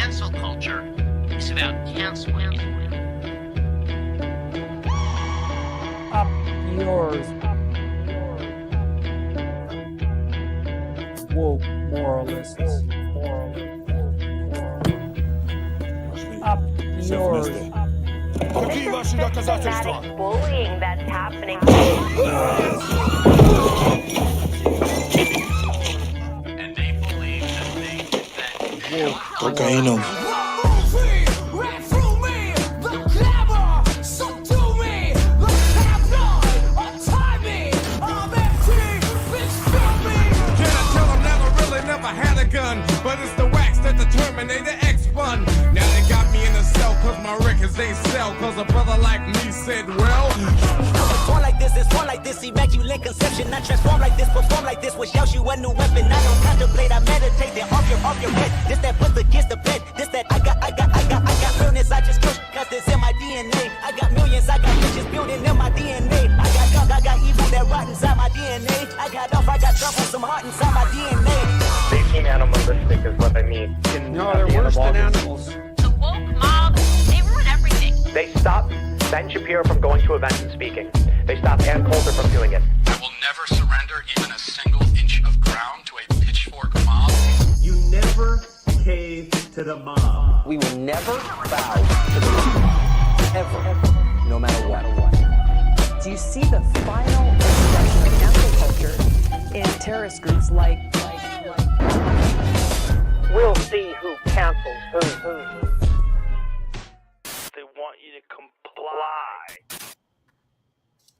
Cancel culture is about canceling. Up yours. Woke moralists. Up yours. Systematic bullying that's happening. And they believe that they Woke Cocaína. But it's the wax that the Terminator X spun. Now they got me in a cell cause my records ain't sell. Cause a brother like me said, well, it's one like this, immaculate conception. I transform like this, perform like this, which yells you a new weapon. I don't contemplate, I meditate, then off your head. This that puts against the bed. This that I got realness, I just push, cause it's in my DNA. I got millions, I got riches building in my DNA. I got junk, I got evil that rot inside my DNA. I got off, I got trouble, some heart inside my DNA. They seem animalistic is what I mean. No, they're worse than animals. The woke mob, they ruin everything. They stopped Ben Shapiro from going to events and speaking. They stopped Ann Coulter from doing it. I will never surrender even a single inch of ground to a pitchfork mob. You never cave to the mob. We will never bow to the mob. Ever. No matter what. Do you see the final expression of cancel culture in terrorist groups like We'll see who cancels who. They want you to comply.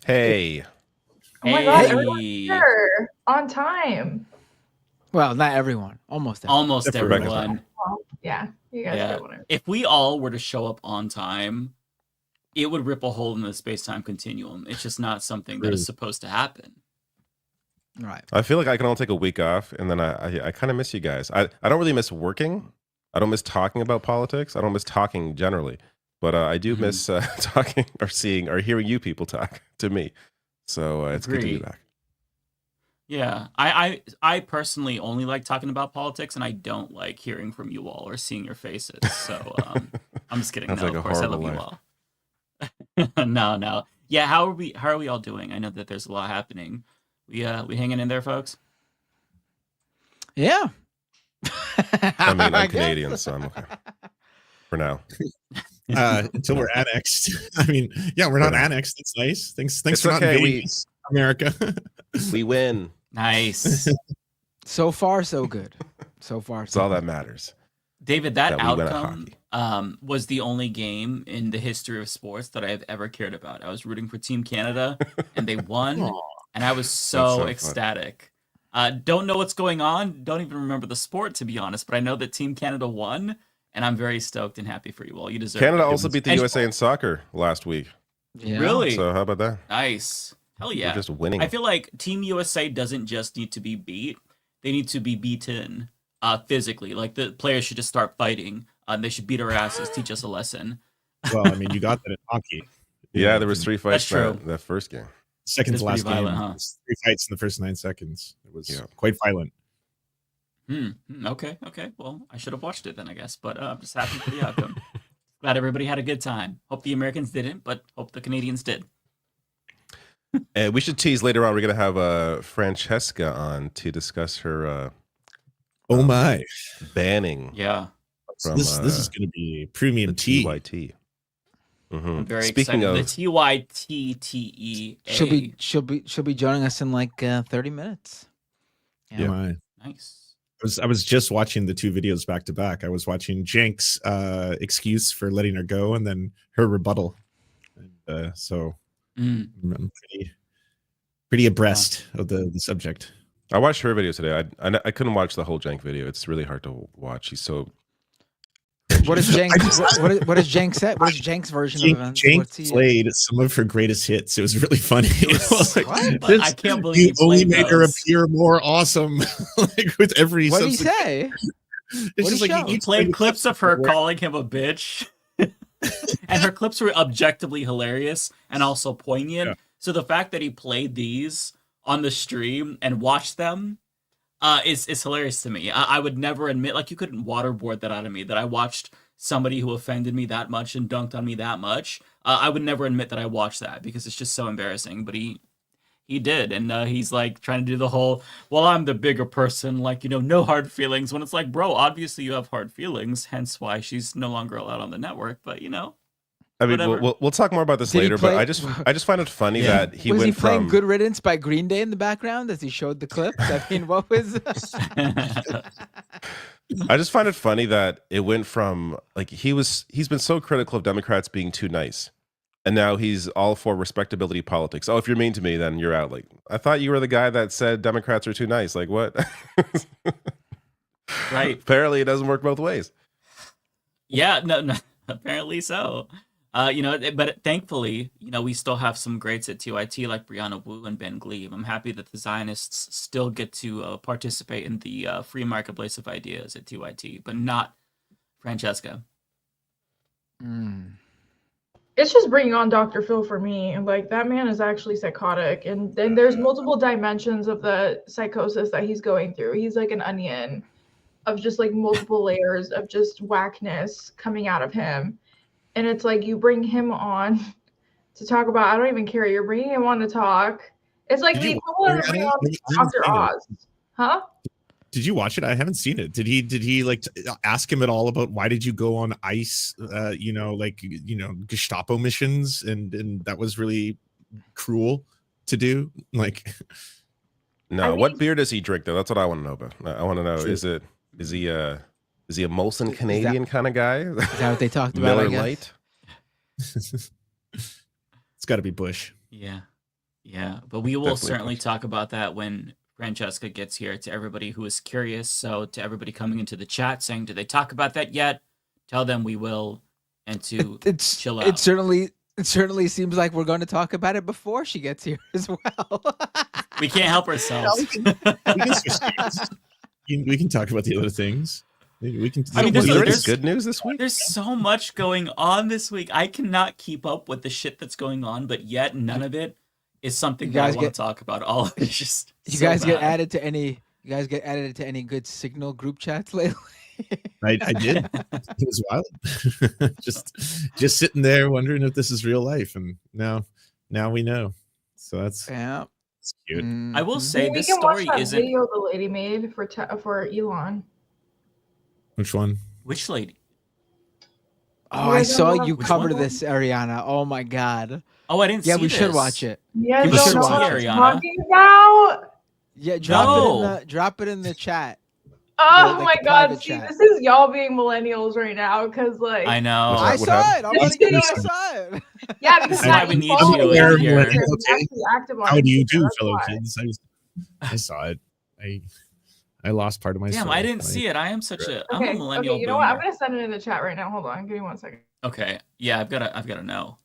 Hey. Oh my god, everyone's here on time. Well, not everyone. Almost everyone. Well, yeah, you guys get one. If we all were to show up on time, it would rip a hole in the space-time continuum. It's just not something that is supposed to happen. Right. I feel like I can only take a week off, and then I kind of miss you guys. I don't really miss working. I don't miss talking about politics. I don't miss talking generally. But I do miss talking or seeing or hearing you people talk to me. So it's good to be back. Yeah, I personally only like talking about politics, and I don't like hearing from you all or seeing your faces. So I'm just kidding. No, like of course I love you all. No. Yeah, how are we all doing? I know that there's a lot happening. We hanging in there, folks? Yeah. I mean, I'm Canadian, so I'm okay for now. Until we're annexed. I mean, yeah, we're not annexed. It's nice. Thanks for not invading America. We win. Nice. So far, so good. So far, That's all that matters. David, that outcome was the only game in the history of sports that I have ever cared about. I was rooting for Team Canada, and they won. And I was so ecstatic. Don't know what's going on. Don't even remember the sport, to be honest. But I know that Team Canada won, and I'm very stoked and happy for you all. You deserve Canada it. also beat the USA in soccer last week. Yeah. Really? So how about that? Nice. Hell yeah. We're just winning. I feel like Team USA doesn't just need to be beat. They need to be beaten physically. Like, the players should just start fighting. They should beat our asses, teach us a lesson. Well, I mean, you got that in hockey. Yeah, there was 3 fights That's true. that first game. Second to last violent, game. huh? 3 fights in the first 9 seconds. It was quite violent. Okay. Well, I should have watched it then, I guess. But I'm just happy for the outcome. Glad everybody had a good time. Hope the Americans didn't, but hope the Canadians did. And we should tease later on. We're going to have Francesca on to discuss her oh my banning. Yeah. From, this is going to be premium tea. TYT. I'm very excited. The TYT. She'll be joining us in like 30 minutes. Yeah. Nice. I was just watching the 2 videos back to back. I was watching Jenks' excuse for letting her go, and then her rebuttal. And so I'm pretty abreast of the subject. I watched her video today. I couldn't watch the whole Jenk video. It's really hard to watch. She's so. What is Jenks? What is Jenks say? What is Jenks' version of events? Jenks played some of her greatest hits. It was really funny. I can't believe you only made her appear more awesome. Like with every. What did he say? It's just like he played clips of her calling him a bitch, and her clips were objectively hilarious and also poignant. Yeah. So the fact that he played these on the stream and watched them, is hilarious to me. I would never admit, like, you couldn't waterboard that out of me, that I watched somebody who offended me that much and dunked on me that much. I would never admit that I watched that because it's just so embarrassing. But he did, and he's like trying to do the whole, well, I'm the bigger person, like, no hard feelings. When it's like, bro, obviously you have hard feelings, hence why she's no longer allowed on the network. But I mean, we'll talk more about this later, but I just find it funny that he was went he playing from Good Riddance by Green Day in the background as he showed the clips? I mean, what was? I just find it funny that it went from like he's been so critical of Democrats being too nice, and now he's all for respectability politics. Oh, if you're mean to me, then you're out. Like, I thought you were the guy that said Democrats are too nice. Like, what? Right. Apparently, it doesn't work both ways. Yeah, no, apparently so. But thankfully, we still have some greats at TYT like Brianna Wu and Ben Glebe. I'm happy that the Zionists still get to participate in the free marketplace of ideas at TYT, but not Francesca. It's just bringing on Dr. Phil for me. Like, that man is actually psychotic, and then there's multiple dimensions of the psychosis that he's going through. He's like an onion of just like multiple layers of just whackness coming out of him. And it's like, you bring him on to talk about, I don't even care. You're bringing him on to talk. It's like the equivalent of bringing on Dr. Oz. Huh? Did you watch it? I haven't seen it. Did he like ask him at all about why did you go on ICE, Gestapo missions? And that was really cruel to do. Like, no, what beer does he drink though? That's what I want to know about. I want to know, is he a Molson Canadian kind of guy? Is that what they talked about? Miller Lite? It's got to be Bush. Yeah. But we will Definitely certainly Bush. talk about that when Francesca gets here. To everybody who is curious, so to everybody coming into the chat saying, did they talk about that yet? Tell them we will, and to chill out. It certainly seems like we're going to talk about it before she gets here as well. We can't help ourselves. We can talk about the other things. We can. I mean, there's good news this week. There's so much going on this week. I cannot keep up with the shit that's going on, but yet none of it is something that I want to talk about. All of it's just You guys get added to any good Signal group chats lately? I did. It was wild. just sitting there wondering if this is real life, and now we know. So that's cute. I will say this we can story watch that isn't. video the lady made for Elon. Which one? Which lady? Oh, I saw you Which cover one? this, Ariana. Oh my god. Oh, I didn't see Yeah, we should this. watch it. Yeah, We don't should know watch what it. I'm talking about. Yeah, No. drop it in the chat. Oh Like my the god, private see, chat. this is y'all being millennials right now, because like I know. I What saw happened? it. I want to get it. I saw it. Yeah, because That's why Matt, we you need follow you me in on here. Twitter, you're actually active on How do you Instagram, do, that's fellow why. kids? I saw it. I lost part of my Damn, soul. I didn't see it. I'm Okay, a millennial you know what? I'm boomer. gonna send it in the chat right now. Hold on, give me 1 second. Okay. Yeah, I've gotta know.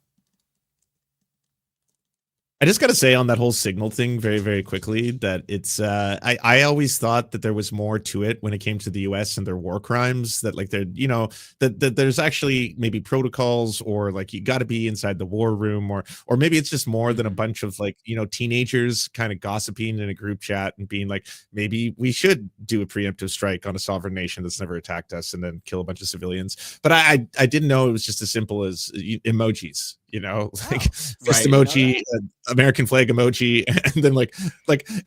I just got to say on that whole Signal thing very, very quickly that it's I always thought that there was more to it when it came to the US and their war crimes, that like they're, that there's actually maybe protocols, or like you got to be inside the war room, or maybe it's just more than a bunch of like, teenagers kind of gossiping in a group chat and being like, maybe we should do a preemptive strike on a sovereign nation that's never attacked us and then kill a bunch of civilians. But I didn't know it was just as simple as emojis. Like fist emoji, American flag emoji, and then like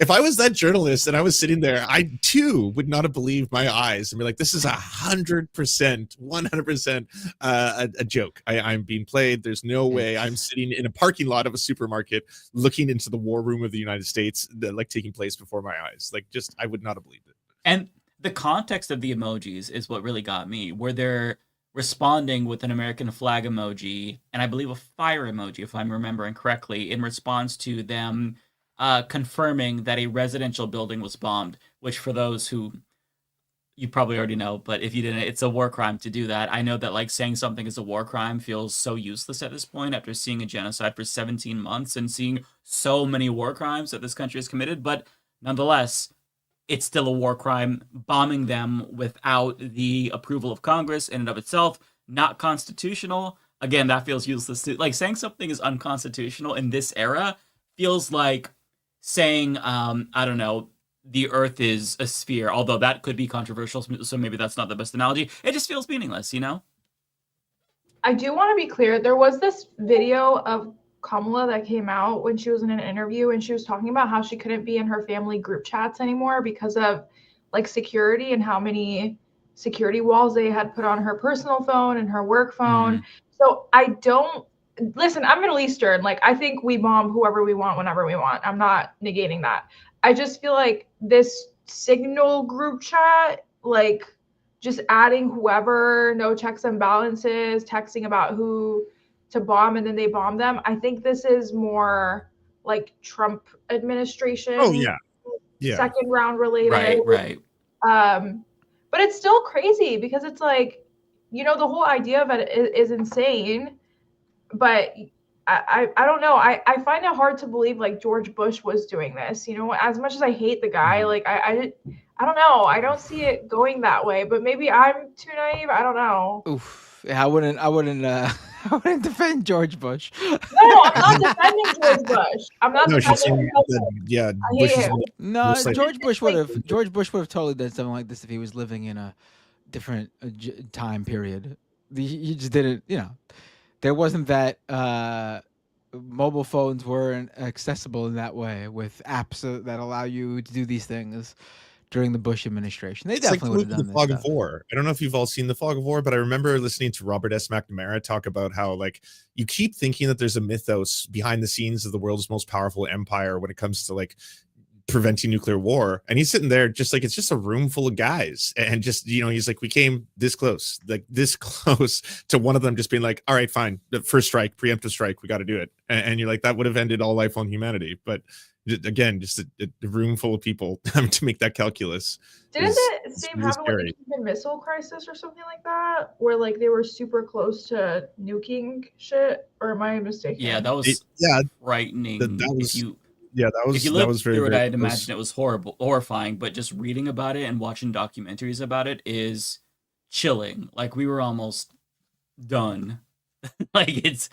if I was that journalist and I was sitting there, I too would not have believed my eyes and be like, this is 100% a joke. I'm being played. There's no way I'm sitting in a parking lot of a supermarket looking into the war room of the United States that like taking place before my eyes. Like, just I would not have believed it. And the context of the emojis is what really got me, where they're responding with an American flag emoji and I believe a fire emoji, if I'm remembering correctly, in response to them confirming that a residential building was bombed, which for those who you probably already know, but if you didn't, it's a war crime to do that. I know that like saying something is a war crime feels so useless at this point after seeing a genocide for 17 months and seeing so many war crimes that this country has committed, but nonetheless, it's still a war crime. Bombing them without the approval of Congress in and of itself, not constitutional. Again, that feels useless too. Like saying something is unconstitutional in this era feels like saying, I don't know, the Earth is a sphere, although that could be controversial, so maybe that's not the best analogy. It just feels meaningless, you know? I do want to be clear. There was this video of Kamala that came out when she was in an interview, and she was talking about how she couldn't be in her family group chats anymore because of like security and how many security walls they had put on her personal phone and her work phone. So I don't listen, I'm Middle Eastern. Like, I think we bomb whoever we want whenever we want. I'm not negating that. I just feel like this Signal group chat, like just adding whoever, no checks and balances, texting about who to bomb and then they bomb them. I think this is more like Trump administration. Oh yeah. Yeah. Second round related. Right. But it's still crazy because it's like, you know, the whole idea of it is insane. But I don't know. I find it hard to believe like George Bush was doing this. You know, as much as I hate the guy, like I don't know. I don't see it going that way. But maybe I'm too naive. I don't know. Oof. I wouldn't defend George Bush. No, I'm not defending George Bush. I'm not defending him. Yeah, Bush is no, George Bush would have totally done something like this if he was living in a different time period. He just didn't, you know. There wasn't that mobile phones weren't accessible in that way with apps that allow you to do these things during the Bush administration. They definitely would have done the Fog of War. I don't know if you've all seen the Fog of War, but I remember listening to Robert S. McNamara talk about how like you keep thinking that there's a mythos behind the scenes of the world's most powerful empire when it comes to like preventing nuclear war, and he's sitting there just like it's just a room full of guys, and just, you know, he's like, we came this close to one of them just being like, all right, fine, the first strike, preemptive strike, we got to do it, and you're like, that would have ended all life on humanity. But again, just a room full of people having to make that calculus. Didn't it same happen with the Cuban Missile Crisis or something like that, where like they were super close to nuking shit? Or am I mistaken? Yeah, that was frightening. That was. If you lived very, through it, very I'd imagine it was horrifying. But just reading about it and watching documentaries about it is chilling. Like, we were almost done. Like, it's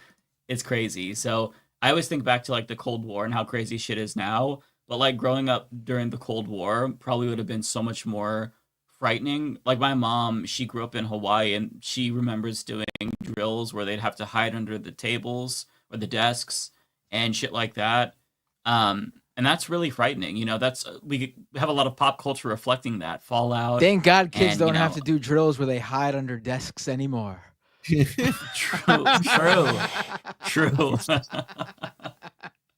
crazy. So I always think back to like the Cold War and how crazy shit is now. But like growing up during the Cold War probably would have been so much more frightening. Like, my mom, she grew up in Hawaii, and she remembers doing drills where they'd have to hide under the tables or the desks and shit like that. And that's really frightening. You know, we have a lot of pop culture reflecting that Fallout. Thank God kids don't have to do drills where they hide under desks anymore. True.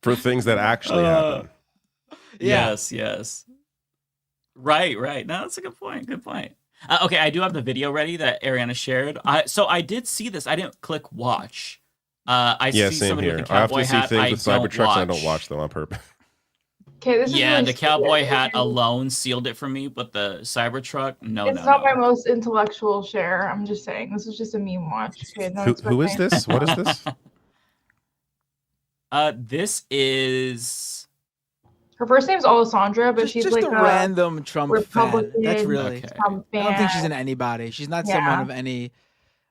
For things that actually happen. Yes. Right. No, that's a good point. Okay, I do have the video ready that Ariana shared. So I did see this. I didn't click watch. I see same somebody here. with a I have cowboy to see hat. things with Cybertrucks, and I don't watch. watch them on purpose. Okay, this is Yeah, really the cowboy stupid. hat alone sealed it for me, but the Cybertruck, no. It's not my most intellectual share. I'm just saying. This is just a meme watch. Okay, Who is this? What is this? This is her first name's Alessandra, but she's just like a random Trump Republican. fan. That's really. Trump I don't think she's fan. an anybody. She's not someone of any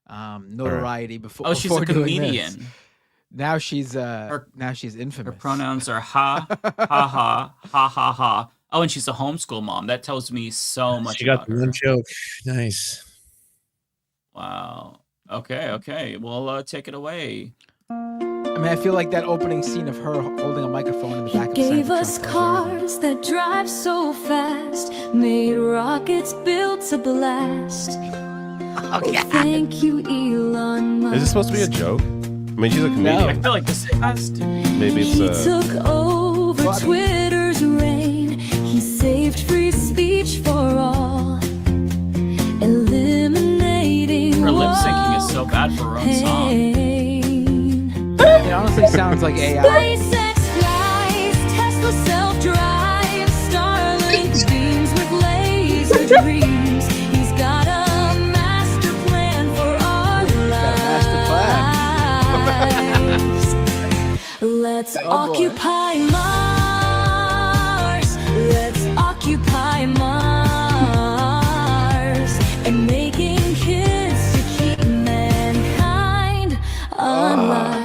notoriety before. Oh, she's a doing comedian. this. Now she's infamous. Her pronouns are ha ha. Oh, and she's a homeschool mom. That tells me so much. She got about the her. one joke. Nice. Wow. Okay. Well, take it away. I mean, I feel like that opening scene of her holding a microphone in the back of Gave the us cars that drive so fast, made rockets built to blast. Thank you, Elon Musk. Is this supposed to be a joke? I mean, she's a comedian. I feel like this has to. Maybe He it's took over Twitter's reign. He saved free speech for all, eliminating Her lip syncing is so bad for her own song. It honestly sounds like AI. SpaceX flies, Tesla self-drive, Starlink beams with laser dreams. He's got a master plan for our lives. Let's occupy Mars. Let's occupy Mars. And making kids to keep mankind alive.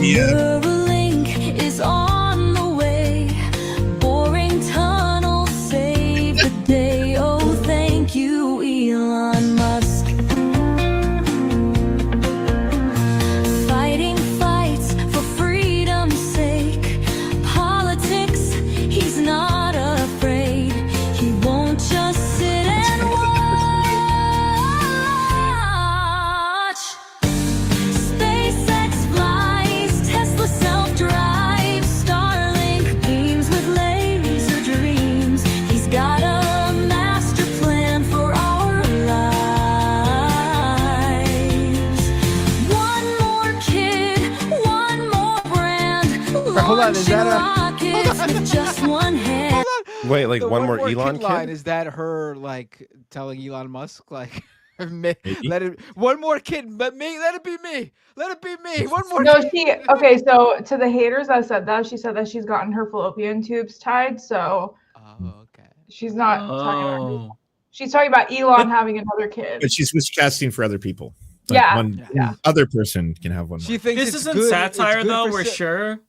Neuralink is on the way. Elon, is that rockets with just one hand. Wait, like the one more kid Elon line? kid? Is that her like telling Elon Musk like? Let it one more kid, but me. Let it be me. Let it be me. One more. No, kid. okay. So to the haters that said that, she said that she's gotten her fallopian tubes tied. So okay. She's not talking about. She's talking about Elon having another kid. But she's casting for other people. Yeah, one other person can have one. She more. thinks This it's isn't good. satire, it's good though. for We're sure.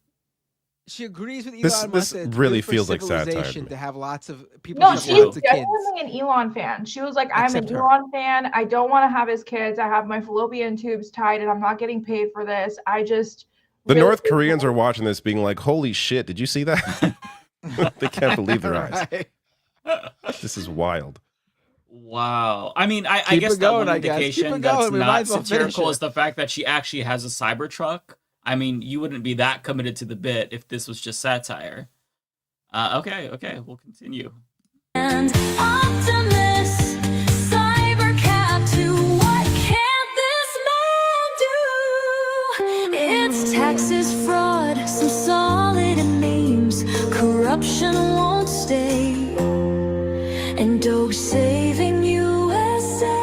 She agrees with Elon This Musk. that it's really good for feels like satire to civilization me. to have lots of people. No, have she's lots of kids. genuinely an Elon fan. She was like, "I'm Except an her. Elon fan. I don't want to have his kids. I have my fallopian tubes tied, and I'm not getting paid for this. I just." The really North Koreans are watching this being like, holy shit, did you see that? They can't believe their eyes. This is wild. Wow. I mean, I Keep guess it that going, one I guess. Keep indication it that's going. We might not as well finish satirical it. is the fact that she actually has a Cybertruck. I mean, you wouldn't be that committed to the bit if this was just satire. Okay, we'll continue. And Optimus, Cybercat, to what can't this man do? It's taxes, fraud, some solid memes. Corruption won't stay. And Doge saving USA.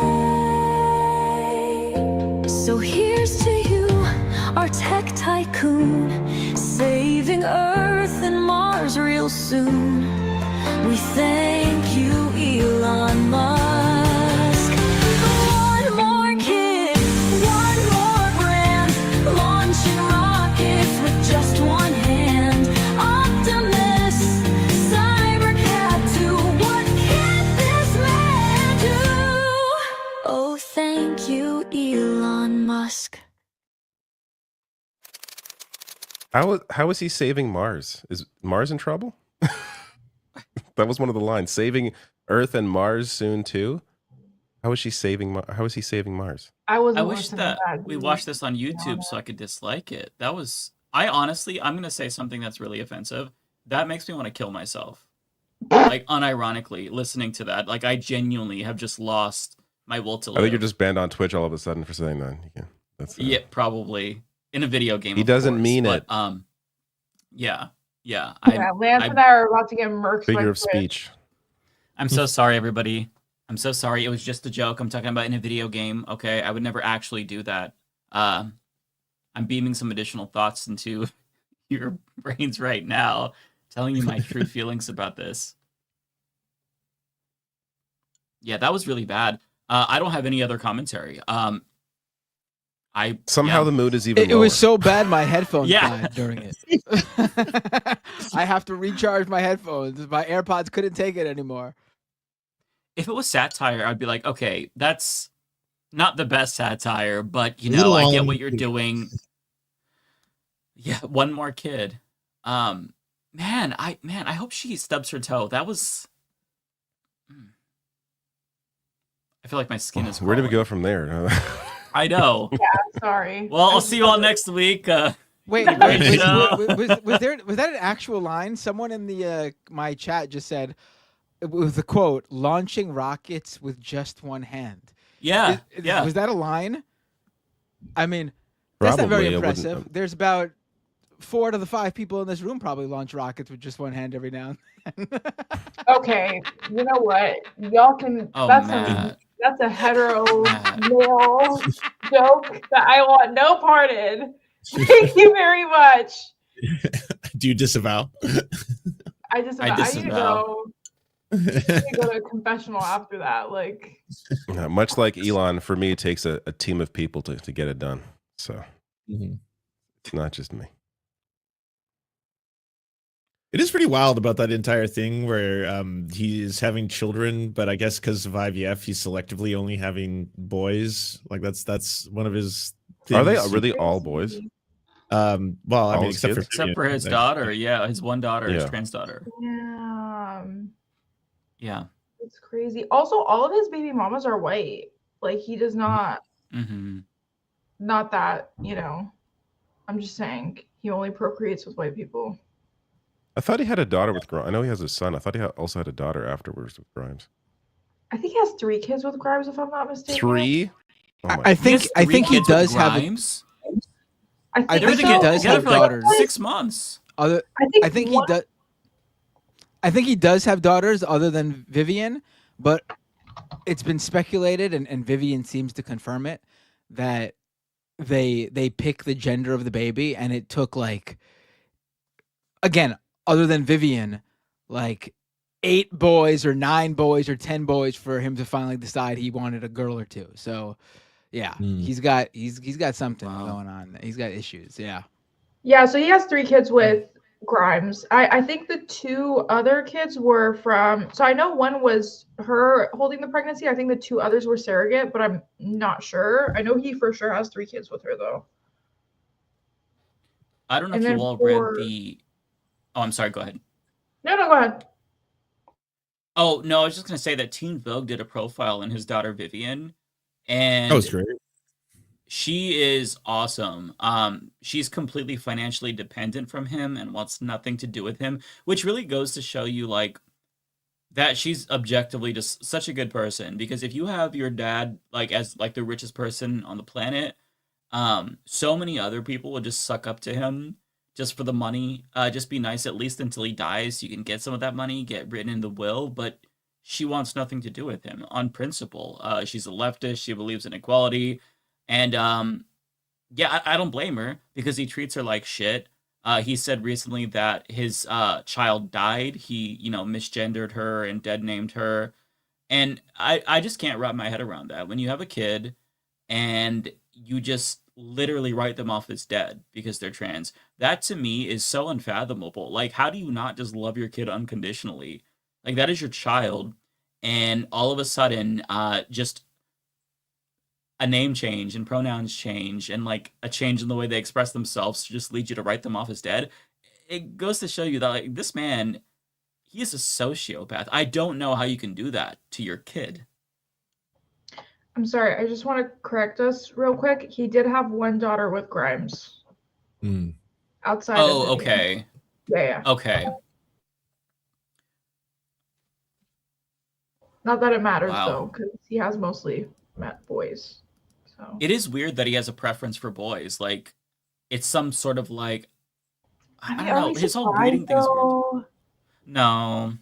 So here's to you, our tech tycoon, saving Earth and Mars real soon. We thank you, Elon Musk. One more kid, one more brand, launching rockets with just one hand. Optimus, Cybercat, to what can this man do? Oh, thank you, Elon Musk. How is he saving Mars? Is Mars in trouble? That was one of the lines. Saving Earth and Mars soon too. How is he saving Mars? I I wish that we watched this on YouTube so I could dislike it. That was I'm gonna say something that's really offensive. That makes me want to kill myself. Like unironically, listening to that. Like I genuinely have just lost my will to live. I think you're just banned on Twitch all of a sudden for saying that. Yeah, that's Yeah, probably. In a video game. He of doesn't course, mean but, it. Yeah. Lance and I are about to get murked. by Figure of Twitch. speech. I'm so sorry, everybody. I'm so sorry. It was just a joke. I'm talking about in a video game. Okay, I would never actually do that. I'm beaming some additional thoughts into your brains right now, telling you my true feelings about this. Yeah, that was really bad. I don't have any other commentary. Somehow the mood is even It lower. was so bad my headphones Yeah. died during it. I have to recharge my headphones. My AirPods couldn't take it anymore. If it was satire, I'd be like, okay, that's not the best satire, but you know, Little I get on- what you're doing. Yeah, one more kid. Man, I hope she stubs her toe. That was. I feel like my skin is. Where do we crawling. go from there? I know. Yeah, sorry. Well, I'll see you all next week. Wait, great was show. that an actual line? Someone in the my chat just said, with the quote, "Launching rockets with just one hand." Yeah, yeah. Was that a line? I mean, that's not very Probably, I wouldn't- impressive. There's about 4 out of the 5 people in this room probably launch rockets with just one hand every now and then. Okay, you know what? Y'all can. Oh, that's Matt. that's a hetero male joke that I want no part in. Thank you very much. Do you disavow? I need to disavow. go to a confessional after that. Like, Yeah, much like Elon, for me, it takes a team of people to get it done. So it's not just me. It is pretty wild about that entire thing where he is having children, but I guess because of IVF, he's selectively only having boys. Like that's one of his things. Are they really all boys? Well, I All mean, his except for kids? Except for his daughter. Yeah, his one daughter, his Yeah. trans daughter. yeah, Yeah. it's crazy. Also, all of his baby mamas are white. Like, he does not. Mm-hmm. Not that, you know. I'm just saying he only procreates with white people. I thought he had a daughter with Grimes. I know he has a son. I thought he also had a daughter afterwards with Grimes. I think he has 3 kids with Grimes, if I'm not mistaken. 3? Oh my I think he kids with does have. Grimes? I I think think so. he does Together have for like daughters. 6 months. Other, I think he does. I think he does have daughters other than Vivian, but it's been speculated, and Vivian seems to confirm it, that they pick the gender of the baby, and it took like, again, other than Vivian, like 8 boys or 9 boys or 10 boys for him to finally decide he wanted a girl or 2. So yeah, he's got something going on. He's got issues. Yeah. Yeah, so he has 3 kids with Grimes. I think the 2 other kids were from, so I know one was her holding the pregnancy. I think the 2 others were surrogate, but I'm not sure. I know he for sure has 3 kids with her though. I don't know if you all read the. Oh, I'm sorry. Go ahead. No, go ahead. Oh no, I was just gonna say that Teen Vogue did a profile on his daughter Vivian, and That was great. she is awesome. She's completely financially dependent from him and wants nothing to do with him, which really goes to show you like that she's objectively just such a good person. Because if you have your dad like as like the richest person on the planet, so many other people would just suck up to him just for the money. Just be nice at least until he dies, so you can get some of that money, get written in the will. But she wants nothing to do with him on principle. She's a leftist. She believes in equality. And yeah, I don't blame her because he treats her like shit. He said recently that his child died. He, misgendered her and dead named her. And I just can't wrap my head around that. When you have a kid and you just literally write them off as dead because they're trans, that to me is so unfathomable. Like, how do you not just love your kid unconditionally? Like, that is your child. And all of a sudden, just a name change and pronouns change and like a change in the way they express themselves to just lead you to write them off as dead. It goes to show you that like this man, he is a sociopath. I don't know how you can do that to your kid. I'm sorry, I just want to correct us real quick. He did have 1 daughter with Grimes. Outside of Vivian. Okay. Yeah. Okay. Not that it matters Wow. though, because he has mostly met boys. So It is weird that he has a preference for boys. Like, it's some sort of like, I don't know. His whole breeding thing is weird. No.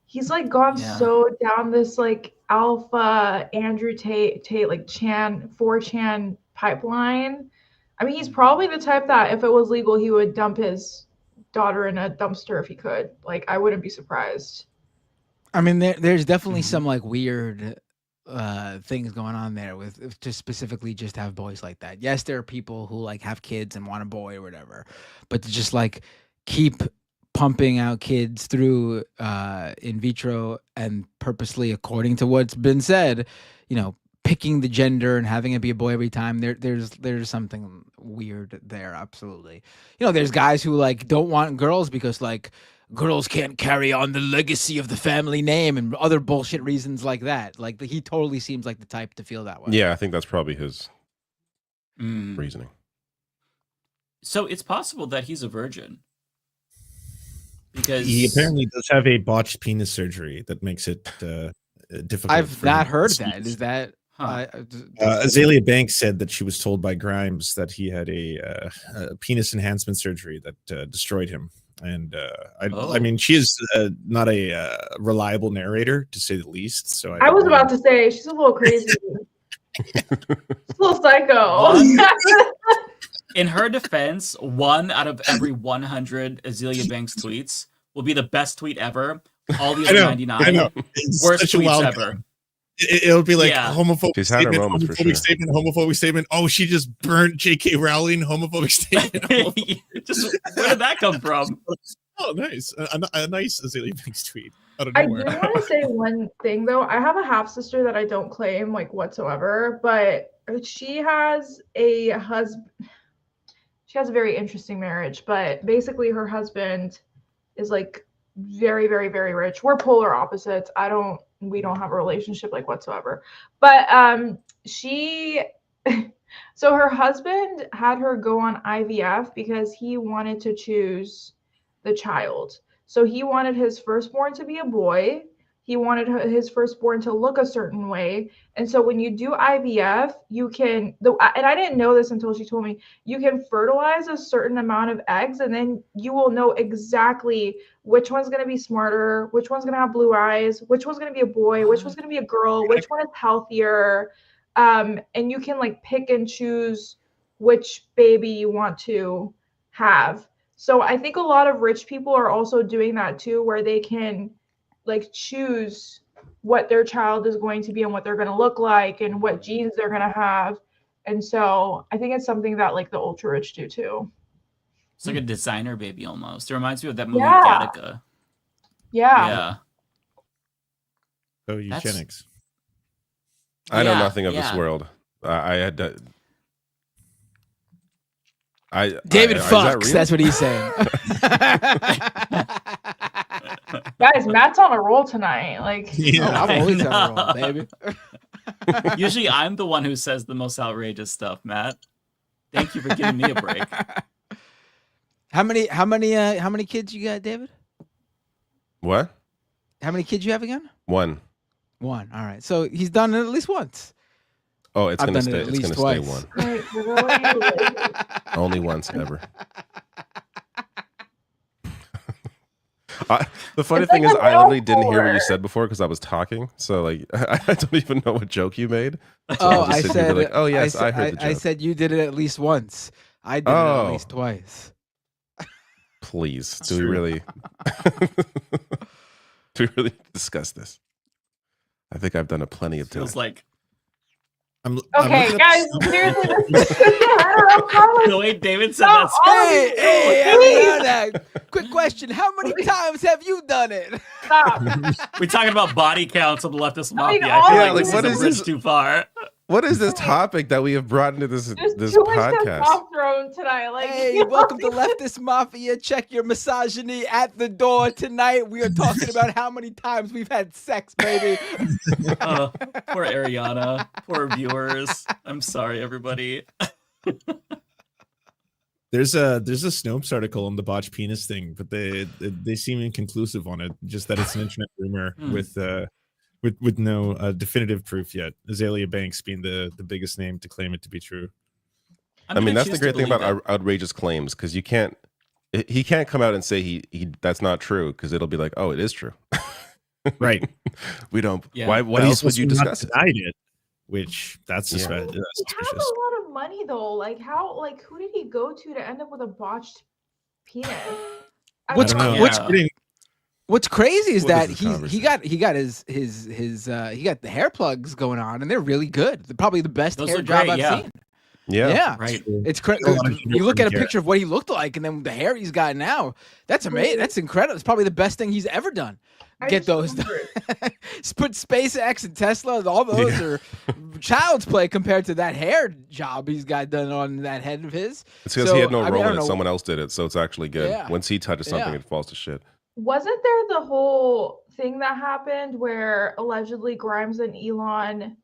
He's like gone so down this like alpha Andrew Tate like 4chan pipeline. I mean, he's probably the type that if it was legal, he would dump his daughter in a dumpster if he could. Like, I wouldn't be surprised. I mean, there's definitely some like weird things going on there with to specifically just have boys like that. Yes, there are people who like have kids and want a boy or whatever, but to just like keep pumping out kids through in vitro and purposely, according to what's been said, picking the gender and having it be a boy every time, there's something weird there. Absolutely. There's guys who like don't want girls because like girls can't carry on the legacy of the family name and other bullshit reasons like that. Like he totally seems like the type to feel that way. Yeah, I think that's probably his reasoning. So it's possible that he's a virgin. Because he apparently does have a botched penis surgery that makes it difficult. I've not heard that. Is that Azalea Banks said that she was told by Grimes that he had a penis enhancement surgery that destroyed him. And I mean, she is not a reliable narrator, to say the least. So I was about to say she's a little crazy. She's a little psycho. In her defense, 1 out of every 100 Azalea Banks tweets will be the best tweet ever. All the other 99 worst tweets ever. It'll be like homophobic statement, homophobic statement, homophobic statement. Oh, she just burnt J.K. Rowling. Homophobic statement. Just where did that come from? Oh, nice. A nice Azalea Banks tweet. I do want to say one thing though. I have a half sister that I don't claim like whatsoever, but she has a husband. She has a very interesting marriage, but basically her husband is like very, very, very rich. We're polar opposites. We don't have a relationship like whatsoever. But so her husband had her go on IVF because he wanted to choose the child. So he wanted his firstborn to be a boy. he wanted his firstborn to look a certain way. And so when you do IVF, you can, and I didn't know this until she told me, you can fertilize a certain amount of eggs, and then you will know exactly which one's going to be smarter, which one's going to have blue eyes, which one's going to be a boy, which one's going to be a girl, which one is healthier. And you can like pick and choose which baby you want to have. So I think a lot of rich people are also doing that too, where they can like choose what their child is going to be and what they're going to look like and what genes they're going to have. And so I think it's something that like the ultra rich do too. It's like a designer baby almost. It reminds me of that movie Yeah. Gattaca. Yeah. So eugenics. I know Yeah, nothing of this yeah. world. I had to. David is that fucks. real? That's what he's saying. Guys, Matt's on a roll tonight. Like, I'm always on a roll, baby. Usually I'm the one who says the most outrageous stuff, Matt. Thank you for giving me a break. How many kids you got, David? What? How many kids you have again? One. One. All right. So he's done it at least once. Oh, it's I've gonna done it stay. at It's least gonna stay twice. one. Only once ever. The funny It's thing like is, a I literally didn't hear what you metaphor. said before because I was talking. So like, I don't even know what joke you made. So Oh, I'll just I sit here and said. be like, oh yes, I said, heard the joke. I said you did it at least once. I did it at least twice. Please, That's do we true. really? Do we really discuss this? I think I've done it plenty of times. Feels like okay, guys, seriously, I don't know. the way David said that's Hey, Ariana, quick question. How many times have you done it? Stop. we're talking about body counts on the leftist I mean, mafia. all I feel of like you- this what is is a bridge this? too far. What is this topic that we have brought into this There's too much podcast? testosterone tonight. Like, Hey, welcome to Leftist Mafia. Check your misogyny at the door tonight. We are talking about how many times we've had sex, baby. Poor Ariana. Poor viewers. I'm sorry, everybody. There's a Snopes article on the botched penis thing, but they seem inconclusive on it. Just that it's an internet rumor with no definitive proof yet. Azalea Banks being the biggest name to claim it to be true. I mean, that's the great thing about outrageous claims, because he can't come out and say he that's not true, because it'll be like, oh, it is true. Right. We don't. Yeah. Why? What But else he's would you also not discuss it? denied it? Which that's Yeah. suspicious. he has a lot of money though. Like, how? Like, who did he go to end up with a botched penis? I What's don't know. what's crazy is What that is this he got his he got the hair plugs going on, and they're really good. They're probably the best Those hair look job great, I've yeah. seen. Yeah. Right. It's crazy. A lot of You look at a hair. picture of what he looked like, and then the hair he's got now. That's amazing. That's incredible. It's probably the best thing he's ever done. I Get just those. wondered. Put SpaceX and Tesla. All those are child's play compared to that hair job he's got done on that head of his. It's because So, he had no I mean, I role don't in it. know. Someone else did it, so it's actually good. Yeah. Once he touches something, Yeah. it falls to shit. Wasn't there the whole thing that happened where allegedly Grimes and Elon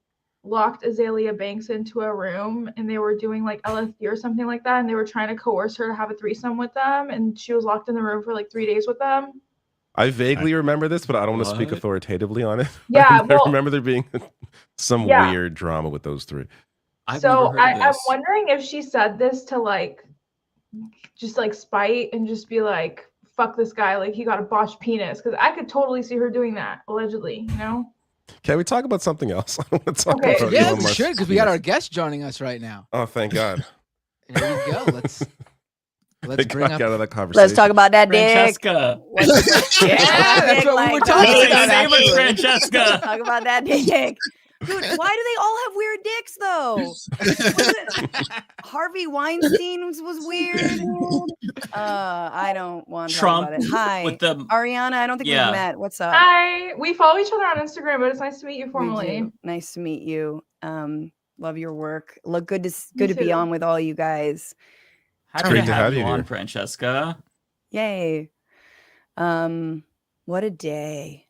locked Azalea Banks into a room and they were doing like LSD or something like that, and they were trying to coerce her to have a threesome with them, and she was locked in the room for like 3 days with them? I vaguely remember this, but I don't want to speak What? authoritatively on it. Yeah, I well- remember there being some Yeah. weird drama with those three. I've So never heard of I'm this. wondering if she said this to like just like spite and just be like, fuck this guy, like he got a botched penis, because I could totally see her doing that, allegedly, you know? Can we talk about something else? I don't want to talk Okay. about Yeah, Elon we Musk's should, because we got penis. our guest joining us right now. Oh, thank God. There you go. Let's Thank bring God up. I got out of that conversation. Let's talk about that dick. Francesca. Yeah, that's what we were Like, talking Say about. name it, actually. Francesca. Talk about that dick. Dude, why do they all have weird dicks though? Was it Harvey Weinstein was weird. I don't want to talk Trump about it. Hi, with the Ariana. I don't think Yeah. we've met. What's up? Hi, we follow each other on Instagram, but it's nice to meet you We formally. do. Nice to meet you. Love your work. Look good to Me be too. on with all you guys. Happy Great to to have have you you on, here. Francesca. Yay. What a day.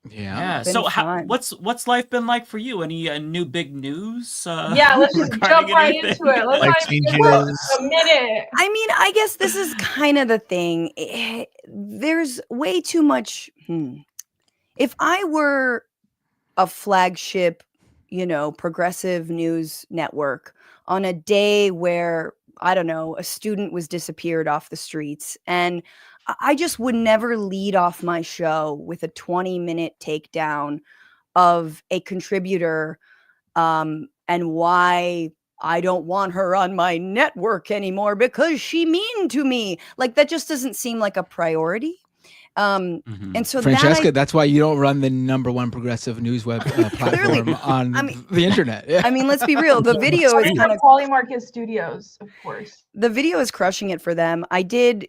Yeah. Been So, fun. what's life been like for you? Any new big news? Yeah, let's just regarding jump right anything? into it. Let's Life not even give changes. a minute. I mean, I guess this is kind of the thing. There's way too much. if I were a flagship, progressive news network on a day where, I don't know, a student was disappeared off the streets, and I just would never lead off my show with a 20-minute takedown of a contributor, and why I don't want her on my network anymore because she mean to me. Like, that just doesn't seem like a priority. And so Francesca, that's why you don't run the #1 progressive news web platform on the internet. Yeah. I mean, let's be real. The video is kind of Polymarket Studios, of course. The video is crushing it for them. I did,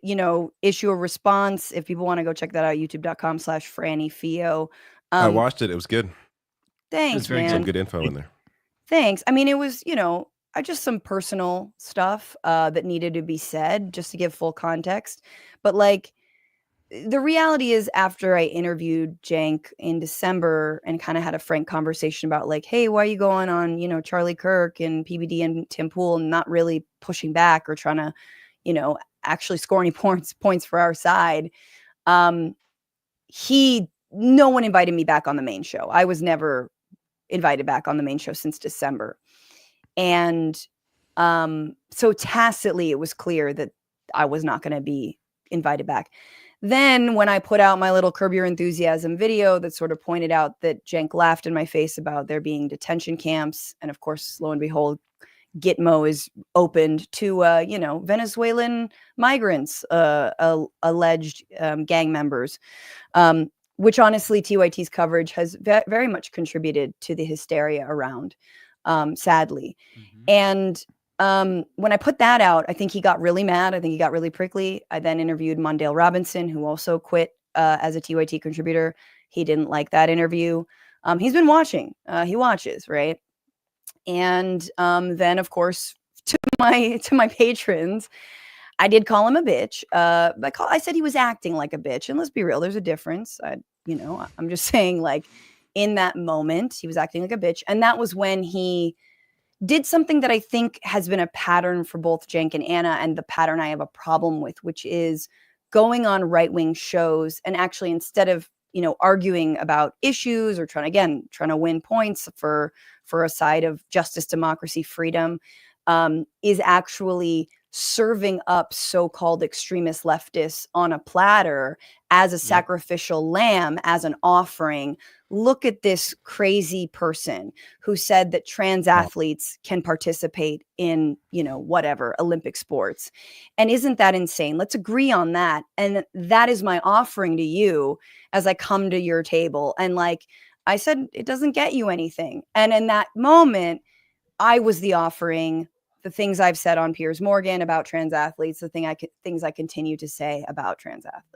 issue a response. If people want to go check that out, youtube.com/FrannyFio. I watched it. It was good. Thanks, man. Some good info in there. Thanks. I mean, it was, just some personal stuff that needed to be said just to give full context. But like, the reality is, after I interviewed Cenk in December and kind of had a frank conversation about like, hey, why are you going on, Charlie Kirk and PBD and Tim Pool and not really pushing back or trying to, actually score any points for our side. No one invited me back on the main show. I was never invited back on the main show since December. And so tacitly, it was clear that I was not going to be invited back. Then when I put out my little Curb Your Enthusiasm video that sort of pointed out that Cenk laughed in my face about there being detention camps, and of course, lo and behold, Gitmo is opened to, Venezuelan migrants, alleged gang members, which honestly, TYT's coverage has very much contributed to the hysteria around, sadly. And when I put that out, I think he got really mad. I think he got really prickly. I then interviewed Mondale Robinson, who also quit as a TYT contributor. He didn't like that interview. He's been watching. He watches, right? And then, of course, to my patrons, I did call him a bitch. I said he was acting like a bitch. And let's be real, there's a difference. I'm just saying, like, in that moment, he was acting like a bitch. And that was when he did something that I think has been a pattern for both Cenk and Anna, and the pattern I have a problem with, which is going on right-wing shows and actually, instead of, arguing about issues or trying to win points for a side of justice, democracy, freedom, is actually serving up so-called extremist leftists on a platter as a sacrificial lamb, as an offering. Look at this crazy person who said that trans athletes can participate in, whatever, Olympic sports. And isn't that insane? Let's agree on that. And that is my offering to you as I come to your table. And like I said, it doesn't get you anything. And in that moment, I was the offering. The things I've said on Piers Morgan about trans athletes, things I continue to say about trans athletes.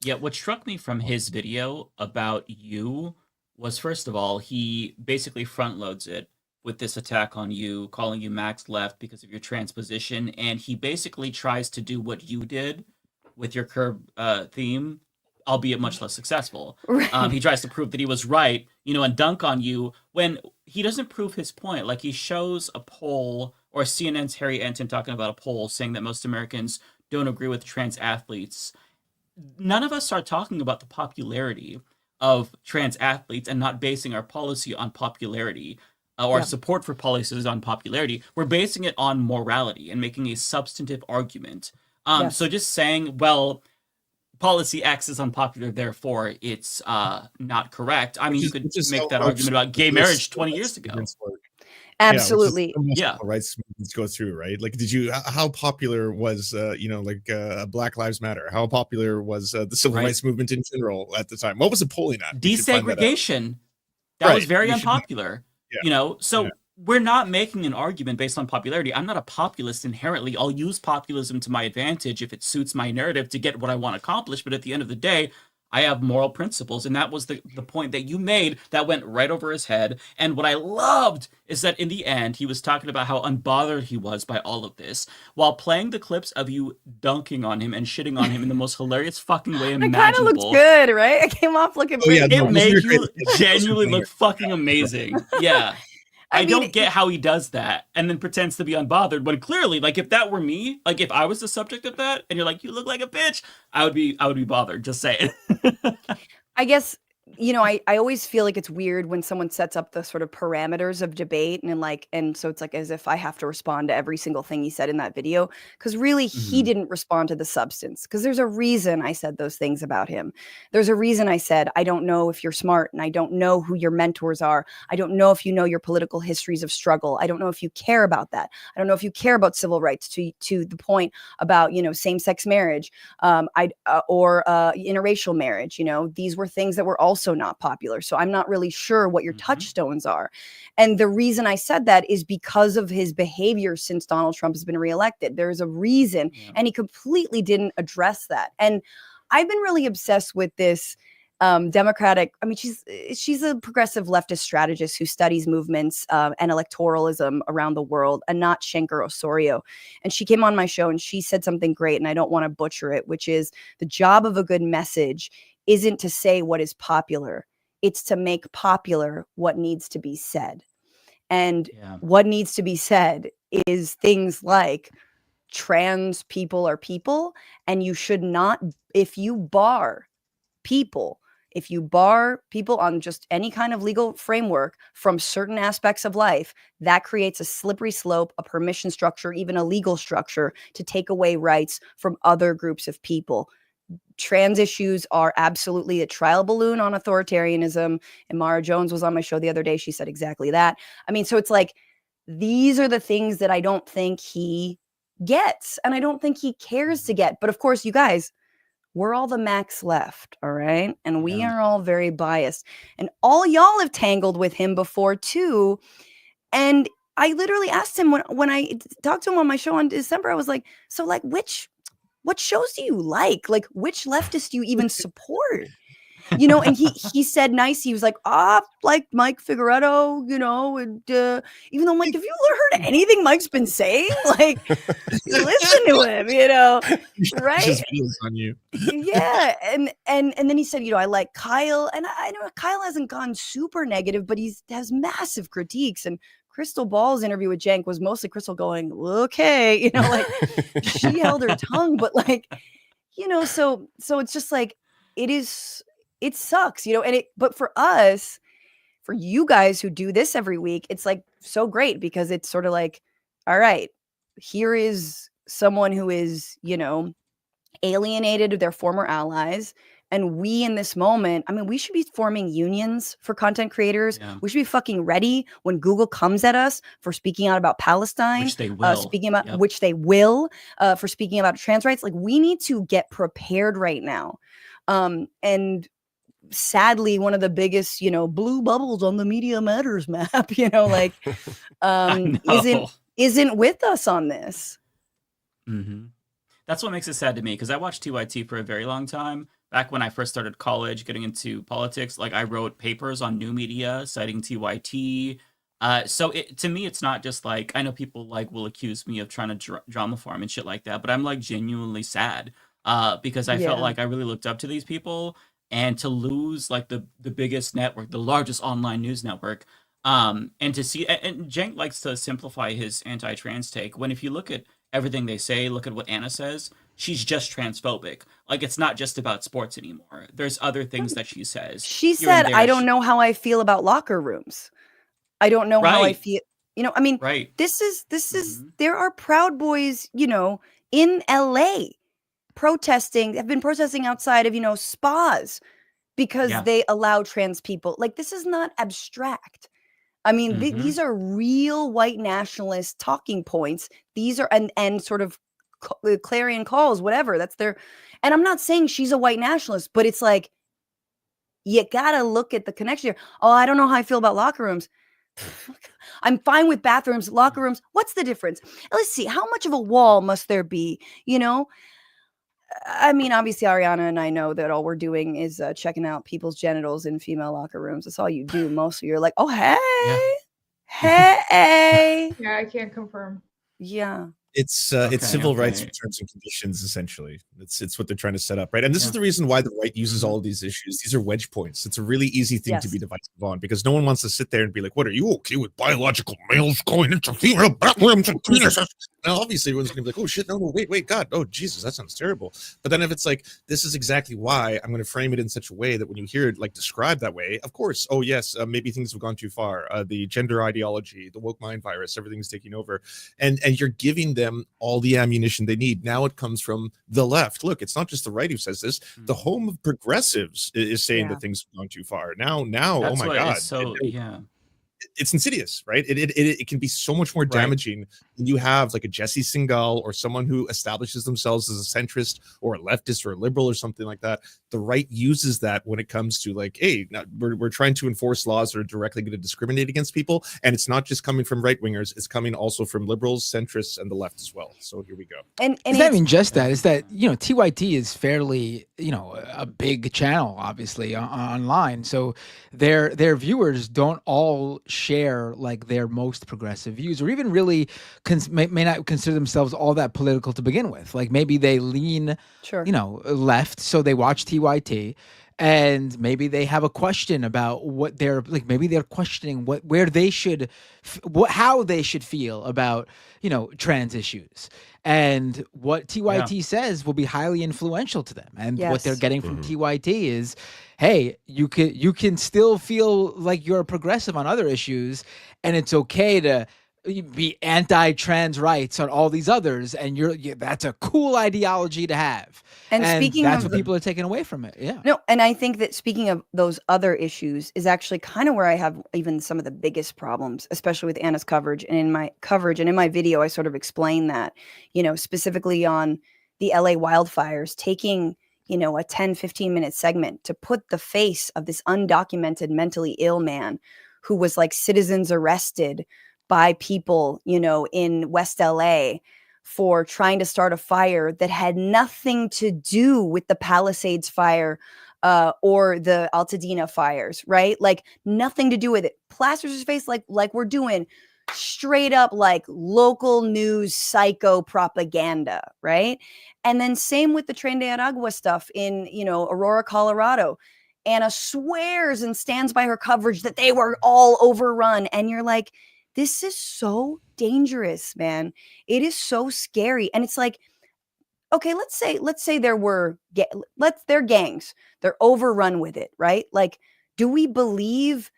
Yeah, what struck me from his video about you was, first of all, he basically front loads it with this attack on you, calling you max left because of your transposition, and he basically tries to do what you did with your Curb theme, albeit much less successful. Right. He tries to prove that he was right, and dunk on you when he doesn't prove his point. Like, he shows a poll, or CNN's Harry Enton talking about a poll saying that most Americans don't agree with trans athletes. None of us are talking about the popularity of trans athletes and not basing our policy on popularity or support for policies on popularity. We're basing it on morality and making a substantive argument. So just saying, well, policy X is unpopular, therefore it's not correct. I mean, you could make that argument about gay marriage 20 years ago. Absolutely. Rights movements go through, right? Like, how popular was, Black Lives Matter? How popular was the civil rights movement in general at the time? What was it polling at? Desegregation. That was very unpopular. So we're not making an argument based on popularity. I'm not a populist inherently. I'll use populism to my advantage if it suits my narrative to get what I want accomplished. But at the end of the day, I have moral principles. And that was the point that you made that went right over his head. And what I loved is that in the end, he was talking about how unbothered he was by all of this while playing the clips of you dunking on him and shitting on him in the most hilarious fucking way imaginable. It kind of looked good, right? I came off looking pretty It made you genuinely look fucking amazing. Yeah. I don't get how he does that and then pretends to be unbothered when clearly, like, if that were me, like if I was the subject of that and you're like, you look like a bitch, I would be bothered. Just saying. I guess, I always feel like it's weird when someone sets up the sort of parameters of debate and so it's like as if I have to respond to every single thing he said in that video. Cause really he didn't respond to the substance. Cause there's a reason I said those things about him. There's a reason I said, I don't know if you're smart and I don't know who your mentors are. I don't know if you know your political histories of struggle. I don't know if you care about that. I don't know if you care about civil rights to the point about, same-sex marriage, or interracial marriage. These were things that were also not popular. So I'm not really sure what your touchstones are. And the reason I said that is because of his behavior since Donald Trump has been reelected. There's a reason, and he completely didn't address that. And I've been really obsessed with this Democratic. I mean, she's a progressive leftist strategist who studies movements and electoralism around the world, Anat Shenker-Osorio. And she came on my show and she said something great, and I don't want to butcher it, which is the job of a good message isn't to say what is popular. It's to make popular what needs to be said. And what needs to be said is things like trans people are people, and you should not, if you bar people on just any kind of legal framework from certain aspects of life, that creates a slippery slope, a permission structure, even a legal structure to take away rights from other groups of people. Trans issues are absolutely a trial balloon on authoritarianism. And Mara Jones was on my show the other day. She said exactly that. I mean, so it's like, these are the things that I don't think he gets, and I don't think he cares to get. But of course, you guys, we're all the max left, all right? And we are all very biased. And all y'all have tangled with him before too. And I literally asked him when I talked to him on my show in December, I was like, so like, what shows do you like? Like, which leftist do you even support? And he said nice. He was like, like Mike Figueredo, and even though I'm like, have you heard anything Mike's been saying? Like, listen to him, right? Just feels on you. Yeah. And then he said, I like Kyle. And I know Kyle hasn't gone super negative, but has massive critiques. And Crystal Ball's interview with Cenk was mostly Crystal going, okay, like she held her tongue, but like, so it's just like, it sucks, but for us, for you guys who do this every week, it's like so great because it's sort of like, all right, here is someone who is, alienated their former allies. And we in this moment, I mean, we should be forming unions for content creators. Yeah. We should be fucking ready when Google comes at us for speaking out about Palestine, which they will. Which they will, for speaking about trans rights. Like, we need to get prepared right now. And sadly, one of the biggest, blue bubbles on the Media Matters map, isn't with us on this. Mm-hmm. That's what makes it sad to me, because I watched TYT for a very long time. Back when I first started college, getting into politics, like I wrote papers on new media citing TYT. So to me, it's not just like, I know people like will accuse me of trying to drama farm and shit like that, but I'm like genuinely sad because I felt like I really looked up to these people, and to lose like the biggest network, the largest online news network, and to see, and Cenk likes to simplify his anti-trans take, when if you look at everything they say, look at what Anna says, she's just transphobic. Like, it's not just about sports anymore. There's other things that she says. She said, I don't know how I feel about locker rooms. I don't know how I feel. I mean, this is, there are Proud Boys, in LA have been protesting outside of, spas because they allow trans people. Like, this is not abstract. I mean, these are real white nationalist talking points. These are, and sort of clarion calls, whatever. That's their, and I'm not saying she's a white nationalist, but it's like, you gotta look at the connection here. Oh, I don't know how I feel about locker rooms. I'm fine with bathrooms, locker rooms. What's the difference? Let's see, how much of a wall must there be? I mean, obviously, Ariana and I know that all we're doing is checking out people's genitals in female locker rooms. That's all you do. Mostly, you're like, oh, hey, hey. Yeah, I can't confirm. Yeah. It's Okay, civil rights okay. terms and conditions, essentially. It's what they're trying to set up, right? And this is Yeah. the reason why the right uses all of these issues. These are wedge points. It's a really easy thing to be Yes. divisive on because no one wants to sit there and be like, "What are you okay with biological males going into female bathrooms and penises?" Now, obviously, everyone's going to be like, "Oh shit, no, wait, God, oh Jesus, that sounds terrible." But then if it's like, this is exactly why I'm going to frame it in such a way that when you hear it like described that way, of course, oh yes, maybe things have gone too far. The gender ideology, the woke mind virus, everything's taking over, and you're giving them all the ammunition they need. Now it comes from the left. Look, it's not just the right who says this. The home of progressives is saying that things have gone too far. Now, oh That's my what God. is so yeah. It's insidious, right? It can be so much more damaging when you have like a Jesse Singal or someone who establishes themselves as a centrist or a leftist or a liberal or something like that. The right uses that when it comes to like, hey, now we're trying to enforce laws that are directly going to discriminate against people, and it's not just coming from right wingers; it's coming also from liberals, centrists, and the left as well. So here we go. And it's not even just that. It's that, you know, TYT is fairly, you know, a big channel, obviously, online. So their viewers don't all share like their most progressive views, or even really may not consider themselves all that political to begin with. Like maybe they lean, you know, left, so they watch TYT. And maybe they have a question about what they're like. Maybe they're questioning where they should, how they should feel about, you know, trans issues. And what TYT says will be highly influential to them. And what they're getting from TYT is, hey, you can still feel like you're progressive on other issues, and it's okay to be anti-trans rights on all these others, and that's a cool ideology to have. And speaking that's of what people are taking away from it. Yeah. No, and I think that speaking of those other issues is actually kind of where I have even some of the biggest problems, especially with Anna's coverage. And in my video, I sort of explain that, you know, specifically on the LA wildfires, taking, you know, a 10-15 minute segment to put the face of this undocumented mentally ill man who was like citizens arrested by people, you know, in West LA for trying to start a fire that had nothing to do with the Palisades fire or the Altadena fires, right? Like nothing to do with it. Plasters his face like we're doing straight up like local news psycho propaganda, right? And then same with the Tren de Aragua stuff in, you know, Aurora, Colorado. Anna swears and stands by her coverage that they were all overrun. And you're like, this is so dangerous, man. It is so scary. And it's like, okay, let's say they're gangs. They're overrun with it, right? Like, do we believe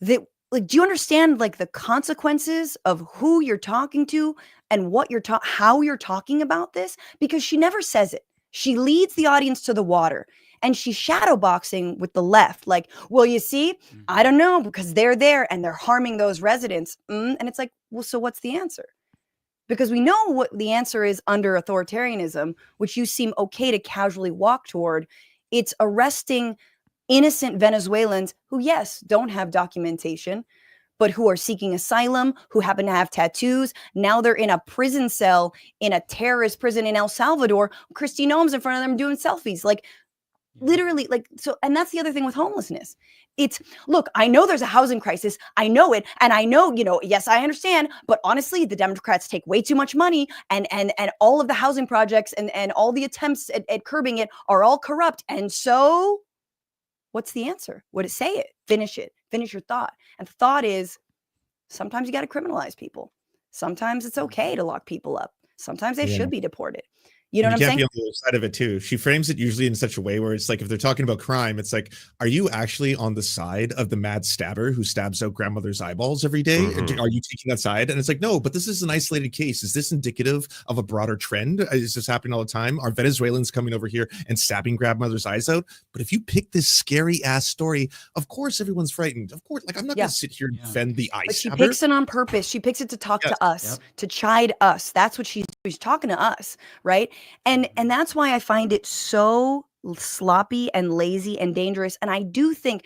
that, like, do you understand like the consequences of who you're talking to and what how you're talking about this? Because she never says it. She leads the audience to the water. And she's shadowboxing with the left. Like, well, you see, I don't know, because they're there and they're harming those residents. And it's like, well, so what's the answer? Because we know what the answer is under authoritarianism, which you seem okay to casually walk toward. It's arresting innocent Venezuelans who, yes, don't have documentation, but who are seeking asylum, who happen to have tattoos. Now they're in a prison cell in a terrorist prison in El Salvador. Christy Noem's in front of them doing selfies. Like, literally, like, so, and that's the other thing with homelessness. It's, look, I know there's a housing crisis. I know it. And I know, you know, yes, I understand. But honestly, the Democrats take way too much money, and all of the housing projects and all the attempts at curbing it are all corrupt. And so what's the answer? What it say it? Finish it. Finish your thought. And the thought is, sometimes you got to criminalize people. Sometimes it's okay to lock people up. Sometimes they should be deported. You know what I'm saying? You can't be on the other side of it too. She frames it usually in such a way where it's like, if they're talking about crime, it's like, are you actually on the side of the mad stabber who stabs out grandmother's eyeballs every day? Are you taking that side? And it's like, no, but this is an isolated case. Is this indicative of a broader trend? Is this happening all the time? Are Venezuelans coming over here and stabbing grandmother's eyes out? But if you pick this scary ass story, of course everyone's frightened. Of course, like I'm not going to sit here and defend the eye But she stabber. picks it on purpose. She picks it to talk to us, to chide us. That's what she's talking to us, right? And that's why I find it so sloppy and lazy and dangerous. And I do think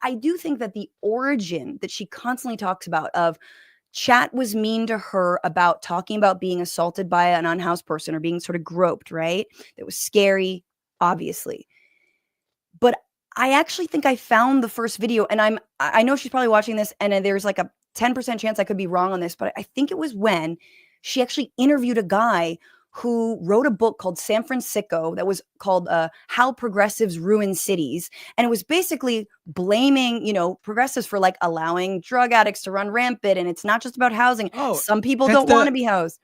I do think that the origin that she constantly talks about of chat was mean to her about talking about being assaulted by an unhoused person or being sort of groped, right? That was scary, obviously. But I actually think I found the first video, and I know she's probably watching this, and there's like a 10% chance I could be wrong on this, but I think it was when she actually interviewed a guy who wrote a book called San Francisco that was called How Progressives Ruin Cities. And it was basically blaming, progressives for like allowing drug addicts to run rampant. And it's not just about housing. Some people don't want to be housed.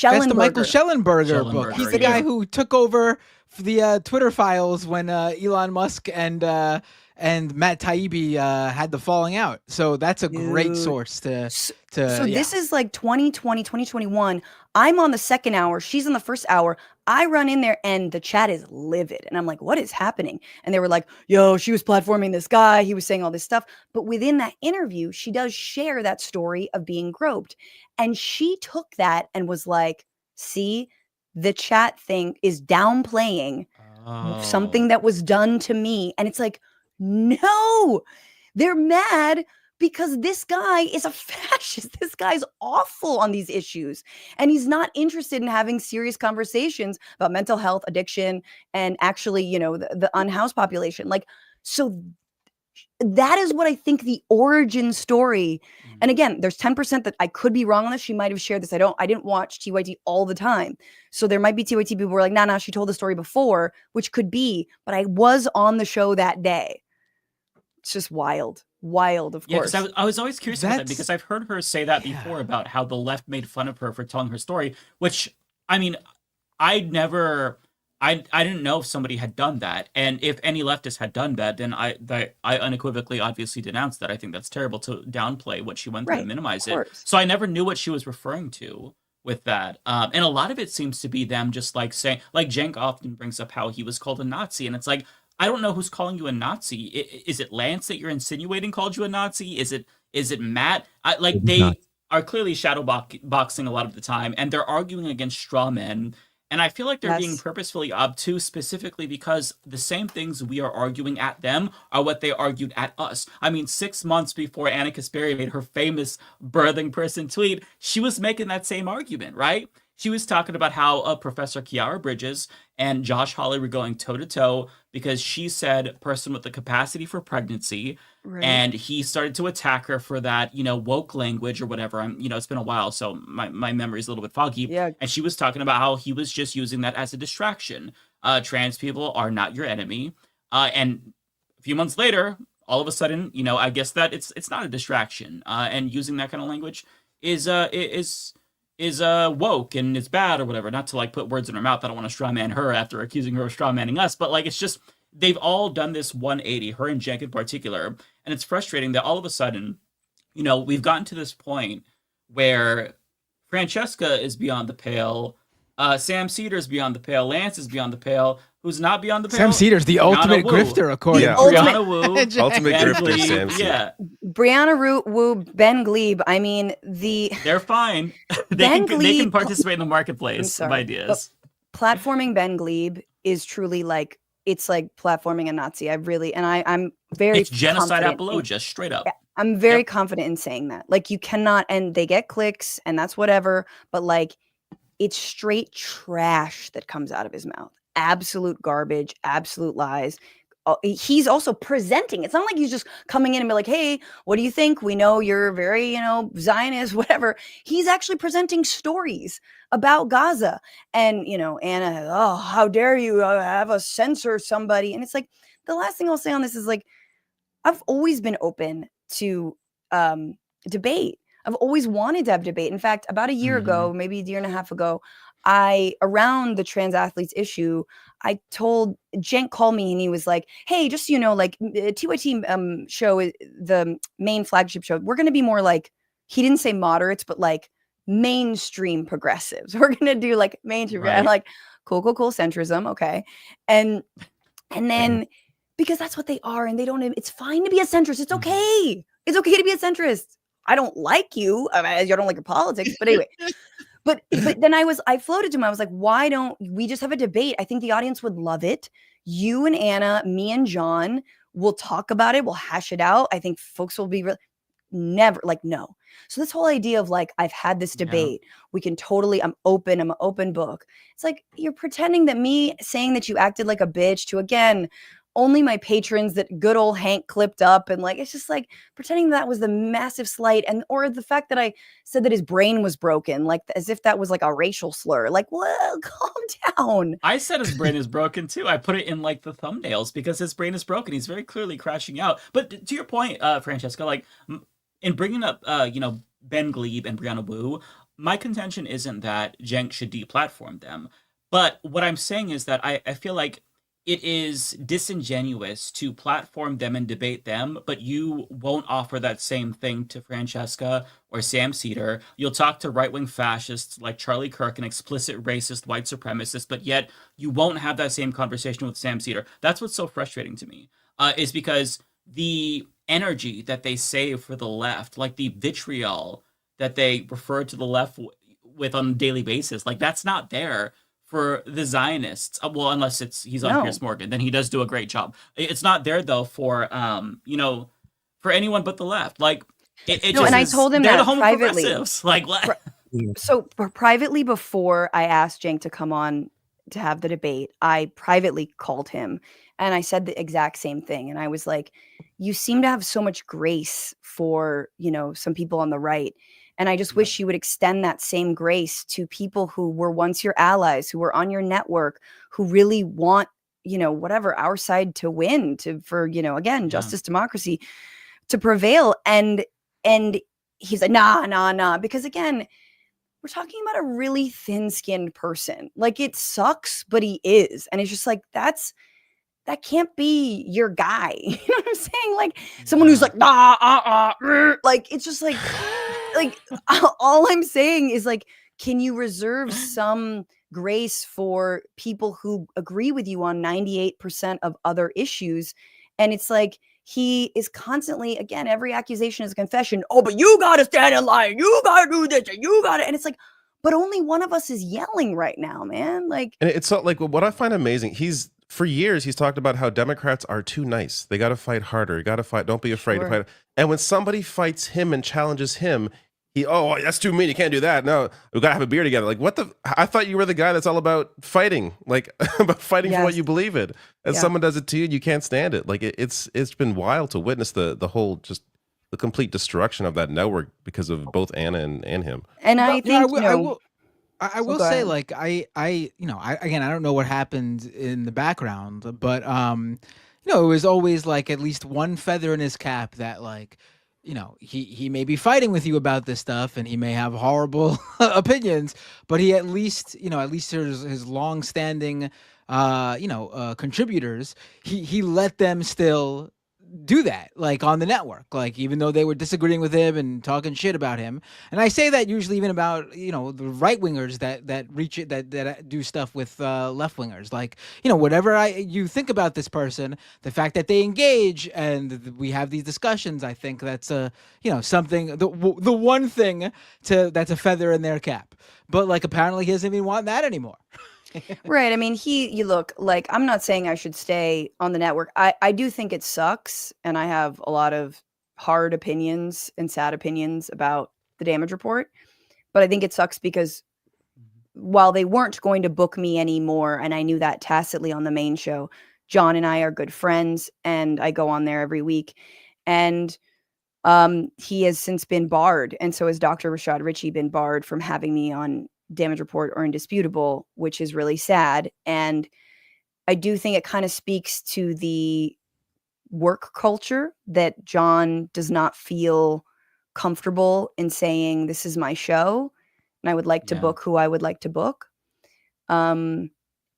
That's the Michael Schellenberger book. He's the guy who took over the Twitter files when Elon Musk and Matt Taibbi had the falling out. So that's a great source to this is like 2020, 2021. I'm on the second hour. She's on the first hour. I run in there and the chat is livid. And I'm like, what is happening? And they were like, yo, she was platforming this guy. He was saying all this stuff. But within that interview, she does share that story of being groped. And she took that and was like, see, the chat thing is downplaying something that was done to me. And it's like, no, they're mad because this guy is a fascist. This guy's awful on these issues. And he's not interested in having serious conversations about mental health, addiction, and actually, the unhoused population. Like, so that is what I think the origin story. And again, there's 10% that I could be wrong on this. She might have shared this. I didn't watch TYT all the time. So there might be TYT people who are like, nah, she told the story before, which could be, but I was on the show that day. It's just wild, of course. Yeah, I was always curious about that because I've heard her say that before about how the left made fun of her for telling her story, which, I mean, I didn't know if somebody had done that. And if any leftist had done that, then I unequivocally obviously denounced that. I think that's terrible to downplay what she went through and minimize it. So I never knew what she was referring to with that. And a lot of it seems to be them just like saying, like Cenk often brings up how he was called a Nazi. And it's like, I don't know who's calling you a Nazi. Is it Lance that you're insinuating called you a Nazi? Is it Matt? They are clearly shadow boxing a lot of the time, and they're arguing against straw men. And I feel like they're being purposefully obtuse specifically because the same things we are arguing at them are what they argued at us. I mean, 6 months before Anna Kasperi made her famous birthing person tweet, she was making that same argument, right? She was talking about how Professor Kiara Bridges and Josh Hawley were going toe-to-toe because she said person with the capacity for pregnancy, and he started to attack her for that, woke language or whatever. It's been a while, so my memory is a little bit foggy. Yeah. And she was talking about how he was just using that as a distraction. Trans people are not your enemy. And a few months later, all of a sudden, I guess that it's not a distraction. And using that kind of language is woke and it's bad or whatever. Not to like put words in her mouth. I don't want to strawman her after accusing her of strawmanning us, but like it's just they've all done this 180, her and Cenk in particular, and it's frustrating that all of a sudden, we've gotten to this point where Francesca is beyond the pale, Sam Cedar's beyond the pale, Lance is beyond the pale. Who's not beyond the pale? Sam Cedar's the ultimate grifter, according to Brianna Wu. Ultimate grifter, Sam Cedar. Yeah. Brianna Wu, Ben Glebe. I mean, they're fine. They can participate in the marketplace of ideas. Platforming Ben Glebe is truly like, it's like platforming a Nazi. I'm very It's genocide apologia, straight up. I'm very confident in saying that. Like, you cannot, and they get clicks and that's whatever, but like, it's straight trash that comes out of his mouth. Absolute garbage, absolute lies. He's also presenting. It's not like he's just coming in and be like, hey, what do you think? We know you're very, Zionist, whatever. He's actually presenting stories about Gaza. And, Anna, oh, how dare you have us censor somebody? And it's like, the last thing I'll say on this is like, I've always been open to debate. I've always wanted to have debate. In fact, about a year ago, maybe a year and a half ago, around the trans athletes issue, I told Cenk called me and he was like, hey, just, like TYT show, the main flagship show, we're going to be more like, he didn't say moderates, but like mainstream progressives. We're going to do like mainstream. Right. I'm like, cool, centrism. Okay. And then because that's what they are and they don't, it's fine to be a centrist. It's okay. It's okay to be a centrist. I don't like you. I don't like your politics, but anyway. But then I floated to him. I was like, why don't we just have a debate? I think the audience would love it. You and Anna, me and John will talk about it. We'll hash it out. I think folks will be never like, no. So this whole idea of like, I've had this debate. We can totally, I'm an open book. It's like, you're pretending that me saying that you acted like a bitch to, again, only my patrons that good old Hank clipped up, and like it's just like pretending that was the massive slight, and or the fact that I said that his brain was broken, like as if that was like a racial slur. Like, well, calm down. I said his brain is broken too. I put it in like the thumbnails because his brain is broken. He's very clearly crashing out. But to your point, Francesca, like in bringing up, Ben Glebe and Brianna Wu, my contention isn't that Jenks should deplatform them. But what I'm saying is that I feel like it is disingenuous to platform them and debate them, but you won't offer that same thing to Francesca or Sam Cedar. You'll talk to right-wing fascists like Charlie Kirk, an explicit racist white supremacist, but yet you won't have that same conversation with Sam Cedar. That's what's so frustrating to me, is because the energy that they save for the left, like the vitriol that they refer to the left with on a daily basis, like that's not there for the Zionists. Well, unless he's on Piers Morgan, then he does do a great job. It's not there though for for anyone but the left. Like it no, and I told him that privately. Like what? So privately, before I asked Cenk to come on to have the debate, I privately called him and I said the exact same thing. And I was like, "You seem to have so much grace for some people on the right." And I just wish you would extend that same grace to people who were once your allies, who were on your network, who really want, whatever, our side to win, for justice, democracy to prevail. And he's like, nah. Because again, we're talking about a really thin-skinned person. Like, it sucks, but he is. And it's just like, that can't be your guy. You know what I'm saying? Like someone who's like, like, it's just like all I'm saying is like, can you reserve some grace for people who agree with you on 98% of other issues? And it's like, he is constantly, again, every accusation is a confession. Oh, but you got to stand in line. You got to do this. And you got to. And it's like, but only one of us is yelling right now, man. Like, and it's not like what I find amazing. For years, he's talked about how Democrats are too nice. They got to fight harder. You got to fight. Don't be afraid to fight. And when somebody fights him and challenges him, that's too mean. You can't do that. No, we got to have a beer together. Like, what the? I thought you were the guy that's all about fighting, like about fighting for what you believe in. And someone does it to you, you can't stand it. Like it's been wild to witness the whole just the complete destruction of that network because of both Anna and him. And I think I will say, like, I again, I don't know what happened in the background, but it was always like at least one feather in his cap that, like, he may be fighting with you about this stuff and he may have horrible opinions, but he at least his long-standing contributors, he let them still do that, like, on the network, like, even though they were disagreeing with him and talking shit about him. And I say that usually even about the right wingers that reach it, that do stuff with left wingers, like, whatever you think about this person, the fact that they engage and we have these discussions, I think that's something, the one thing that's a feather in their cap. But like, apparently he doesn't even want that anymore. Right. I mean, you look, like, I'm not saying I should stay on the network. I do think it sucks. And I have a lot of hard opinions and sad opinions about the damage report. But I think it sucks because while they weren't going to book me anymore, and I knew that tacitly on the main show, John and I are good friends and I go on there every week. And he has since been barred. And so has Dr. Rashad Ritchie been barred from having me on Damage Report or Indisputable, which is really sad. And I do think it kind of speaks to the work culture that John does not feel comfortable in saying, this is my show and I would like to book who I would like to book. And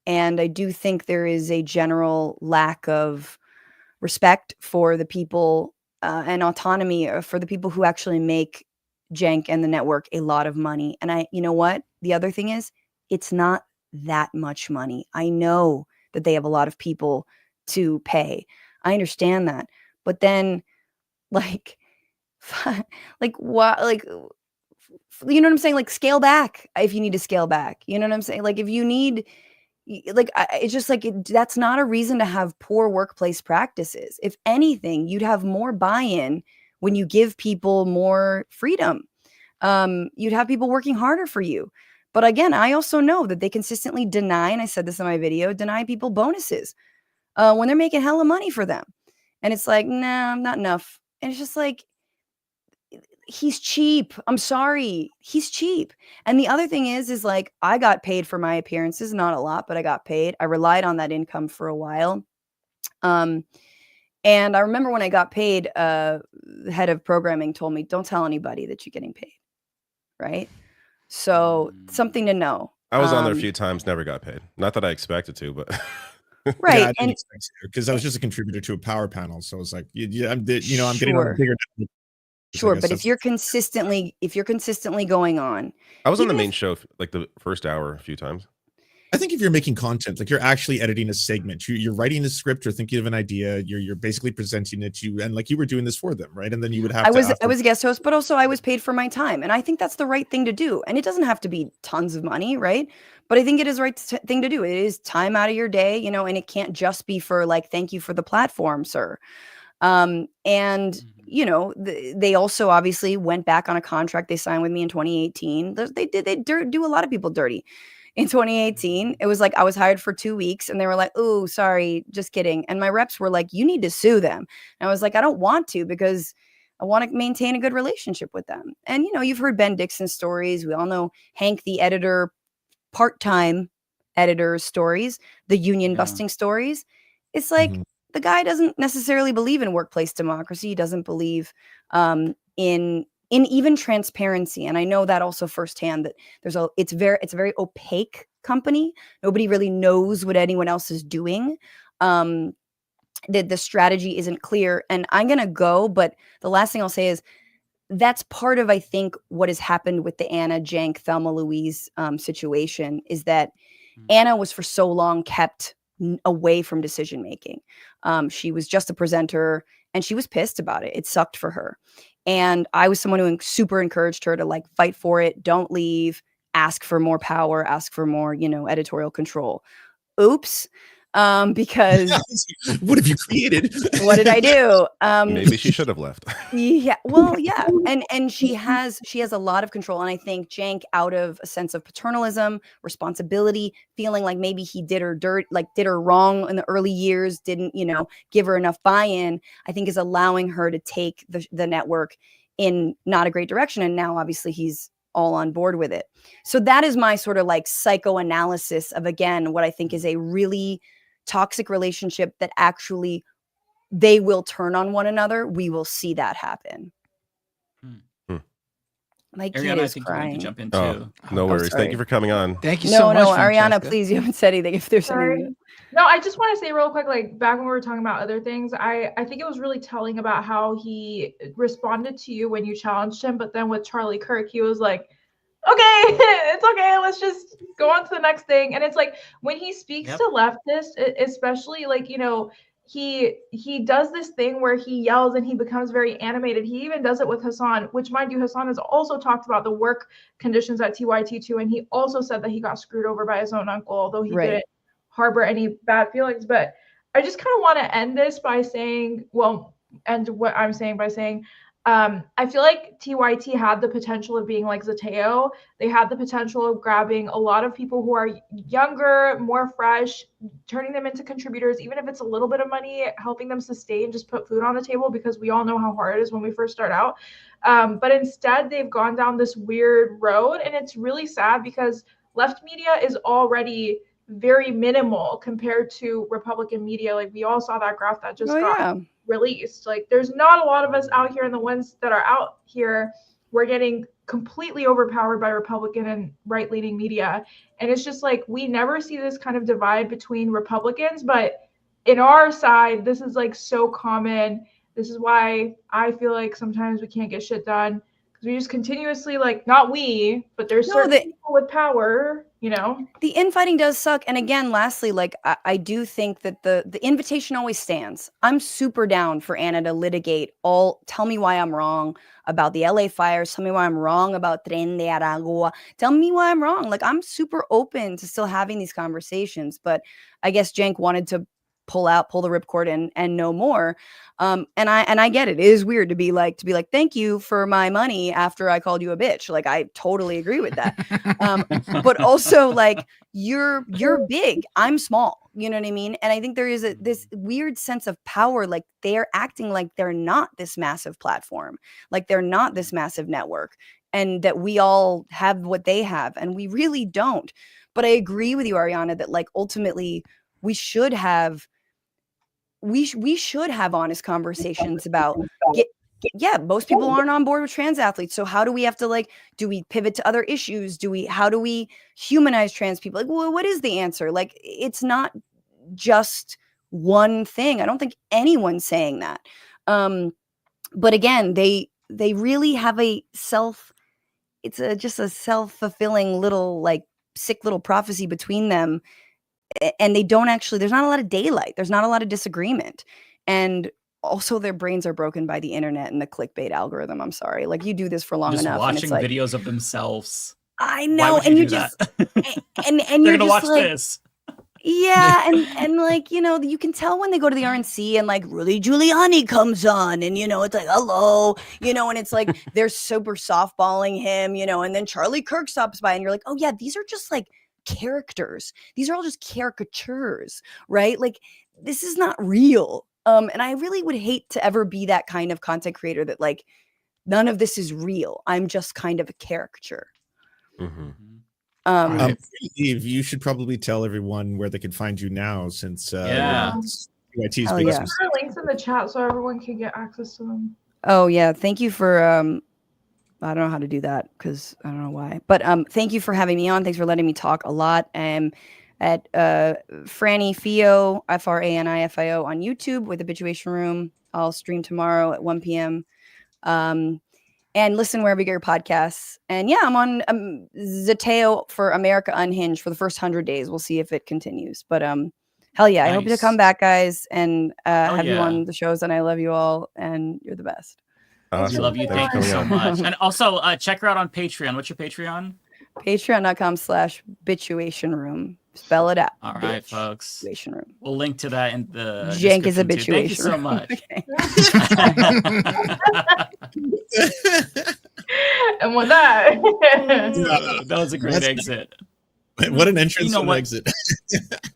I do think there is a general lack of respect for the people and autonomy for the people who actually make Cenk and the network a lot of money. And you know what? The other thing is, it's not that much money. I know that they have a lot of people to pay. I understand that. But then, like what, like, you know what I'm saying? Like, scale back if you need to scale back. You know what I'm saying? Like, if you need, like, it's just like, that's not a reason to have poor workplace practices. If anything, you'd have more buy-in when you give people more freedom. You'd have people working harder for you. But again, I also know that they consistently deny, and I said this in my video, deny people bonuses. when they're making hella money for them. And it's like, nah, not enough. And it's just like, he's cheap. I'm sorry. He's cheap. And the other thing is like, I got paid for my appearances, not a lot, but I got paid. I relied on that income for a while. And I remember when I got paid, the head of programming told me, don't tell anybody that you're getting paid. Right. So something to know. I was on there a few times, never got paid. Not that I expected to, but right. Yeah, I didn't expect to, because I was just a contributor to a power panel. So it's like, I'm getting on a bigger. Sure, but if you're consistently going on, I was on the main show like the first hour a few times. I think if you're making content, like you're actually editing a segment, you're writing a script or thinking of an idea, you're basically presenting it to you, and like you were doing this for them, right? And then you would have. I was a guest host, but also I was paid for my time, and I think that's the right thing to do. And it doesn't have to be tons of money, right? But I think it is the right thing to do. It is time out of your day, you know, and it can't just be for like, thank you for the platform, sir. And you know, they also obviously went back on a contract they signed with me in 2018. They do a lot of people dirty. In 2018, it was like I was hired for 2 weeks and they were like, oh, sorry, just kidding. And my reps were like, you need to sue them. And I was like, I don't want to, because I want to maintain a good relationship with them. And, you know, you've heard Ben Dixon's stories. We all know Hank, the editor, part-time editor stories, the union busting stories. It's like, the guy doesn't necessarily believe in workplace democracy. He doesn't believe in even transparency. And I know that also firsthand, that it's a very opaque company. Nobody really knows what anyone else is doing. The strategy isn't clear. And I'm going to go, but the last thing I'll say is that's part of, I think, what has happened with the Anna, Jank, Thelma Louise situation is that Anna was for so long kept away from decision making. She was just a presenter and she was pissed about it. It sucked for her. And I was someone who super encouraged her to like fight for it, don't leave, ask for more power, ask for more, you know, editorial control. Oops. Because what have you created? What did I do? Maybe she should have left. Yeah, well, yeah, and she has a lot of control, and I think Jank, out of a sense of paternalism, responsibility, feeling like maybe he did her wrong in the early years, didn't, you know, give her enough buy-in, I think is allowing her to take the network in not a great direction, and now obviously he's all on board with it. So that is my sort of like psychoanalysis of, again, what I think is a really toxic relationship that actually they will turn on one another. We will see that happen. My kid Ariana, is I think crying. you need to jump in too. Oh, no worries. Thank you for coming on. Thank you so much. No, Ariana, Francesca. please, you haven't said anything. If there's Sorry. anything. No, I just want to say real quick, like back when we were talking about other things, I think it was really telling about how he responded to you when you challenged him, but then with Charlie Kirk, he was like, okay, it's okay, let's just go on to the next thing. And it's like when he speaks to leftists, especially like, you know, he does this thing where he yells and he becomes very animated. He even does it with Hassan, which, mind you, Hassan has also talked about the work conditions at TYT too, and he also said that he got screwed over by his own uncle, although he didn't harbor any bad feelings. But I just kind of want to end this by saying, I feel like TYT had the potential of being like Zateo. They had the potential of grabbing a lot of people who are younger, more fresh, turning them into contributors, even if it's a little bit of money, helping them sustain, just put food on the table, because we all know how hard it is when we first start out. But instead, they've gone down this weird road, and it's really sad because left media is already very minimal compared to Republican media. Like we all saw that graph that just got released. Like there's not a lot of us out here, and the ones that are out here, we're getting completely overpowered by Republican and right-leaning media. And it's just like we never see this kind of divide between Republicans, but in our side, this is like so common. This is why I feel like sometimes we can't get shit done, because we just continuously, like, not we, but there's certain people with power, you know. The infighting does suck. And again, lastly, like I do think that the invitation always stands. I'm super down for Anna to litigate tell me why I'm wrong about the LA fires. Tell me why I'm wrong about Tren de Aragua. Tell me why I'm wrong. Like I'm super open to still having these conversations. But I guess Jank wanted to pull the ripcord and no more. And I get it. It is weird to be like, thank you for my money after I called you a bitch. Like, I totally agree with that. But also, like, you're big, I'm small, you know what I mean? And I think there is this weird sense of power. Like, they're acting like they're not this massive platform, like they're not this massive network, and that we all have what they have, and we really don't. But I agree with you, Ariana, that like ultimately we should have honest conversations about most people aren't on board with trans athletes. So how do we have to, like, do we pivot to other issues? How do we humanize trans people? Like, well, what is the answer? Like, it's not just one thing. I don't think anyone's saying that. But again, they really have it's just a self-fulfilling little, like, sick little prophecy between them. And they don't actually, there's not a lot of daylight. There's not a lot of disagreement. And also their brains are broken by the internet and the clickbait algorithm. I'm sorry. Like, you do this for long just enough. Watching and it's like, videos of themselves. I know. And you just, and They're you're gonna just watch like, this. yeah. And like, you know, you can tell when they go to the RNC and like Rudy Giuliani comes on and, you know, it's like, hello, you know, and it's like, they're super softballing him, you know, and then Charlie Kirk stops by and you're like, oh yeah, these are just like characters. These are all just caricatures, right? Like, this is not real. And I really would hate to ever be that kind of content creator that, like, none of this is real. I'm just kind of a caricature. Eve, you should probably tell everyone where they can find you now, since TYT's biggest There are mistake. links in the chat so everyone can get access to them. Oh yeah, thank you for I don't know how to do that because I don't know why. But thank you for having me on. Thanks for letting me talk a lot. At Franny Fio, FRANIFIO on YouTube with Habituation Room. I'll stream tomorrow at 1 p.m. And listen wherever you get your podcasts. And yeah, I'm on Zateo for America Unhinged for the first 100 days. We'll see if it continues. But hell yeah, I hope you to come back, guys, and have you on the shows. And I love you all, and you're the best. We love you. Thank you so much. And also check her out on Patreon. What's your Patreon? Patreon.com/Bituation Room. Spell it out. All right, folks. Bituation Room. We'll link to that in the Jank is a description, too. Thank you so much. And with that, that was a great exit. What an entrance and what? exit.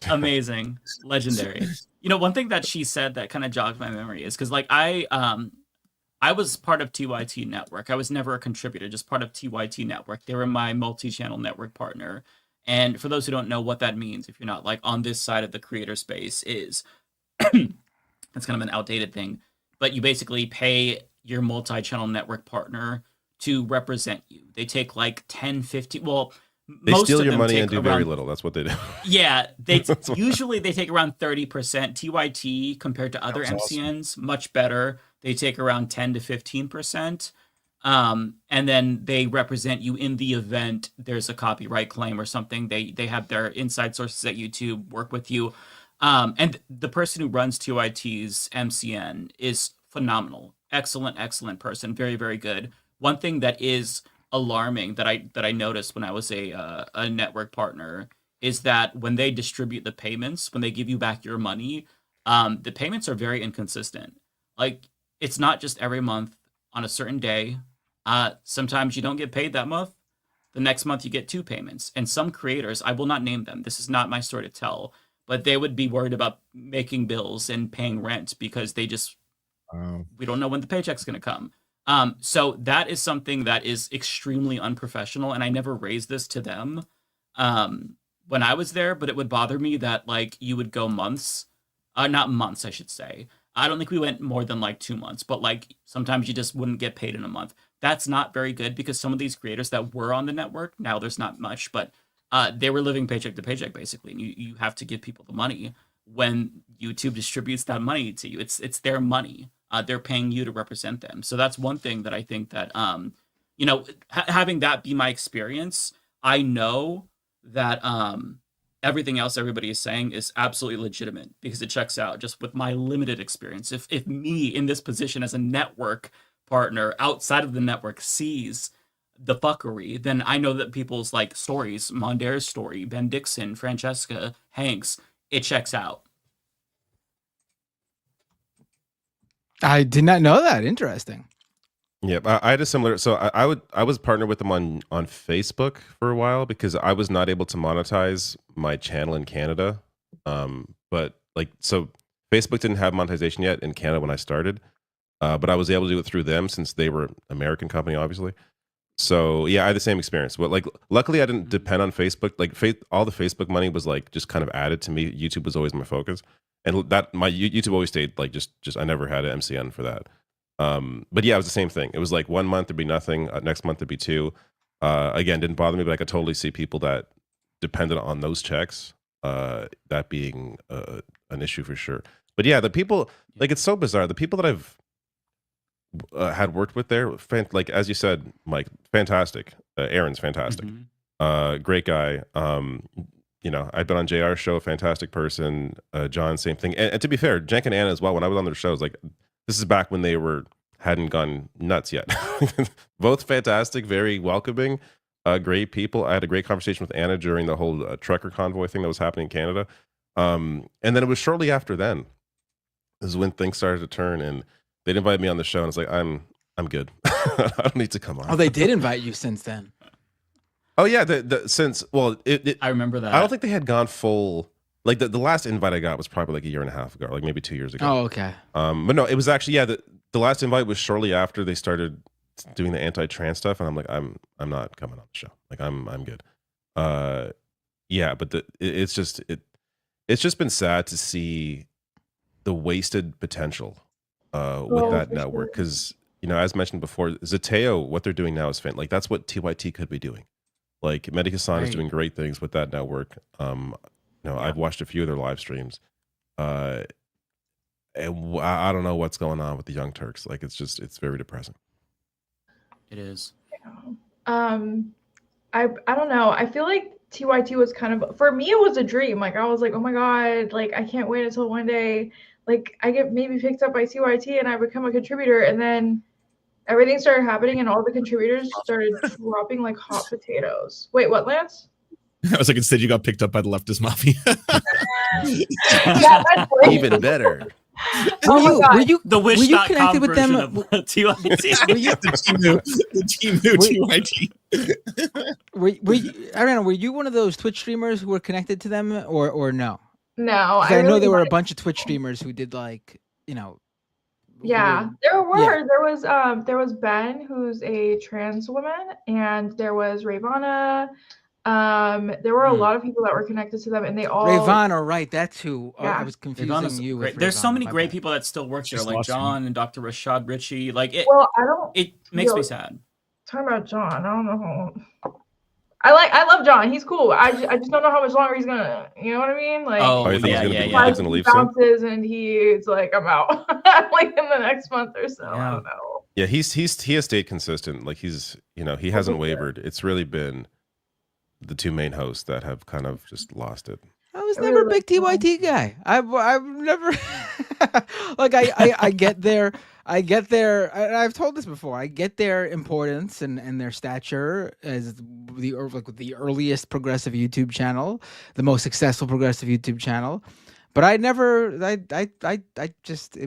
Amazing. Legendary. You know, one thing that she said that kind of jogged my memory is because, like, I was part of TYT Network. I was never a contributor, just part of TYT Network. They were my multi-channel network partner. And for those who don't know what that means, if you're not like on this side of the creator space, is it's kind of an outdated thing, but you basically pay your multi-channel network partner to represent you. They take like 10, 15, well, they most steal of your them money take and do around, very little. That's what they do. Yeah, they usually they take around 30%. TYT compared to other MCNs, much better. They take around 10 to 15%. And then they represent you in the event there's a copyright claim or something. They have their inside sources at YouTube work with you. And the person who runs TYT's MCN is phenomenal. Excellent person. Very, very good. One thing that is alarming that I noticed when I was a network partner is that when they distribute the payments, when they give you back your money, the payments are very inconsistent. Like, it's not just every month on a certain day. Sometimes you don't get paid that month. The next month you get 2 payments. And some creators, I will not name them, this is not my story to tell, but they would be worried about making bills and paying rent because they just, we don't know when the paycheck's going to come. So that is something that is extremely unprofessional. And I never raised this to them when I was there, but it would bother me that, like, you would go months, not months, I should say. I don't think we went more than like 2 months, but like sometimes you just wouldn't get paid in a month. That's not very good because some of these creators that were on the network, now there's not much, but they were living paycheck to paycheck basically. And you have to give people the money when YouTube distributes that money to you. It's their money. They're paying you to represent them. So that's one thing that I think that, you know, having that be my experience, I know that everything else everybody is saying is absolutely legitimate because it checks out just with my limited experience. If me in this position as a network partner outside of the network sees the fuckery, then I know that people's like stories, Mondare's story, Ben Dixon, Francesca, Hanks, it checks out. I did not know that. Interesting. Yeah, I had a similar. So I was partnered with them on Facebook for a while because I was not able to monetize my channel in Canada. But like, so Facebook didn't have monetization yet in Canada when I started, but I was able to do it through them since they were an American company, obviously. So yeah, I had the same experience. But like, luckily, I didn't depend on Facebook. Like, all the Facebook money was like just kind of added to me. YouTube was always my focus, and that my YouTube always stayed like just I never had an MCN for that. But yeah, it was the same thing. It was like 1 month there'd be nothing, next month there'd be two. Again, didn't bother me, but I could totally see people that depended on those checks, that being an issue for sure. But yeah, the people, like, it's so bizarre. The people that I've had worked with there, like as you said, Mike, fantastic. Aaron's fantastic. Great guy. You know, I've been on JR's show, fantastic person. John, same thing. And to be fair, Jenk and Anna as well. When I was on their shows, like, this is back when they hadn't gone nuts yet. Both fantastic, very welcoming, great people. I had a great conversation with Anna during the whole trucker convoy thing that was happening in Canada. And then it was shortly after then is when things started to turn, and they'd invited me on the show, and I was like, I'm good. I don't need to come on. Oh, they did invite you since then. Oh yeah, since I remember that. I don't think they had gone full. Like the last invite I got was probably like a year and a half ago, like maybe 2 years ago. Oh, okay. But no, it was actually the last invite was shortly after they started doing the anti-trans stuff, and I'm like, I'm not coming on the show. Like I'm good. Yeah, but it's just been sad to see the wasted potential with that network, because you know, as mentioned before, Zateo, what they're doing now is like that's what TYT could be doing. Like Mehdi Hassan is doing great things with that network. You know, I've watched a few of their live streams, and I don't know what's going on with the Young Turks. Like, it's very depressing. It is. I don't know. I feel like TYT was kind of, for me, it was a dream. Like, I was like, oh my God, like, I can't wait until one day, like, I get maybe picked up by TYT and I become a contributor. And then everything started happening and all the contributors started dropping like hot potatoes. Wait, what, Lance? I was like, instead you got picked up by the leftist mafia. Yeah, that's great. Even better. Were you the were you connected with them? TYT. The team knew TYT. Were you, I don't know, were you one of those Twitch streamers who were connected to them, or no? No, I know there were a bunch of Twitch streamers who did, like, you know. Yeah, there was Ben, who's a trans woman, and there was Ravana. There were a lot of people that were connected to them, and they all Ravana, right? That's who. Yeah. I was confusing you with. There's so Ravana, many my great bad. people that still work there, Just like lost John and Dr. Rashad Ritchie. Like it. Well, I don't. It makes me sad. Talking about John, I don't know. I love John. He's cool. I just don't know how much longer he's gonna. You know what I mean? Like, You think he's gonna leave he soon? bounces and he's like, I'm out. Like in the next month or so. I don't know. Yeah, he has stayed consistent. Like he hasn't wavered. It's really been the two main hosts that have kind of just lost it. I was never a big TYT guy. I've never like I get their I've told this before. I get their importance and their stature as the earliest progressive YouTube channel, the most successful progressive YouTube channel. But I just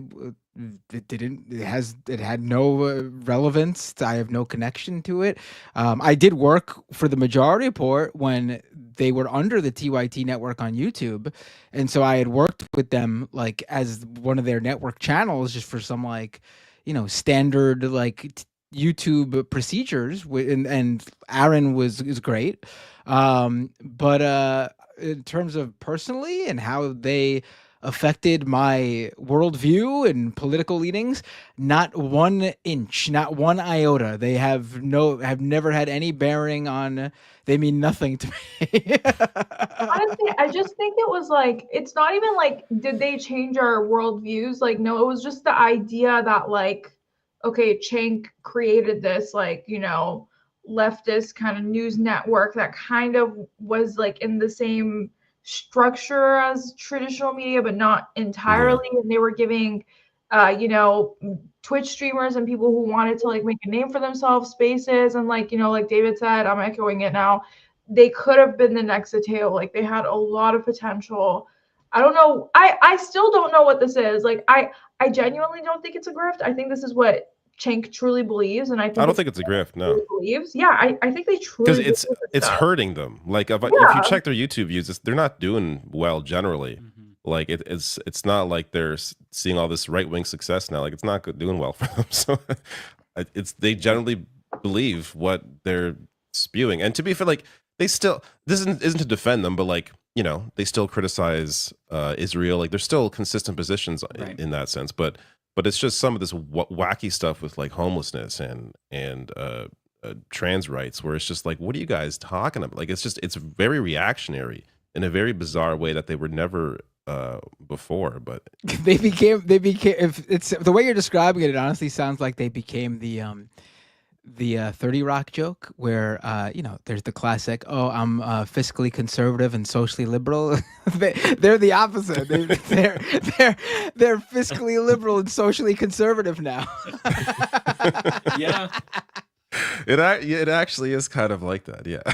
it had no relevance. I have no connection to it. I did work for the Majority Report when they were under the TYT network on YouTube, and so I had worked with them like as one of their network channels, just for some like, you know, standard like YouTube procedures. And Aaron is great, but in terms of personally and how they affected my worldview and political leanings, not 1 inch, not 1 iota. They have never had any bearing on. They mean nothing to me. Honestly, I just think it was like, it's not even like, did they change our worldviews? Like, no, it was just the idea that like, okay, Cenk created this, like, you know, leftist kind of news network that kind of was like in the same structure as traditional media, but not entirely. And they were giving, you know, Twitch streamers and people who wanted to like make a name for themselves spaces. And like, you know, like David said, I'm echoing it now, they could have been the next Zateo. Like they had a lot of potential. I don't know. I still don't know what this is. Like I genuinely don't think it's a grift. I think this is what Cenk truly believes, and I don't think it's a grift. No, believes. Yeah, I think they truly because it's hurting them. Like if you check their YouTube views, they're not doing well generally. Like it's not like they're seeing all this right wing success now. Like it's not doing well for them. So they generally believe what they're spewing. And to be fair, like they still isn't to defend them, but like they still criticize Israel. Like there's still consistent positions in that sense. But it's just some of this wacky stuff with like homelessness and trans rights, where it's just like, what are you guys talking about? Like it's very reactionary in a very bizarre way that they were never before. But they became if it's the way you're describing it honestly sounds like they became the 30 Rock joke where there's the classic, oh, I'm fiscally conservative and socially liberal. They're the opposite. They're fiscally liberal and socially conservative now. Yeah. It actually is kind of like that. Yeah.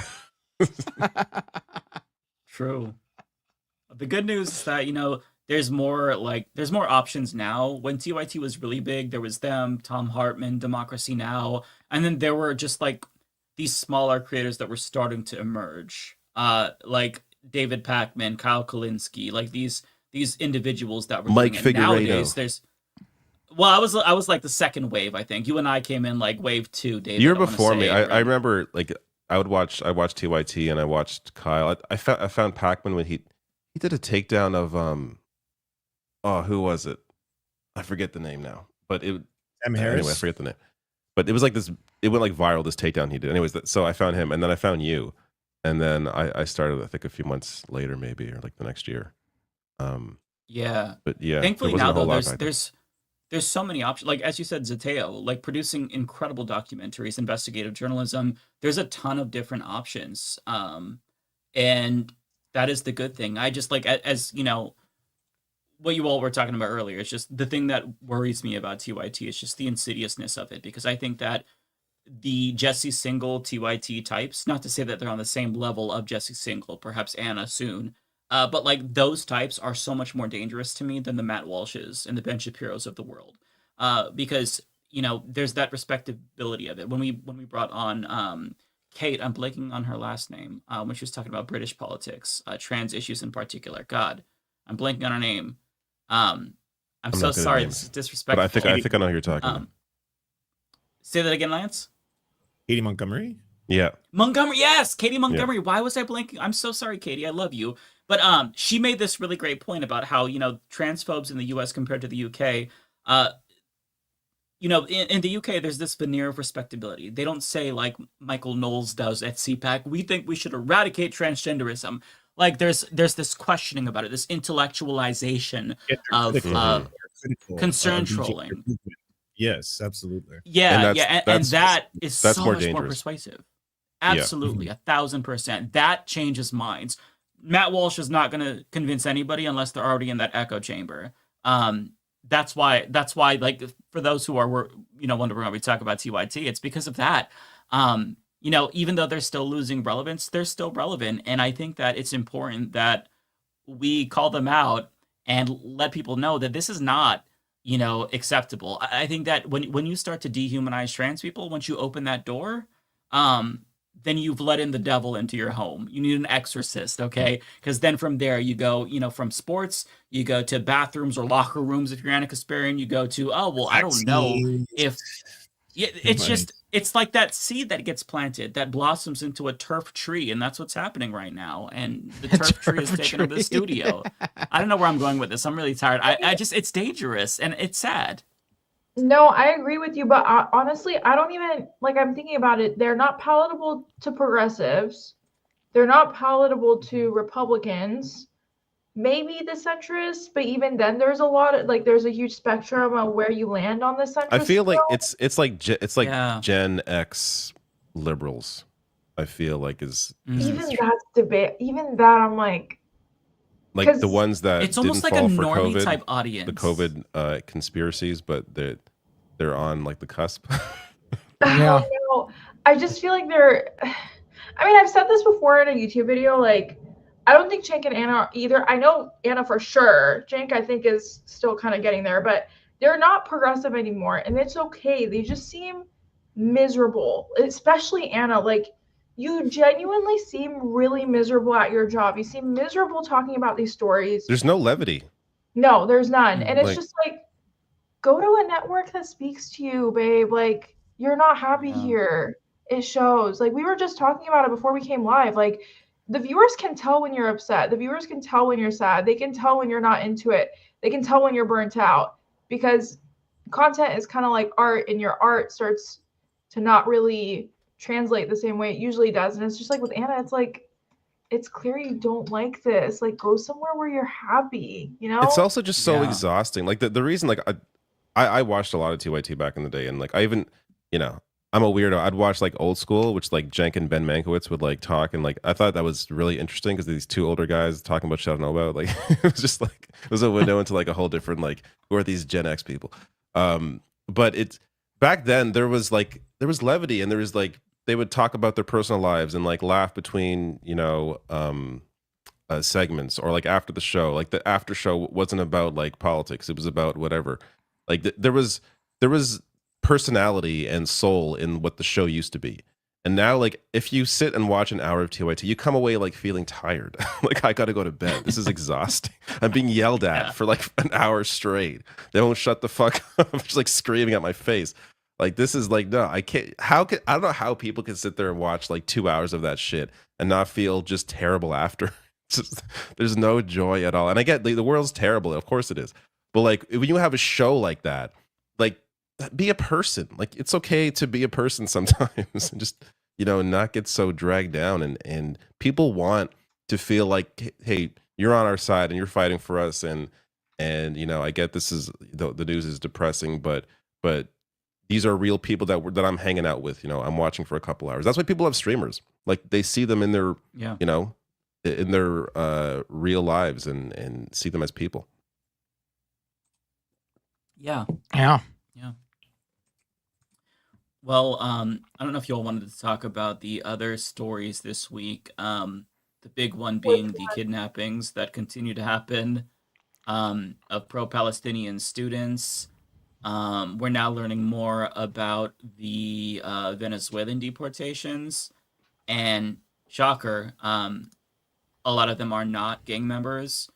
True. The good news is that, there's more options now. When TYT was really big, there was them, Tom Hartman, Democracy Now! And then there were just like these smaller creators that were starting to emerge. Like David Pakman, Kyle Kalinske, like these individuals that were Mike doing it. Figueiredo. Nowadays there's I was like the second wave, I think. You and I came in like wave 2, David. You're before me. I remember like I watched TYT and I watched Kyle. I found Pakman when he did a takedown of who was it? I forget the name now. But it Harris? Anyway, I forget the name. But it was like this, it went like viral, this takedown he did. Anyways, so I found him and then I found you. And then I started, I think, a few months later, maybe, or like the next year. Yeah. But yeah. Thankfully now though, there's so many options. Like as you said, Zateo, like producing incredible documentaries, investigative journalism. There's a ton of different options. And that is the good thing. I just like, as what you all were talking about earlier, it's just the thing that worries me about TYT is just the insidiousness of it, because I think that the Jesse Single TYT types, not to say that they're on the same level of Jesse Single, perhaps Anna soon, but like those types are so much more dangerous to me than the Matt Walshes and the Ben Shapiros of the world, because there's that respectability of it. When we brought on Kate, I'm blanking on her last name, when she was talking about British politics, trans issues in particular. God, I'm blanking on her name. I'm so sorry. This is disrespectful. But I think I know who you're talking about. Say that again, Lance. Katie Montgomery? Yeah. Montgomery, yes, Katie Montgomery. Yeah. Why was I blanking? I'm so sorry, Katie. I love you. But she made this really great point about how, transphobes in the US compared to the UK, in the UK, there's this veneer of respectability. They don't say like Michael Knowles does at CPAC, we think we should eradicate transgenderism. Like there's this questioning about it, this intellectualization of concern trolling. Yes, absolutely. Yeah, and that is so much more persuasive. Absolutely, 1,000%. That changes minds. Matt Walsh is not going to convince anybody unless they're already in that echo chamber. That's why, like, for those who are, wondering why we talk about TYT, it's because of that. Even though they're still losing relevance, they're still relevant. And I think that it's important that we call them out and let people know that this is not, acceptable. I think that when you start to dehumanize trans people, once you open that door, then you've let in the devil into your home. You need an exorcist, okay? Because then from there you go, from sports, you go to bathrooms or locker rooms if you're Anna Kasparian, you go to, I don't know if... Yeah, it's just, it's like that seed that gets planted that blossoms into a turf tree, and that's what's happening right now. And the turf tree is taking over the studio. I don't know where I'm going with this. I'm really tired. I just, it's dangerous and it's sad. No, I agree with you, but honestly, I don't even, I'm thinking about it. They're not palatable to progressives. They're not palatable to Republicans. Maybe the centrists, but even then, there's a lot of there's a huge spectrum of where you land on the centrist. I feel like it's like Gen X liberals. I feel like is even that debate. Even that, I'm like the ones that it's almost like fall a for normie COVID, type audience. The COVID conspiracies, but they're on the cusp. Yeah. I just feel like they're. I mean, I've said this before in a YouTube video. I don't think Cenk and Anna are either. I know Anna for sure. Cenk, I think, is still kind of getting there, but they're not progressive anymore, and it's okay. They just seem miserable, especially Anna. Like, you genuinely seem really miserable at your job. You seem miserable talking about these stories. There's no levity. No, there's none. And it's Like- just like, go to a network that speaks to you, babe. Like, you're not happy here. It shows. Like, we were just talking about it before we came live. Like, the viewers can tell when you're upset. The viewers can tell when you're sad. They can tell when you're not into it. They can tell when you're burnt out, because content is kind of like art, and your art starts to not really translate the same way it usually does. And it's just like with Anna, it's like, it's clear you don't like this. Like, go somewhere where you're happy, you know? It's also just so exhausting. Like the reason, like I watched a lot of TYT back in the day, and like I even, you know, I'm a weirdo. I'd watch like old school, which like Cenk and Ben Mankiewicz would like talk, and like I thought that was really interesting because these two older guys talking about shit I don't know about. Like it was just like it was a window into like a whole different, like, who are these Gen X people? But it's back then there was levity, and there was like they would talk about their personal lives and like laugh between, you know, segments, or like after the show. Like the after show wasn't about like politics; it was about whatever. Like there was personality and soul in what the show used to be. And now, like, if you sit and watch an hour of TYT, you come away like feeling tired. Like, I gotta go to bed. This is exhausting. I'm being yelled at for like an hour straight. They won't shut the fuck up. I'm just like screaming at my face. Like, this is like, no, I can't. I don't know how people can sit there and watch like 2 hours of that shit and not feel just terrible after. Just, there's no joy at all. And I get the world's terrible. Of course it is. But like, when you have a show like that, like, be a person. Like, it's okay to be a person sometimes and just, you know, not get so dragged down. And people want to feel like, hey, you're on our side and you're fighting for us. And you know, I get this is the news is depressing, but these are real people that I'm hanging out with. You know, I'm watching for a couple hours. That's why people have streamers. Like, they see them in their, you know, in their real lives and see them as people. Yeah. Yeah. Yeah. Well, I don't know if you all wanted to talk about the other stories this week. The big one being the kidnappings that continue to happen of pro-Palestinian students. We're now learning more about the Venezuelan deportations, and shocker, a lot of them are not gang members.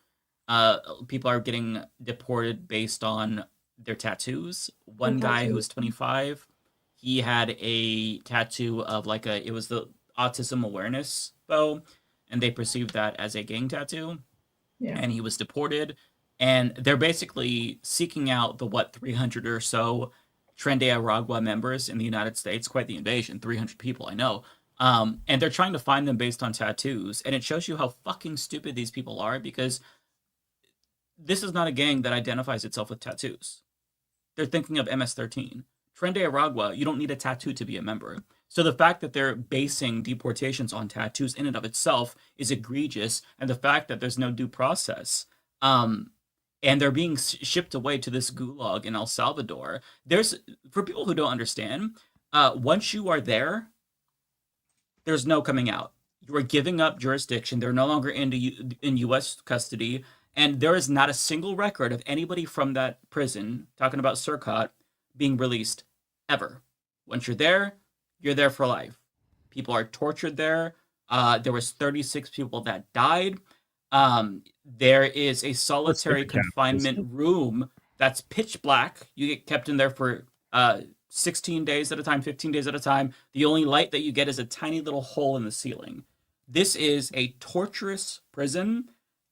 People are getting deported based on their tattoos. One guy who's 25, he had a tattoo of like it was the autism awareness bow, and they perceived that as a gang tattoo. Yeah. And he was deported. And they're basically seeking out the 300 or so Tren de Aragua members in the United States. Quite the invasion, 300 people, I know. And they're trying to find them based on tattoos. And it shows you how fucking stupid these people are, because this is not a gang that identifies itself with tattoos. They're thinking of MS-13. Tren de Aragua, you don't need a tattoo to be a member. So the fact that they're basing deportations on tattoos in and of itself is egregious. And the fact that there's no due process, and they're being shipped away to this gulag in El Salvador. For people who don't understand, once you are there, there's no coming out. You are giving up jurisdiction. They're no longer in U.S. custody. And there is not a single record of anybody from that prison, talking about Surcot, being released ever. Once you're there for life. People are tortured there. There was 36 people that died. There is a solitary confinement room that's pitch black. You get kept in there for 16 days at a time, 15 days at a time. The only light that you get is a tiny little hole in the ceiling. This is a torturous prison,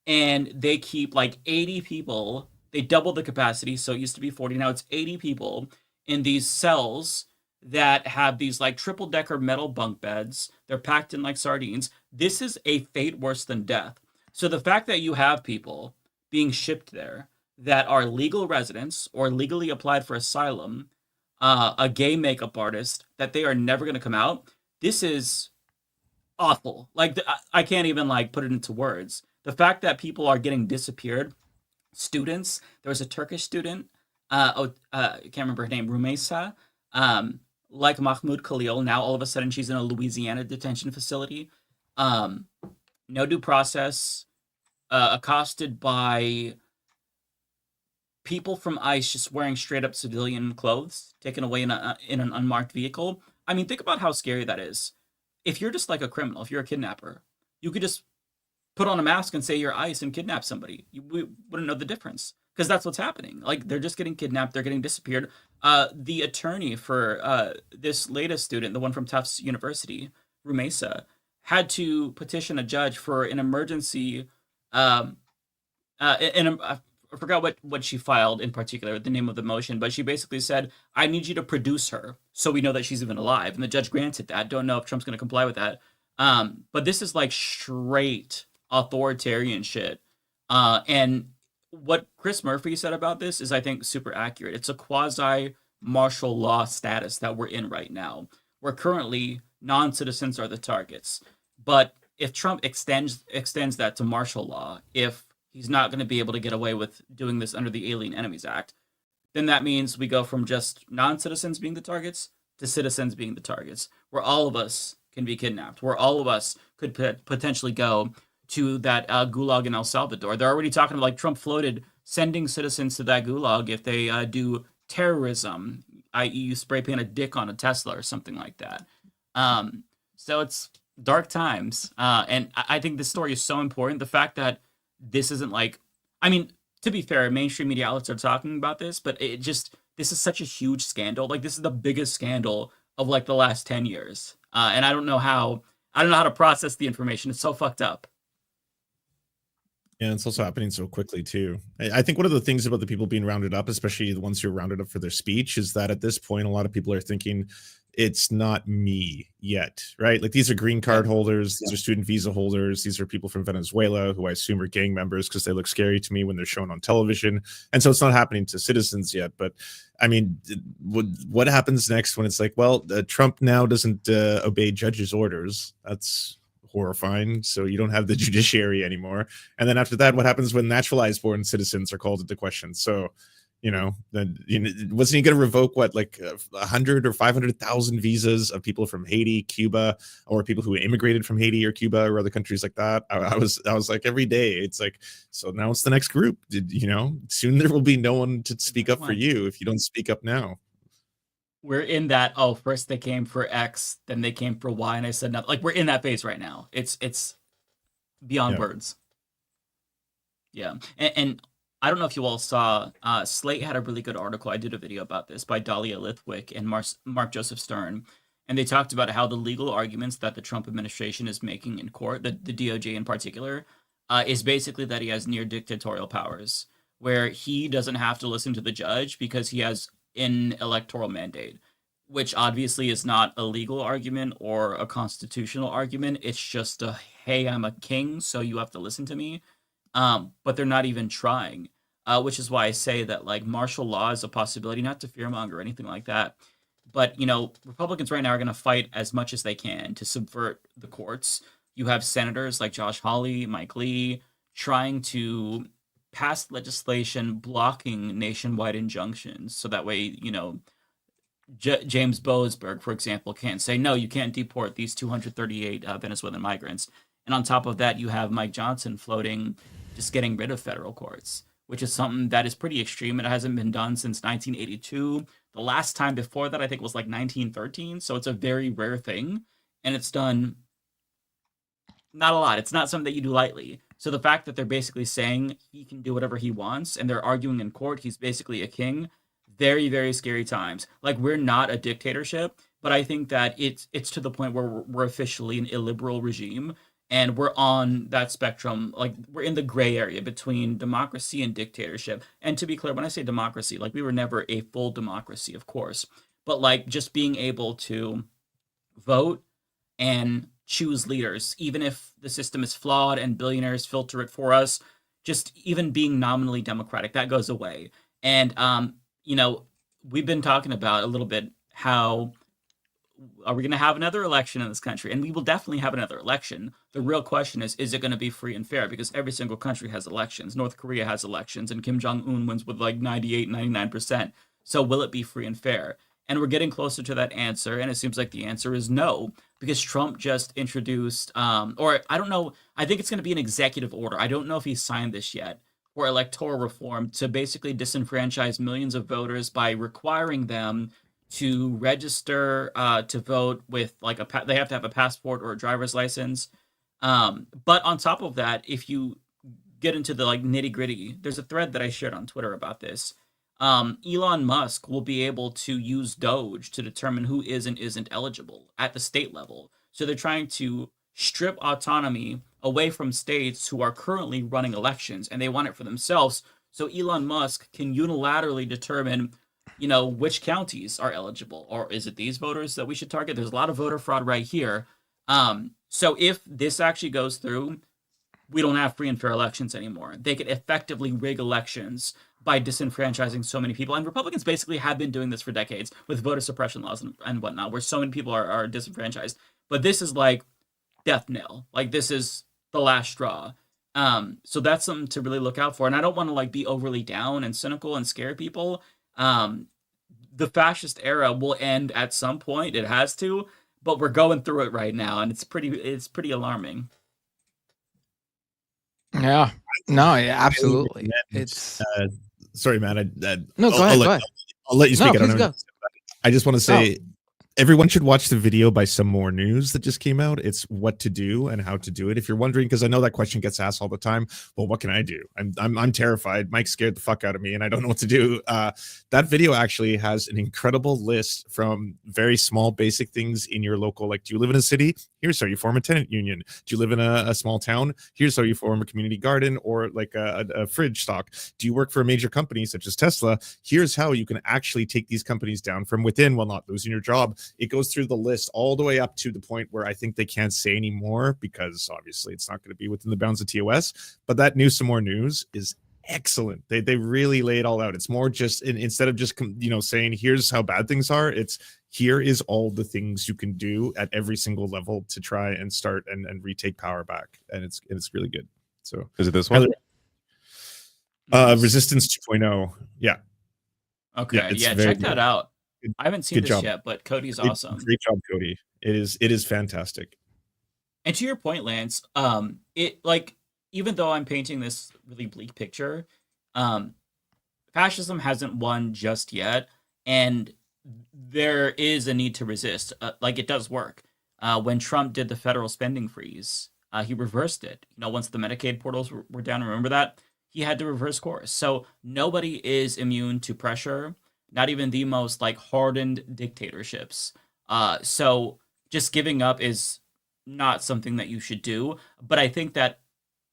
and they keep like 80 people. They doubled the capacity, so it used to be 40. Now it's 80 people in these cells that have these like triple-decker metal bunk beds. They're packed in like sardines. This is a fate worse than death. So the fact that you have people being shipped there that are legal residents or legally applied for asylum, a gay makeup artist, that they are never going to come out, this is awful. Like, I can't even like put it into words. The fact that people are getting disappeared, students, there was a Turkish student, I can't remember her name, Rumeysa, like Mahmoud Khalil, now all of a sudden she's in a Louisiana detention facility. no due process, accosted by people from ICE just wearing straight up civilian clothes, taken away in an unmarked vehicle. I mean, think about how scary that is. If you're just like a criminal, if you're a kidnapper, you could just put on a mask and say you're ICE and kidnap somebody. We wouldn't know the difference because that's what's happening. Like, they're just getting kidnapped, they're getting disappeared. The attorney for this latest student, the one from Tufts University, Rumesa, had to petition a judge for an emergency. I forgot what she filed in particular, the name of the motion, but she basically said, I need you to produce her so we know that she's even alive. And the judge granted that. Don't know if Trump's going to comply with that. But this is like straight authoritarian shit. And what Chris Murphy said about this is, I think, super accurate. It's a quasi martial law status that we're in right now, where currently non-citizens are the targets. But if Trump extends that to martial law, if he's not going to be able to get away with doing this under the Alien Enemies Act, then that means we go from just non-citizens being the targets to citizens being the targets, where all of us can be kidnapped, where all of us could potentially go to that gulag in El Salvador. They're already talking about, like, Trump floated sending citizens to that gulag if they do terrorism, i.e. you spray paint a dick on a Tesla or something like that. So it's dark times. And I think this story is so important. The fact that this isn't like, I mean, to be fair, mainstream media outlets are talking about this, but this is such a huge scandal. Like, this is the biggest scandal of like the last 10 years. And I don't know how to process the information. It's so fucked up. Yeah, it's also happening so quickly too. I think one of the things about the people being rounded up, especially the ones who are rounded up for their speech, is that at this point, a lot of people are thinking it's not me yet, right? Like, these are green card holders, these are student visa holders, these are people from Venezuela who I assume are gang members because they look scary to me when they're shown on television. And so it's not happening to citizens yet. But I mean, what happens next when it's like, well, Trump now doesn't obey judges' orders? That's horrifying. So you don't have the judiciary anymore. And then after that, what happens when naturalized born citizens are called into question? So, then wasn't he going to revoke like 100 or 500,000 visas of people from Haiti, Cuba, or people who immigrated from Haiti or Cuba or other countries like that? I was like, every day it's like, so now it's the next group. Soon there will be no one to speak up for you if you don't speak up now. We're in that, first they came for X, then they came for Y, and I said nothing. Like, we're in that phase right now. It's beyond words. Yeah. And I don't know if you all saw, Slate had a really good article. I did a video about this by Dahlia Lithwick and Mark Joseph Stern. And they talked about how the legal arguments that the Trump administration is making in court, the DOJ in particular, is basically that he has near dictatorial powers, where he doesn't have to listen to the judge because he has an electoral mandate, which obviously is not a legal argument or a constitutional argument. It's just hey, I'm a king, so you have to listen to me. But they're not even trying, which is why I say that, like, martial law is a possibility, not to fearmonger or anything like that. But, Republicans right now are going to fight as much as they can to subvert the courts. You have senators like Josh Hawley, Mike Lee, trying to pass legislation blocking nationwide injunctions. So that way, James Boasberg, for example, can't say, no, you can't deport these 238 Venezuelan migrants. And on top of that, you have Mike Johnson floating just getting rid of federal courts, which is something that is pretty extreme. It hasn't been done since 1982. The last time before that, I think, was like 1913. So it's a very rare thing. And it's done not a lot. It's not something that you do lightly. So the fact that they're basically saying he can do whatever he wants and they're arguing in court, he's basically a king. Very, very scary times. Like, we're not a dictatorship, but I think that it's to the point where we're officially an illiberal regime. And we're on that spectrum, like, we're in the gray area between democracy and dictatorship. And to be clear, when I say democracy, like, we were never a full democracy, of course. But, like, just being able to vote and choose leaders, even if the system is flawed and billionaires filter it for us, just even being nominally democratic, that goes away. And, we've been talking about a little bit how are we going to have another election in this country? And we will definitely have another election. The real question is it going to be free and fair? Because every single country has elections. North Korea has elections, and Kim Jong-un wins with like 98, 99%. So will it be free and fair? And we're getting closer to that answer, and it seems like the answer is no, because Trump just introduced, or I don't know, I think it's going to be an executive order. I don't know if he signed this yet, for electoral reform to basically disenfranchise millions of voters by requiring them to register to vote with like they have to have a passport or a driver's license. But on top of that, if you get into the like nitty gritty, there's a thread that I shared on Twitter about this. Elon Musk will be able to use Doge to determine who is and isn't eligible at the state level. So they're trying to strip autonomy away from states who are currently running elections, and they want it for themselves. So Elon Musk can unilaterally determine, which counties are eligible, or is it these voters that we should target? There's a lot of voter fraud right here. So if this actually goes through, we don't have free and fair elections anymore. They could effectively rig elections by disenfranchising so many people. And Republicans basically have been doing this for decades with voter suppression laws and whatnot, where so many people are disenfranchised. But this is like death knell. Like, this is the last straw. So that's something to really look out for. And I don't want to like be overly down and cynical and scare people. The fascist era will end at some point. It has to, but we're going through it right now, and it's pretty alarming. Yeah. No, yeah, absolutely. It's sorry, man. No, go ahead. I'll let you speak. No, please go. I just want to say everyone should watch the video by Some More News that just came out. It's what to do and how to do it. If you're wondering, because I know that question gets asked all the time. Well, what can I do? I'm terrified. Mike scared the fuck out of me, and I don't know what to do. That video actually has an incredible list from very small, basic things in your local. Like, do you live in a city? Here's how you form a tenant union. Do you live in a small town? Here's how you form a community garden or like a fridge stock. Do you work for a major company such as Tesla? Here's how you can actually take these companies down from within while not losing your job. It goes through the list all the way up to the point where I think they can't say anymore because obviously it's not going to be within the bounds of TOS. But that new Some More News is excellent. They really lay it all out. It's more just instead of just saying here's how bad things are, it's here is all the things you can do at every single level to try and start and retake power back, and it's really good. So is it this one? Resistance 2.0. Yeah. Okay. Yeah, check that out. I haven't seen this yet, but Cody's awesome. Great job, Cody. It is fantastic. And to your point, Lance, even though I'm painting this really bleak picture, fascism hasn't won just yet, and there is a need to resist. It does work. When Trump did the federal spending freeze, he reversed it. Once the Medicaid portals were down, remember that? He had to reverse course. So nobody is immune to pressure, not even the most hardened dictatorships. So just giving up is not something that you should do. But I think that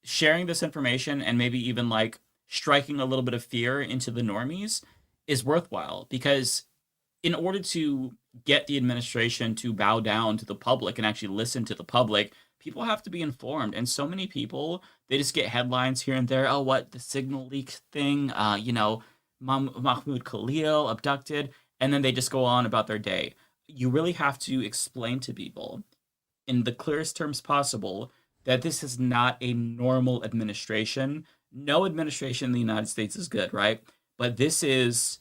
sharing this information and maybe even striking a little bit of fear into the normies is worthwhile, because in order to get the administration to bow down to the public and actually listen to the public, people have to be informed. And so many people, they just get headlines here and there. Oh, what, the signal leak thing, Mahmoud Khalil abducted, and then they just go on about their day. You really have to explain to people in the clearest terms possible that this is not a normal administration. No administration in the United States is good, right? But this is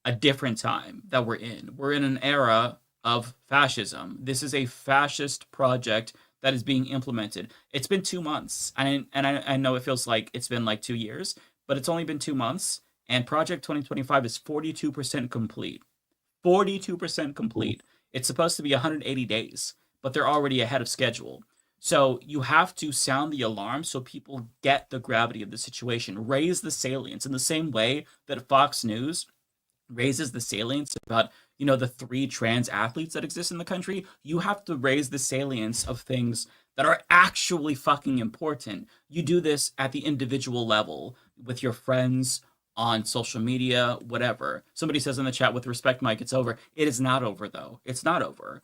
a different time that we're in. We're in an era of fascism. This is a fascist project that is being implemented. It's been 2 months, and I know it feels like it's been 2 years, but it's only been 2 months. And Project 2025 is 42% complete. 42% complete. It's supposed to be 180 days, but they're already ahead of schedule. So you have to sound the alarm so people get the gravity of the situation. Raise the salience in the same way that Fox News raises the salience about, the 3 trans athletes that exist in the country. You have to raise the salience of things that are actually fucking important. You do this at the individual level with your friends, on social media, whatever. Somebody says in the chat, with respect, Mike, it's over. It is not over, though. It's not over.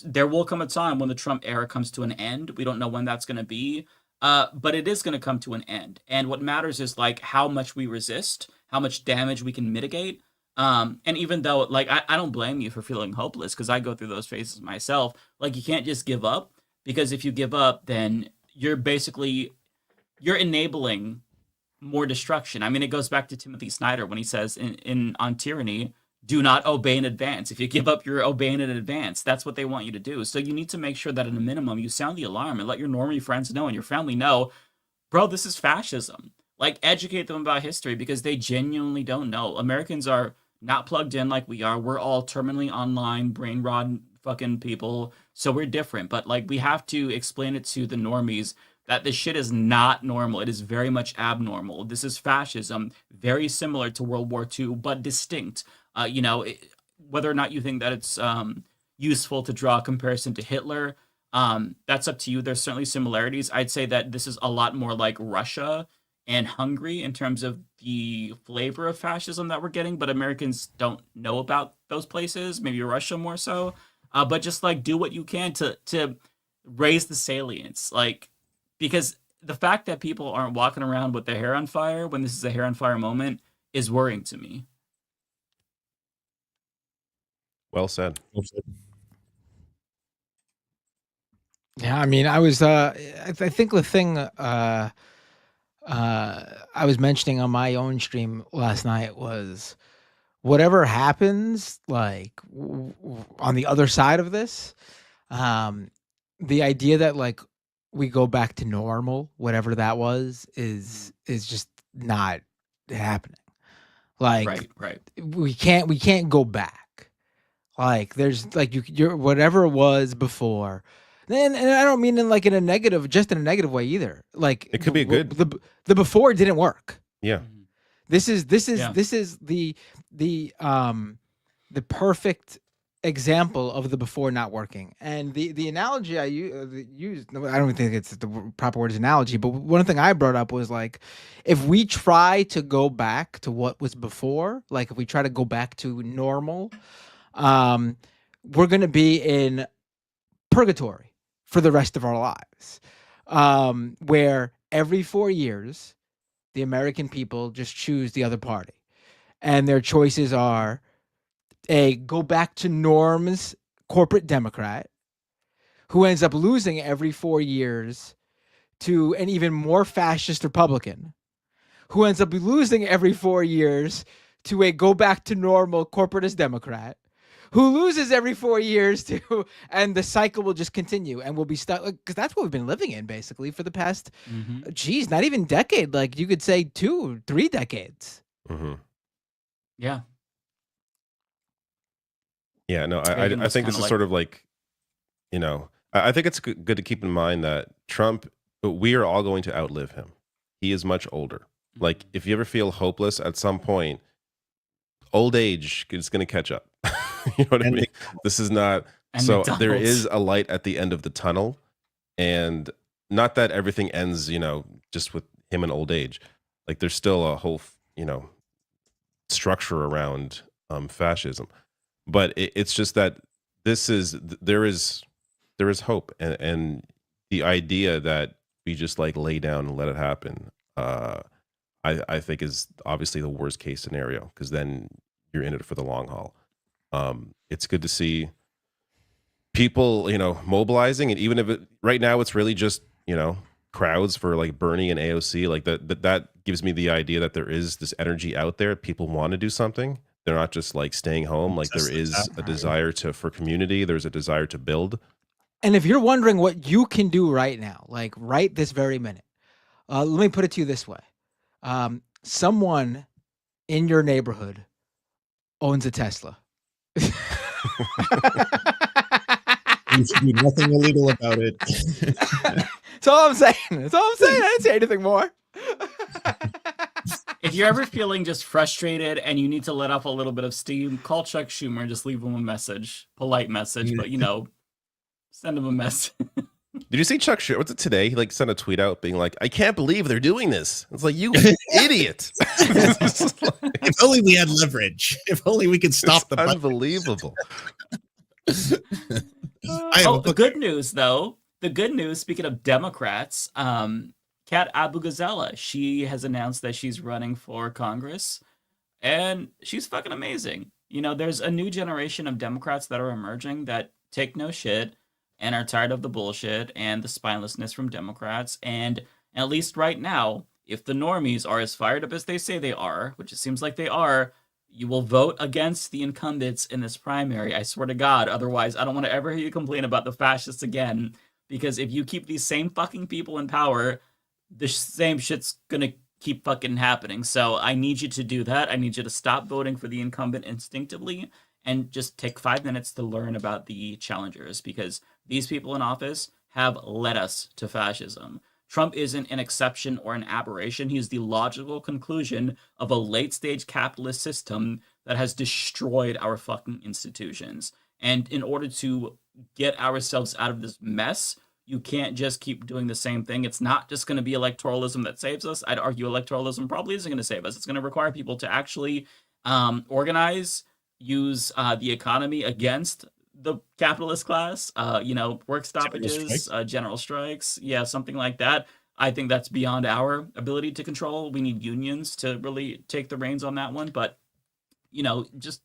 There will come a time when the Trump era comes to an end. We don't know when that's going to be, but it is going to come to an end. And what matters is how much we resist, how much damage we can mitigate. And even though I don't blame you for feeling hopeless, because I go through those phases myself. You can't just give up, because if you give up, then you're enabling more destruction. I mean, it goes back to Timothy Snyder when he says on Tyranny, do not obey in advance. If you give up, you're obeying in advance. That's what they want you to do. So you need to make sure that at a minimum, you sound the alarm and let your normie friends know and your family know, bro, this is fascism. Like, educate them about history because they genuinely don't know. Americans are not plugged in like we are. We're all terminally online, brain rot fucking people. So we're different. But, like, we have to explain it to the normies that this shit is not normal. It is very much abnormal. This is fascism, very similar to World War II, but distinct. Whether or not you think that it's useful to draw a comparison to Hitler, that's up to you. There's certainly similarities. I'd say that this is a lot more like Russia and Hungary in terms of the flavor of fascism that we're getting, but Americans don't know about those places, maybe Russia more so. But just like do what you can to raise the salience, like, because the fact that people aren't walking around with their hair on fire when this is a hair on fire moment is worrying to me. Well said. Yeah, I mean, I was I think the thing I was mentioning on my own stream last night was whatever happens, like on the other side of this, the idea that like we go back to normal, whatever that was, is just not happening. Like, right. We can't go back. Like, there's like you're whatever it was before. And I don't mean in a negative way either. Like, it could be good. The before didn't work. Yeah. This is the perfect example of the before not working. And the analogy I used, I don't think it's the proper word is analogy, but one thing I brought up was like, if we try to go back to what was before, like if we try to go back to normal, we're going to be in purgatory for the rest of our lives, where every 4 years, the American people just choose the other party. And their choices are a go back to norms corporate Democrat who ends up losing every 4 years to an even more fascist Republican who ends up losing every 4 years to a go back to normal corporatist Democrat who loses every 4 years to, and the cycle will just continue and we'll be stuck, because that's what we've been living in basically for the past, not even decade, like you could say 2-3 decades. Yeah. Yeah, no, I think this is sort of like, I think it's good to keep in mind that Trump, we are all going to outlive him. He is much older. Like, if you ever feel hopeless at some point, old age is going to catch up. You know what I mean? This is not, so there is a light at the end of the tunnel, and not that everything ends, just with him and old age. Like, there's still a whole, structure around fascism. But it's just that there is hope, and the idea that we just like lay down and let it happen, I think is obviously the worst case scenario, because then you're in it for the long haul. It's good to see people, mobilizing, and even if right now it's really just crowds for like Bernie and AOC, like that gives me the idea that there is this energy out there. People want to do something. They're not just like staying home. Like, there is a desire for community. There's a desire to build. And if you're wondering what you can do right now, like right this very minute, let me put it to you this way. Someone in your neighborhood owns a Tesla. You should do nothing illegal about it. That's all I'm saying. I didn't say anything more. If you're ever feeling just frustrated and you need to let off a little bit of steam, call Chuck Schumer and just leave him a message. Polite message, but send him a message. Did you see Chuck Schumer? What's it today? He like sent a tweet out being like, "I can't believe they're doing this." It's like, you idiot. If only we had leverage. If only we could stop the unbelievable. The good news, though. The good news, speaking of Democrats, Kat Abu-Ghazala, she has announced that she's running for Congress, and she's fucking amazing. There's a new generation of Democrats that are emerging that take no shit and are tired of the bullshit and the spinelessness from Democrats. And at least right now, if the normies are as fired up as they say they are, which it seems like they are, You will vote against the incumbents in this primary. I swear to God. Otherwise, I don't want to ever hear you complain about the fascists again. Because if you keep these same fucking people in power, the same shit's gonna keep fucking happening. So I need you to do that. I need you to stop voting for the incumbent instinctively and just take 5 minutes to learn about the challengers, because these people in office have led us to fascism. Trump isn't an exception or an aberration. He's the logical conclusion of a late-stage capitalist system that has destroyed our fucking institutions. And in order to get ourselves out of this mess, you can't just keep doing the same thing. It's not just going to be electoralism that saves us. I'd argue electoralism probably isn't going to save us. It's going to require people to actually organize, use the economy against the capitalist class, work stoppages, general strikes, something like that. I think that's beyond our ability to control. We need unions to really take the reins on that one. But, just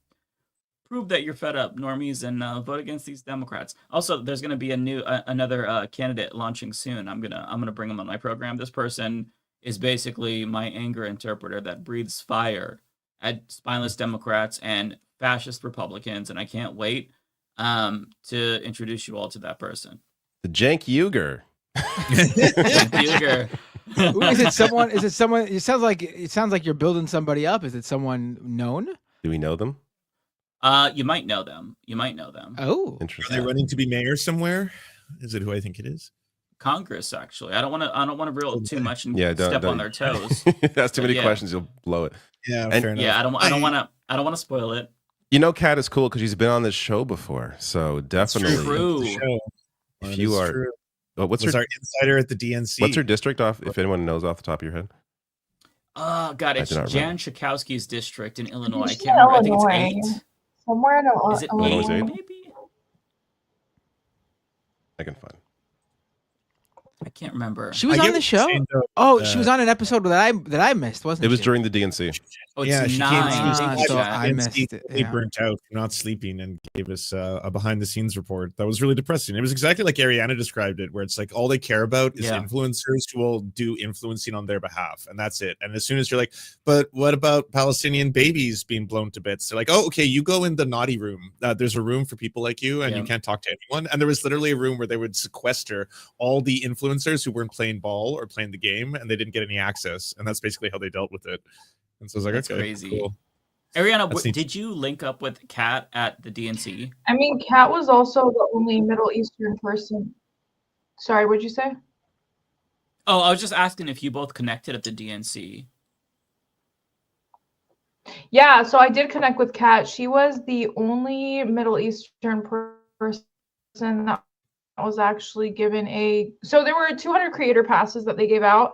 prove that you're fed up, normies, and vote against these Democrats. Also, there's going to be another candidate launching soon. I'm gonna bring him on my program. This person is basically my anger interpreter that breathes fire at spineless Democrats and fascist Republicans, and I can't wait to introduce you all to that person. The Jank Uger. Uger. Ooh, is it someone? It sounds like you're building somebody up. Is it someone known? Do we know them? You might know them. Oh, interesting. Are they running to be mayor somewhere? Is it who I think it is? Congress, actually. I don't want to reel too much and don't step on their toes. That's too many questions. You'll blow it. Yeah, And- fair enough. Yeah, I don't want to spoil it. Kat is cool because she's been on this show before. So definitely, True. if you are, what's Was her our insider at the DNC? what's her district off? If anyone knows off the top of your head, God, it's do not Jan Schakowsky's district in Illinois. I She's can't remember. I think Illinois. it's 8. Somewhere in Is it Illinois 8, eight? maybe? I can find. I can't remember. she was I on get the what show. you're saying, though. Oh, she was on an episode that I missed, wasn't It was she? during the DNC. Oh, it's Yeah, she 9. came. She was so live I and missed she it, totally yeah. burnt out from not sleeping and gave us a behind the scenes report that was really depressing. It was exactly like Ariana described it, where it's like all they care about is influencers who will do influencing on their behalf, and that's it. And as soon as you're like, but what about Palestinian babies being blown to bits? They're like, oh, okay, you go in the naughty room. There's a room for people like you, and you can't talk to anyone. And there was literally a room where they would sequester all the influencers who weren't playing ball or playing the game, and they didn't get any access. And that's basically how they dealt with it. And so I was like, That's okay, crazy. cool. Ariana, That's neat. did you link up with Kat at the DNC? I mean, Kat was also the only Middle Eastern person. Sorry, what'd you say? Oh, I was just asking if you both connected at the DNC. Yeah, so I did connect with Kat. She was the only Middle Eastern person that was actually given so there were 200 creator passes that they gave out.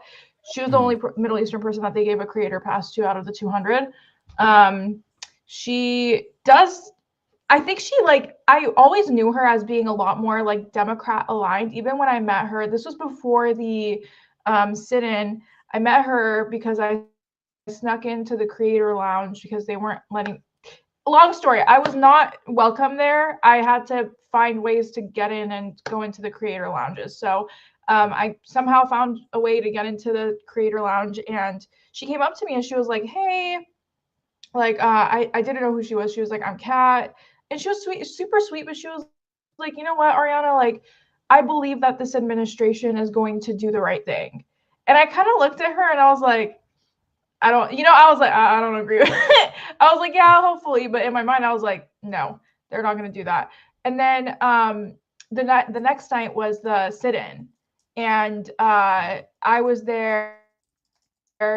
She was the only Middle Eastern person that they gave a creator pass to out of the 200. She does, I think I always knew her as being a lot more like Democrat aligned. Even when I met her, this was before the sit-in. I met her because I snuck into the creator lounge because they weren't letting. Long story, I was not welcome there. I had to find ways to get in and go into the creator lounges. So I somehow found a way to get into the creator lounge, and she came up to me and she was like, hey, I didn't know who she was. She was like, I'm Kat. And she was sweet, super sweet, but she was like, you know what, Ariana, I believe that this administration is going to do the right thing. And I kind of looked at her and I was like, I don't agree with it. I was like, yeah, hopefully. But in my mind, I was like, no, they're not going to do that. And then the next night was the sit-in. And I was there.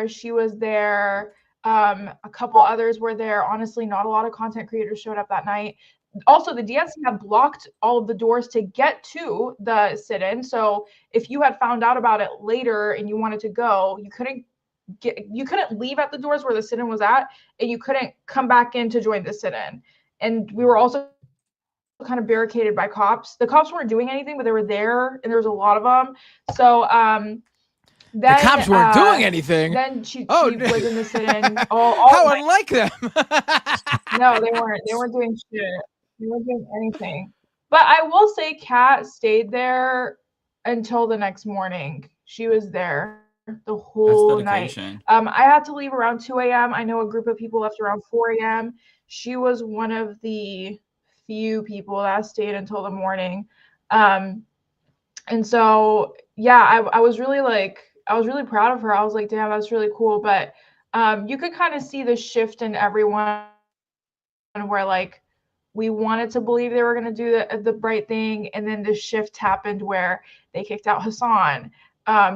She was there. A couple others were there. Honestly, not a lot of content creators showed up that night. Also, the DNC had blocked all of the doors to get to the sit-in. So if you had found out about it later and you wanted to go, you couldn't leave at the doors where the sit-in was at, and you couldn't come back in to join the sit-in. And we were also kind of barricaded by cops. The cops weren't doing anything, but they were there, and there was a lot of them. So then the cops weren't doing anything. Then she was in the sit-in. How unlike them. No, they weren't. They weren't doing shit. They weren't doing anything. But I will say, Kat stayed there until the next morning. She was there. the whole night. dedication. I had to leave around 2 a.m. I know a group of people left around 4 a.m. She was one of the few people that stayed until the morning. And so, yeah, I was really proud of her. I was like, damn, that's really cool. But you could kind of see the shift in everyone where like we wanted to believe they were going to do the right thing. And then the shift happened where they kicked out Hassan.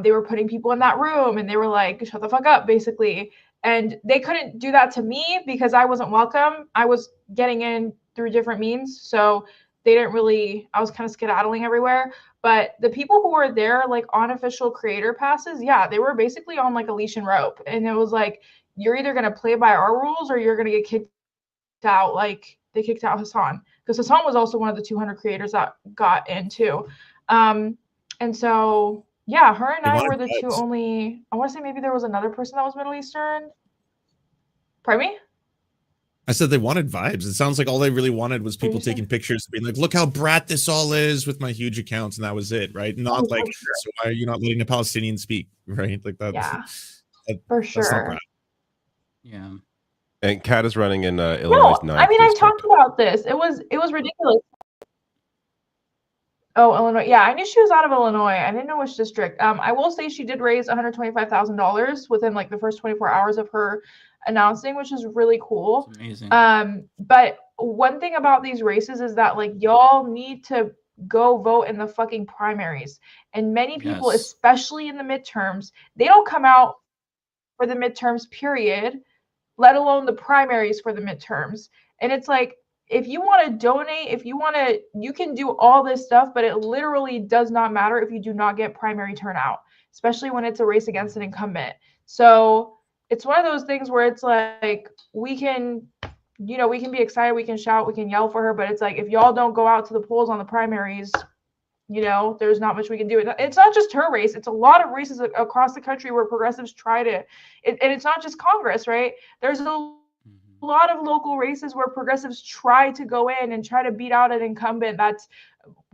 They were putting people in that room and they were like, shut the fuck up, basically. And they couldn't do that to me because I wasn't welcome. I was getting in through different means. So they didn't really, I was kind of skedaddling everywhere. But the people who were there, like on official creator passes, yeah, they were basically on like a leash and rope. And it was like, you're either going to play by our rules or you're going to get kicked out. Like they kicked out Hassan because Hassan was also one of the 200 creators that got in too. And so, yeah, her and I were the two only, I want to say maybe there was another person that was Middle Eastern. Pardon me? I said they wanted vibes. It sounds like all they really wanted was people taking pictures, being like, look how brat this all is with my huge accounts. And that was it, right? Not like, so why are you not letting a Palestinian speak, right? Like that. Yeah, for sure. Yeah. And Kat is running in Illinois. No, I mean, I've talked about this. It was ridiculous. Oh, Illinois. Yeah, I knew she was out of Illinois. I didn't know which district. I will say she did raise $125,000 within like the first 24 hours of her announcing, which is really cool. That's amazing. But one thing about these races is that like y'all need to go vote in the fucking primaries. And many people, especially in the midterms, they don't come out for the midterms, period, let alone the primaries for the midterms. And it's like, if you want to donate, if you want to, you can do all this stuff, but it literally does not matter if you do not get primary turnout, especially when it's a race against an incumbent. So it's one of those things where it's like, we can, you know, we can be excited, we can shout, we can yell for her, but it's like, if y'all don't go out to the polls on the primaries, you know, there's not much we can do. It's not just her race. It's a lot of races across the country where progressives try to, and it's not just Congress, right? There's a lot of local races where progressives try to go in and try to beat out an incumbent that's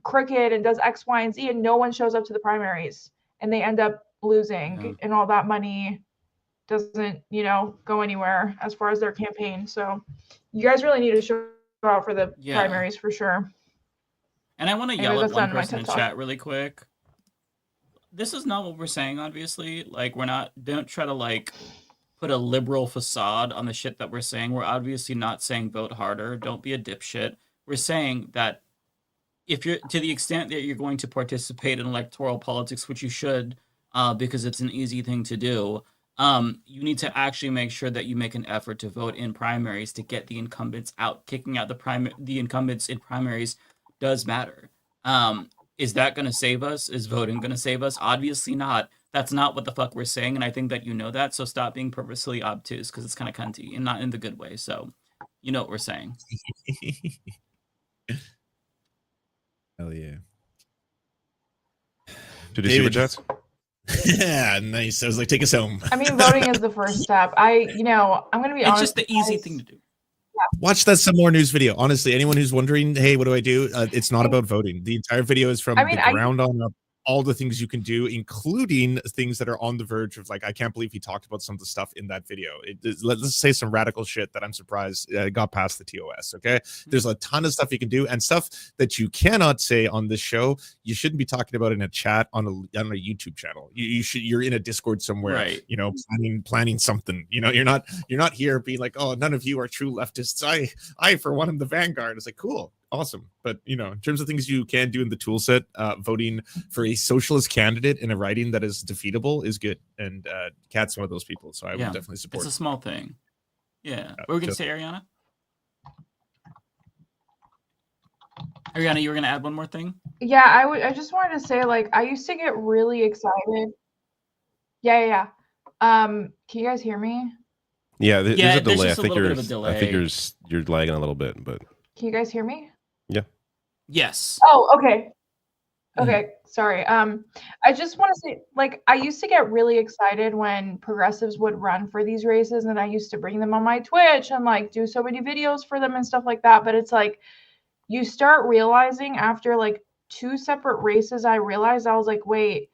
crooked and does X, Y, and Z, and no one shows up to the primaries, and they end up losing, and all that money doesn't, you know, go anywhere as far as their campaign. So you guys really need to show out for the primaries for sure. And I want to yell at one person in chat really quick. This is not what we're saying, obviously. Like, don't try to like put a liberal facade on the shit that we're saying. We're obviously not saying vote harder. Don't be a dipshit. We're saying that if you're, to the extent that you're going to participate in electoral politics, which you should, because it's an easy thing to do, you need to actually make sure that you make an effort to vote in primaries to get the incumbents out. Kicking out the incumbents in primaries does matter. Is that going to save us? Is voting going to save us? Obviously not. That's not what the fuck we're saying, and I think that you know that, so stop being purposely obtuse, because it's kind of cunty, and not in the good way, so you know what we're saying. Hell yeah. Did you see the Jets? Yeah, nice. I was like, take us home. I mean, voting is the first step. I'm going to be honest. It's just the easy thing to do. Watch that some more news video. Honestly, anyone who's wondering, hey, what do I do? It's not about voting. The entire video is from the ground on up. All the things you can do, including things that are on the verge of like, I can't believe he talked about some of the stuff in that video. Let's say some radical shit that I'm surprised got past the TOS. Okay, there's a ton of stuff you can do, and stuff that you cannot say on this show. You shouldn't be talking about in a chat on a YouTube channel. You're in a Discord somewhere, right? You know, planning something. You know, you're not here being like, oh, none of you are true leftists. I for one am the vanguard. It's like, cool. Awesome. But, you know, in terms of things you can do in the tool set, voting for a socialist candidate in a riding that is defeatable is good. And Kat's one of those people. So I would definitely support. It's a small thing. Yeah. What were we going to say, Ariana? Ariana, you were going to add one more thing? Yeah, I just wanted to say, like, I used to get really excited. Yeah. Can you guys hear me? Yeah, there's a delay. Just I think you're lagging a little bit, but. Can you guys hear me? Yeah. Yes. Oh, okay. Okay, sorry. I just want to say, like, I used to get really excited when progressives would run for these races, and I used to bring them on my Twitch and like do so many videos for them and stuff like that. But it's like, you start realizing after like 2 separate races, I realized I was like, wait,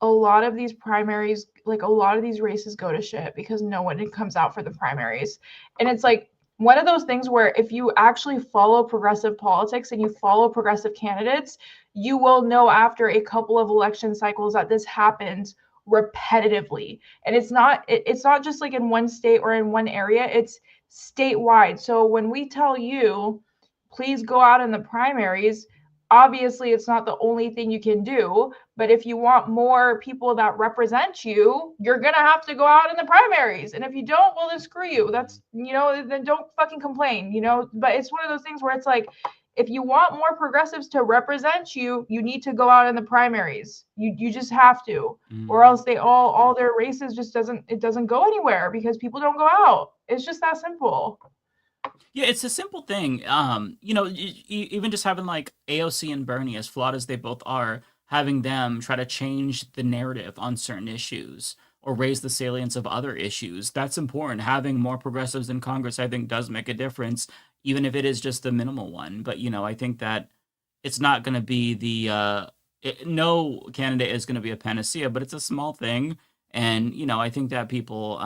a lot of these primaries, like a lot of these races go to shit because no one comes out for the primaries. And it's like one of those things where if you actually follow progressive politics and you follow progressive candidates, you will know after a couple of election cycles that this happens repetitively. And it's not just like in one state or in one area, it's statewide. So when we tell you, please go out in the primaries, obviously it's not the only thing you can do, but if you want more people that represent you, you're gonna have to go out in the primaries. And if you don't, well then screw you. That's, then don't fucking complain, but it's one of those things where it's like, if you want more progressives to represent you, you need to go out in the primaries. You just have to, or else they all their races just doesn't go anywhere because people don't go out. It's just that simple. Yeah, it's a simple thing. Even just having like AOC and Bernie, as flawed as they both are, having them try to change the narrative on certain issues or raise the salience of other issues, that's important. Having more progressives in Congress, I think, does make a difference, even if it is just a minimal one. But, I think that it's not going to be no candidate is going to be a panacea, but it's a small thing. And, I think that people,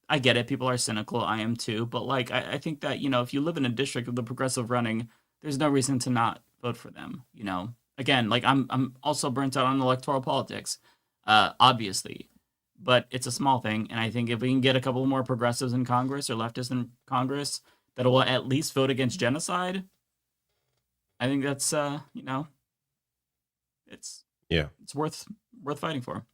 I get it. People are cynical. I am too. But like, I think that, if you live in a district with the progressive running, there's no reason to not vote for them. Again, like I'm also burnt out on electoral politics, obviously, but it's a small thing. And I think if we can get a couple more progressives in Congress or leftists in Congress that will at least vote against genocide, I think that's, it's worth fighting for.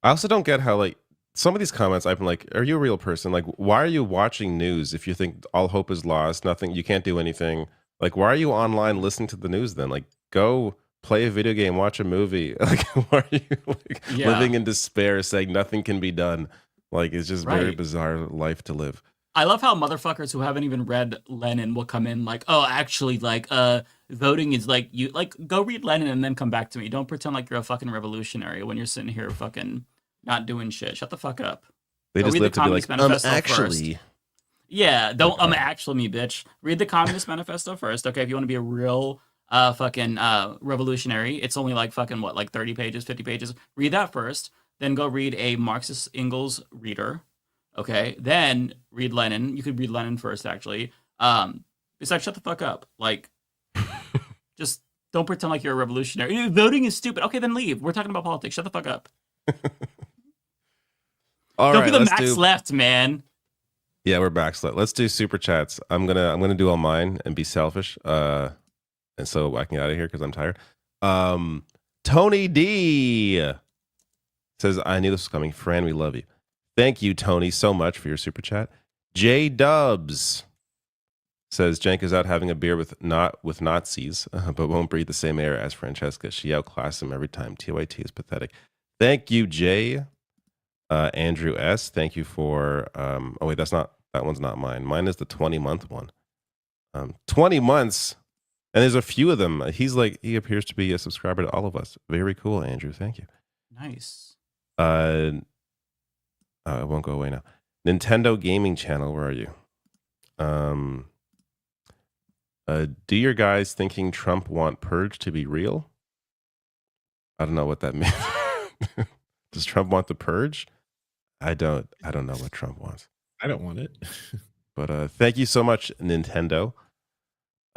I also don't get how, like, some of these comments, I've been like, are you a real person? Like, why are you watching news if you think all hope is lost, nothing, you can't do anything? Like, why are you online listening to the news then? Like, go play a video game, watch a movie. Like, why are you living in despair saying nothing can be done? Like, it's just very bizarre life to live. I love how motherfuckers who haven't even read Lenin will come in like, oh, actually, like, voting is like, you, like, go read Lenin and then come back to me. Don't pretend like you're a fucking revolutionary when you're sitting here fucking not doing shit. Shut the fuck up. They Go just live to be like, actually. First. Yeah, don't actually me, bitch. Read the Communist Manifesto first, okay? If you want to be a real fucking revolutionary, it's only like fucking what, like 30 pages, 50 pages. Read that first, then go read a Marxist Engels reader, okay? Then read Lenin. You could read Lenin first, actually. Besides, shut the fuck up. Like, just don't pretend like you're a revolutionary. Voting is stupid. Okay, then leave. We're talking about politics. Shut the fuck up. Don't be the max left, man. Yeah, we're back. Let's do super chats. I'm gonna do all mine and be selfish, and so I can get out of here because I'm tired. Tony D says, "I knew this was coming. Fran, we love you. Thank you, Tony, so much for your super chat." J Dubs says, "Jank is out having a beer with Nazis, but won't breathe the same air as Francesca. She outclassed him every time. TYT is pathetic." Thank you, Jay. Andrew S, thank you for oh wait, that one's not mine. Mine is the 20-month one. 20 months, and there's a few of them. He appears to be a subscriber to all of us. Very cool, Andrew. Thank you. Nice. It won't go away now. Nintendo Gaming Channel, where are you? Do your guys thinking Trump want Purge to be real? I don't know what that means. Does Trump want the Purge? I don't know what Trump wants. I don't want it. But thank you so much, Nintendo.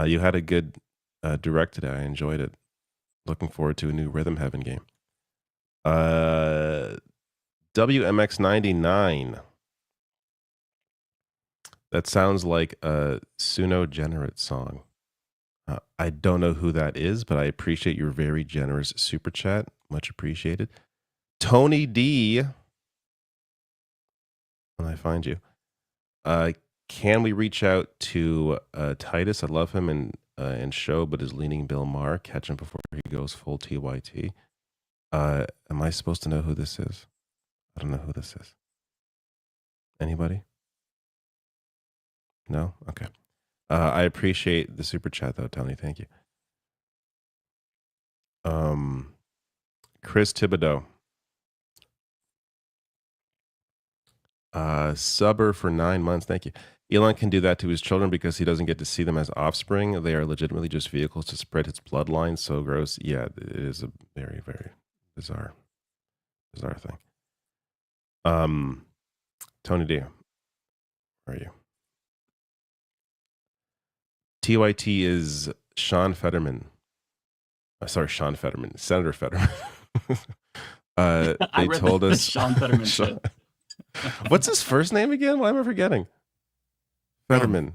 You had a good direct today. I enjoyed it. Looking forward to a new Rhythm Heaven game. WMX99. That sounds like a Suno Generate song. I don't know who that is, but I appreciate your very generous super chat. Much appreciated. Tony D. When I find you. Can we reach out to Titus? I love him and show, but is leaning Bill Maher. Catch him before he goes full TYT. Am I supposed to know who this is? I don't know who this is. Anybody? No? Okay. I appreciate the super chat though, Tony. Thank you. Chris Thibodeau. Subber for 9 months. Thank you. Elon can do that to his children because he doesn't get to see them as offspring. They are legitimately just vehicles to spread his bloodline. So gross. Yeah, it is a very, very bizarre Bizarre thing. Tony D, where are you? TYT is Sean Fetterman. Sorry, Sean Fetterman. Senator Fetterman. They told us Sean Fetterman shit. What's his first name again? Why am I forgetting? Fetterman.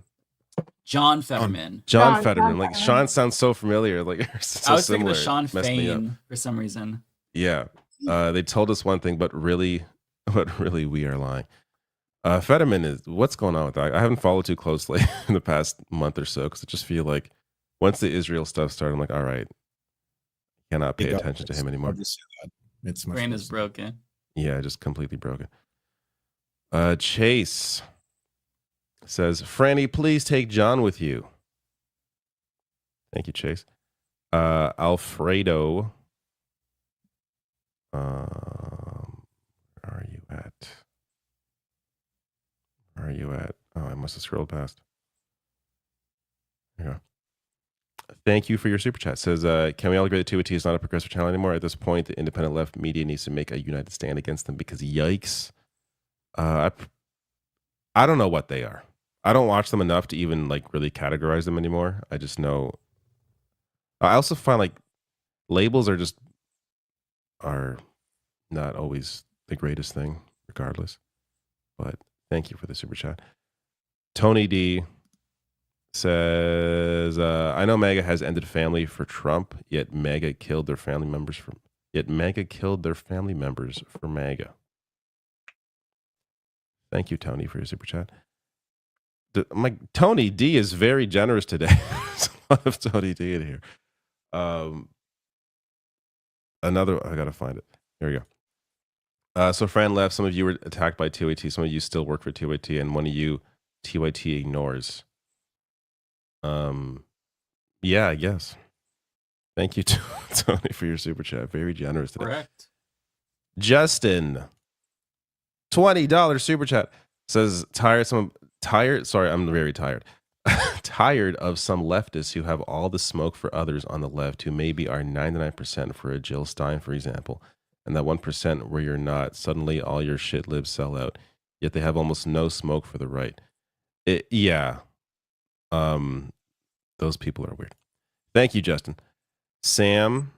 John Fetterman. John Fetterman. Like Sean sounds so familiar. Like so I was similar. thinking of Sean Messed me up. Fain for some reason. Yeah. They told us one thing, but really we are lying. Fetterman is what's going on with that? I haven't followed too closely in the past month or so because I just feel like once the Israel stuff started, I'm like, all right, cannot pay attention to him anymore. It's Brain is broken. Yeah, just completely broken. Chase says, Franny, please take John with you. Thank you, Chase. Alfredo. Where are you at? Where are you at? Oh, I must have scrolled past. There you go. Thank you for your super chat. Says, can we all agree that TYT is not a progressive channel anymore? At this point, the independent left media needs to make a united stand against them because yikes. I don't know what they are. I don't watch them enough to even like really categorize them anymore. I just know. I also find like labels are not always the greatest thing, regardless. But thank you for the super chat. Tony D says, I know MAGA has ended family for Trump, yet MAGA killed their family members for MAGA. Thank you, Tony, for your super chat. Tony D is very generous today. There's a lot of Tony D in here. Another, I gotta find it. Here we go. So Fran left. Some of you were attacked by TYT. Some of you still work for TYT, and one of you TYT ignores. Yeah, I guess. Thank you, Tony, for your super chat. Very generous today. Correct. Justin, $20 super chat says tired. Sorry, I'm very tired. Tired of some leftists who have all the smoke for others on the left, who maybe are 99% for a Jill Stein, for example, and that 1% where you're not. Suddenly, all your shit libs sell out. Yet they have almost no smoke for the right. Yeah. Those people are weird. Thank you, Justin. Sam,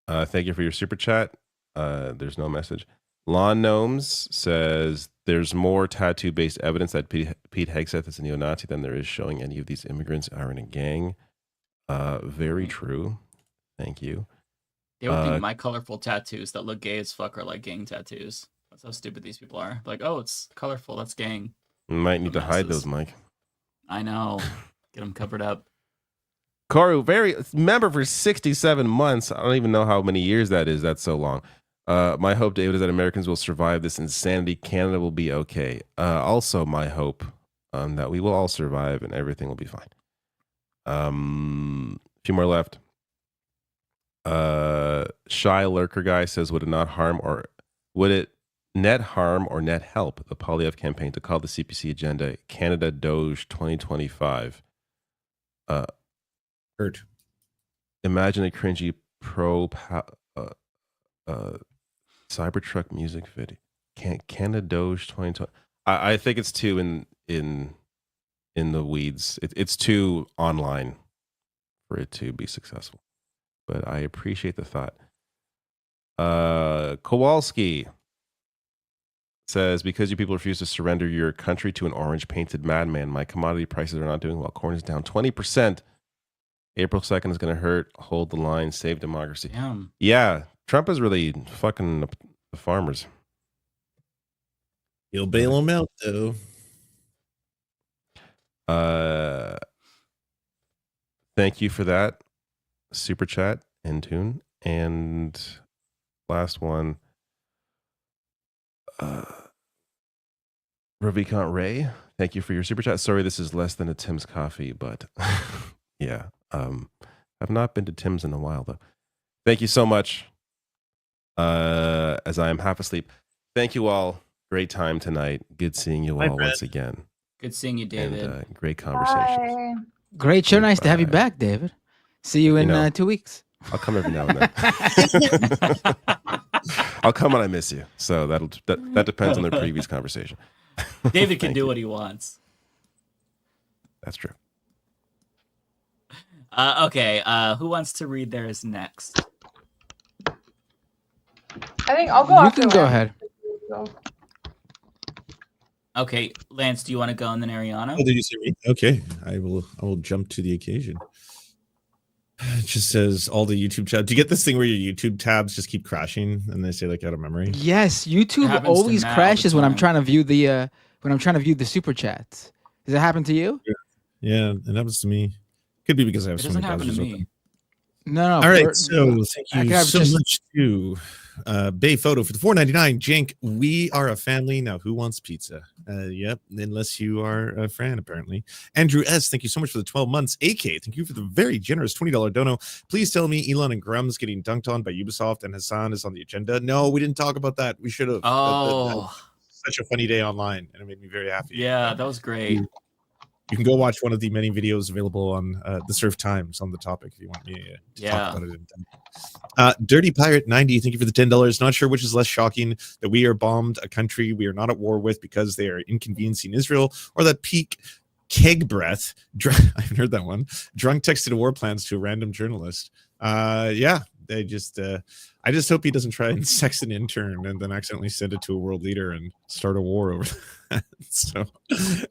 thank you for your super chat. There's no message. Lawn Gnomes says there's more tattoo-based evidence that Pete Hegseth is a neo-Nazi than there is showing any of these immigrants are in a gang. Very true. Thank you. They would think my colorful tattoos that look gay as fuck are like gang tattoos. That's how stupid these people are. Like, oh, it's colorful. That's gang. Might need to hide those, Mike. I know. Get them covered up. Koru, member for 67 months. I don't even know how many years that is. That's so long. My hope, David, is that Americans will survive this insanity. Canada will be okay. Also, my hope that we will all survive and everything will be fine. A few more left. Shy Lurker guy says, would it net harm or net help the Poilievre campaign to call the CPC agenda Canada Doge 2025? Hurt. Imagine a cringy Cybertruck music video. Canada Doge 2020. I think it's too in the weeds. It's too online for it to be successful. But I appreciate the thought. Kowalski says, because you people refuse to surrender your country to an orange painted madman, my commodity prices are not doing well. Corn is down 20%. April 2nd is going to hurt. Hold the line. Save democracy. Damn. Yeah. Trump is really fucking the farmers. You'll bail them out, though. Thank you for that super chat and tune. And last one, Ravikant Ray, thank you for your super chat. Sorry, this is less than a Tim's coffee, but yeah, I've not been to Tim's in a while though. Thank you so much. As I am half asleep. Thank you all. Great time tonight. Good seeing you all once again. Good seeing you, David. And, great conversations. Great show. Nice to have you back, David. See you in 2 weeks. I'll come every now and then. I'll come when I miss you. So that depends on the previous conversation. David can do what he wants. That's true. Okay. Who wants to read theirs next? I think I'll go You after can go Lance. ahead. Okay, Lance, do you want to go and then Ariana? Oh, did you see me? Okay, I will jump to the occasion. It just says all the YouTube tabs. Do you get this thing where your YouTube tabs just keep crashing and they say like out of memory? Yes, YouTube happens to always Matt all the crashes when I'm time. trying to view the super chats. Does it happen to you? Yeah, it happens to me. Could be because I have It so doesn't many happen to browsers me. open. No. All right, so thank you so much to Bay Photo for the $4.99. Jink, we are a family now. Who wants pizza? Yep, unless you are a Fran, apparently. Andrew S, thank you so much for the 12 months. AK, thank you for the very generous $20 dono. Please tell me Elon and Grum's getting dunked on by Ubisoft and Hassan is on the agenda. No, we didn't talk about that. We should have. Oh, Such a funny day online, and it made me very happy. yeah, that was great. You can go watch one of the many videos available on the Surf Times on the topic if you want me to talk about it in depth. Dirty Pirate 90, thank you for the $10. Not sure which is less shocking, that we are bombed a country we are not at war with because they are inconveniencing Israel, or that peak keg breath, I haven't heard that one, drunk texted war plans to a random journalist. Yeah, they just I just hope he doesn't try and sex an intern and then accidentally send it to a world leader and start a war over that. So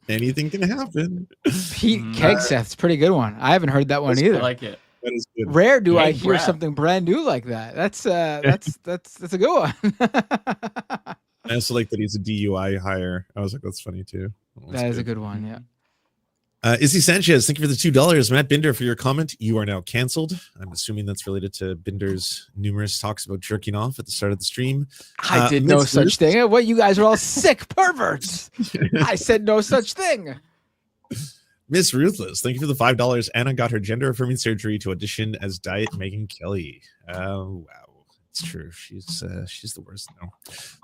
anything can happen. Pete Kegseth's pretty good one. I haven't heard that one either. I like it. That is good. Rare do I Keg hear breath. something brand new like that. That's a good one. I also like that he's a DUI hire. I was like, that's funny too. That is a good one, yeah. Izzy Sanchez, thank you for the $2. Matt Binder, for your comment. You are now canceled. I'm assuming that's related to Binder's numerous talks about jerking off at the start of the stream. I did no Miss such Ruth- thing. What, you guys are all sick perverts. I said no such thing. Miss Ruthless, thank you for the $5. Anna got her gender affirming surgery to audition as Diet Megan Kelly. Wow. It's true. She's the worst now.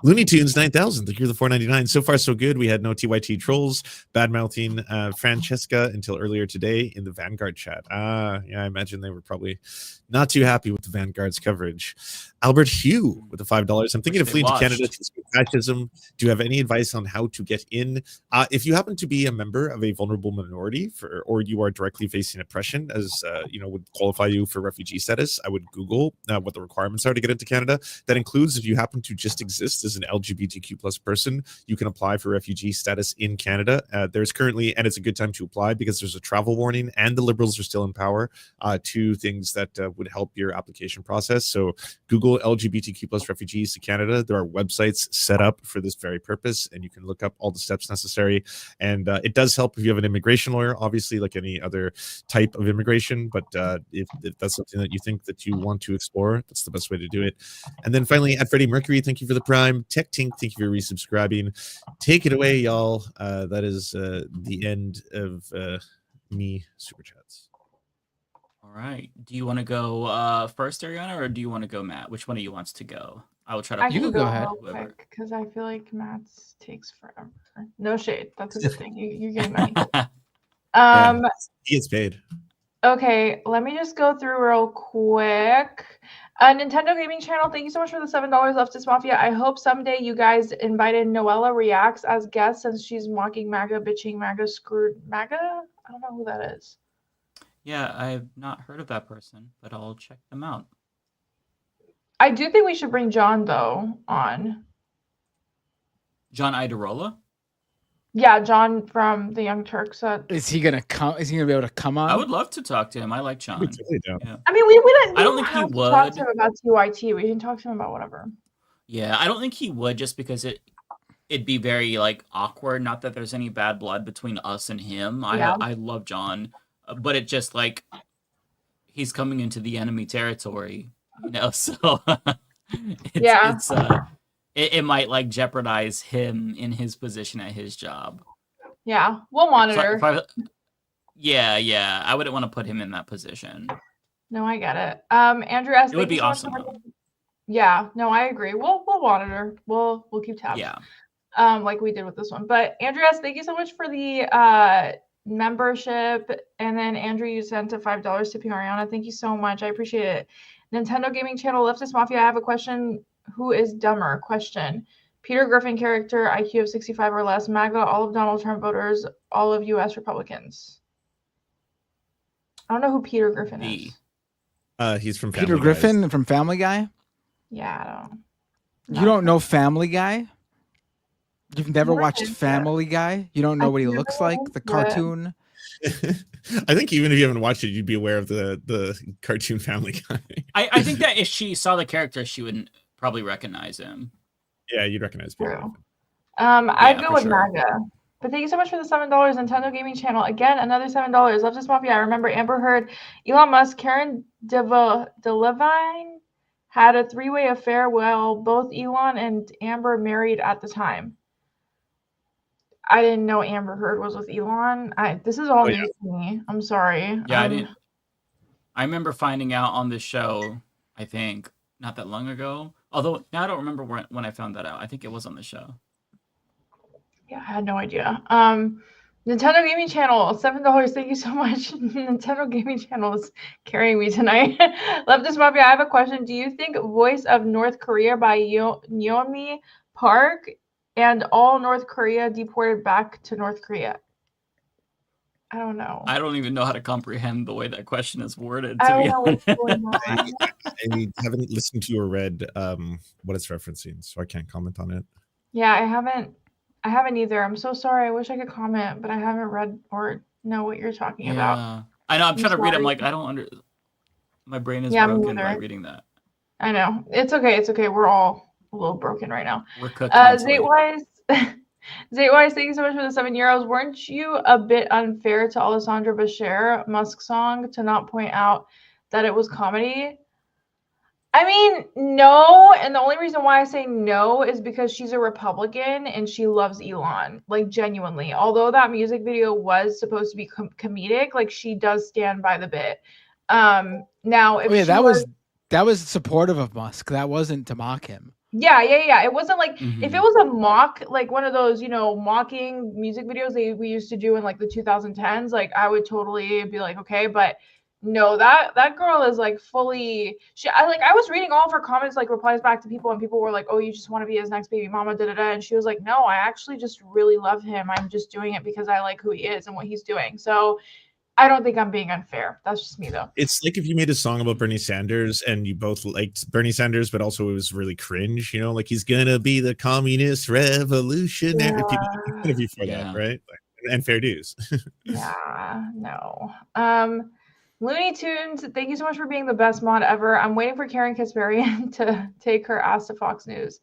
Looney Tunes 9000. Thank you for the $4.99. So far, so good. We had no TYT trolls bad mouthing Francesca until earlier today in the Vanguard chat. Yeah, I imagine they were probably not too happy with the Vanguard's coverage. Albert Hugh with the $5. I'm thinking of fleeing to Canada to escape fascism. Do you have any advice on how to get in? If you happen to be a member of a vulnerable minority, or you are directly facing oppression, as would qualify you for refugee status, I would Google what the requirements are to get into Canada. That includes if you happen to just exist as an LGBTQ plus person, you can apply for refugee status in Canada. There's currently, and it's a good time to apply because there's a travel warning, and the Liberals are still in power. Two things that would help your application process. So Google LGBTQ plus refugees to Canada. There are websites set up for this very purpose, and you can look up all the steps necessary. And it does help if you have an immigration lawyer, obviously, like any other type of immigration. But if that's something that you think that you want to explore, that's the best way to do it. And then finally, at Freddie Mercury, thank you for the Prime. Tech Tink, thank you for resubscribing. Take it away, y'all. That is the end of me super chats. All right. Do you want to go first, Ariana, or do you want to go, Matt? Which one of you wants to go? I will try to. I can go ahead. real quick because I feel like Matt's takes forever. No shade. That's a good thing. You're getting money. Yeah, he gets paid. Okay, let me just go through real quick. Nintendo Gaming Channel, thank you so much for the $7 Leftist Mafia. I hope someday you guys invited Noella Reacts as guest since she's mocking MAGA, bitching MAGA, screwed MAGA? I don't know who that is. Yeah, I have not heard of that person, but I'll check them out. I do think we should bring John, though, on. John Idarola? Yeah, John from the Young Turks. Is he gonna come? Is he gonna be able to come on? I would love to talk to him. I like John. Yeah. I mean, we I don't think he have to talk would. to him about TYT. We can talk to him about whatever. Yeah, I don't think he would, just because it'd be very like awkward. Not that there's any bad blood between us and him. Yeah. I love John, but it just like he's coming into the enemy territory, So it might like jeopardize him in his position at his job. Yeah, we'll monitor. Yeah, I wouldn't want to put him in that position. No, I get it. Andrew S. It would be awesome. Yeah, no, I agree. We'll monitor. We'll keep tabs. Yeah. Like we did with this one. But Andrew S., thank you so much for the membership. And then Andrew, you sent a $5 to Fiorentini. Thank you so much. I appreciate it. Nintendo Gaming Channel, Leftist Mafia. I have a question. Who is dumber? Question. Peter Griffin character, IQ of 65 or less, MAGA, all of Donald Trump voters, all of U.S. Republicans. I don't know who Peter Griffin is. He's from Peter Family Griffin Guys. from Family Guy. Yeah, I don't. You don't know Family Guy? You've never Never watched did, yeah. Family Guy? You don't know I've what he never looks like? The watched it. cartoon? I think even if you haven't watched it, you'd be aware of the cartoon Family Guy. I think that if she saw the character, she wouldn't probably recognize him. Yeah, you'd recognize Peter. True. I'd go for with sure. MAGA. But thank you so much for the $7. Nintendo Gaming Channel. Again, another $7. Leftist Mafia. I remember Amber Heard, Elon Musk, Karen DeLevine had a 3-way affair while both Elon and Amber married at the time. I didn't know Amber Heard was with Elon. This is all news to me. I'm sorry. Yeah, I didn't. I remember finding out on the show, I think, not that long ago. Although now I don't remember when I found that out. I think it was on the show. Yeah, I had no idea. Nintendo Gaming Channel, $7. Thank you so much. Nintendo Gaming Channel is carrying me tonight. Leftist Mafia, I have a question. Do you think Voice of North Korea by Yeonmi Park and all North Korea deported back to North Korea? I don't know. I don't even know how to comprehend the way that question is worded. I To don't be know what's honest. going on. I haven't listened to or read what it's referencing, so I can't comment on it. Yeah, I haven't either. I'm so sorry. I wish I could comment, but I haven't read or know what you're talking about. Yeah, I know. I'm trying to read. I'm sorry. like, I don't under. My brain is Yeah, me broken by neither. reading that. I know. It's okay. It's okay. We're all a little broken right now. We're cooked mentally. Zatewise, thank you so much for the €7. Weren't you a bit unfair to Alessandra Bashir, Musk song, to not point out that it was comedy? I mean, no. And the only reason why I say no is because she's a Republican and she loves Elon, like genuinely. Although that music video was supposed to be comedic, like she does stand by the bit. Now, if she that was supportive of Musk. That wasn't to mock him. Yeah. It wasn't like if it was a mock, like one of those, mocking music videos we used to do in like the 2010s, like I would totally be like, okay, but no, that girl is like fully. I was reading all of her comments, like replies back to people, and people were like, "Oh, you just want to be his next baby mama," and she was like, "No, I actually just really love him. I'm just doing it because I like who he is and what he's doing." So I don't think I'm being unfair. That's just me, though. It's like if you made a song about Bernie Sanders and you both liked Bernie Sanders, but also it was really cringe, like he's gonna be the communist revolutionary. People kind of for that, right? And fair dues. Yeah, no. Looney Tunes, thank you so much for being the best mod ever. I'm waiting for Karen Kasparian to take her ass to Fox News.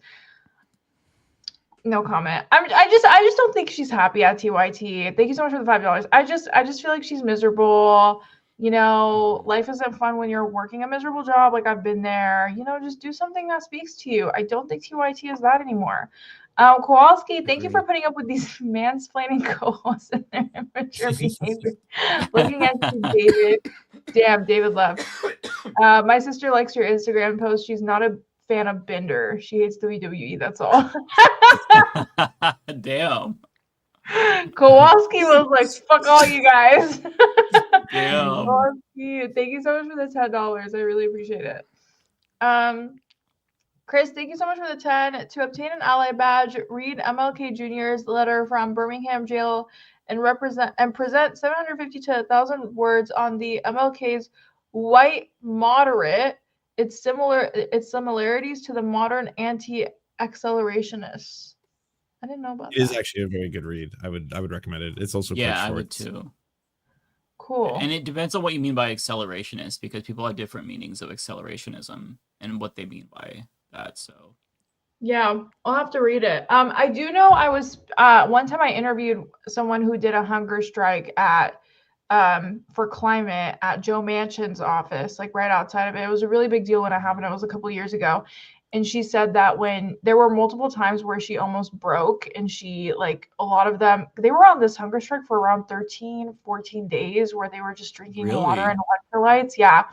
No comment. I just don't think she's happy at TYT. Thank you so much for the $5. I just feel like she's miserable. Life isn't fun when you're working a miserable job. Like I've been there. Just do something that speaks to you. I don't think TYT is that anymore. Kowalski, thank you for putting up with these mansplaining co-hosts and their immature behavior. Looking at you, David. Damn, David left. My sister likes your Instagram post. She's not a fan of Bender. She hates WWE. That's all. Damn. Kowalski was like, "Fuck all you guys." Damn. Kowalski, thank you so much for the $10. I really appreciate it. Chris, thank you so much for the 10. To obtain an ally badge, read MLK Jr.'s letter from Birmingham jail and present 750 to 1,000 words on the MLK's white moderate. Its similarities to the modern anti-accelerationists. I didn't know about that. It is actually a very good read. I would recommend it. It's also quite short. I would too. Cool. And it depends on what you mean by accelerationist, because people have different meanings of accelerationism and what they mean by that. So yeah, I'll have to read it. I do know I was one time I interviewed someone who did a hunger strike at for climate at Joe Manchin's office, like right outside of it. It was a really big deal when it happened. It was a couple of years ago. And she said that when there were multiple times where she almost broke, and she, like, a lot of them, they were on this hunger strike for around 13, 14 days where they were just drinking water and electrolytes. Yeah.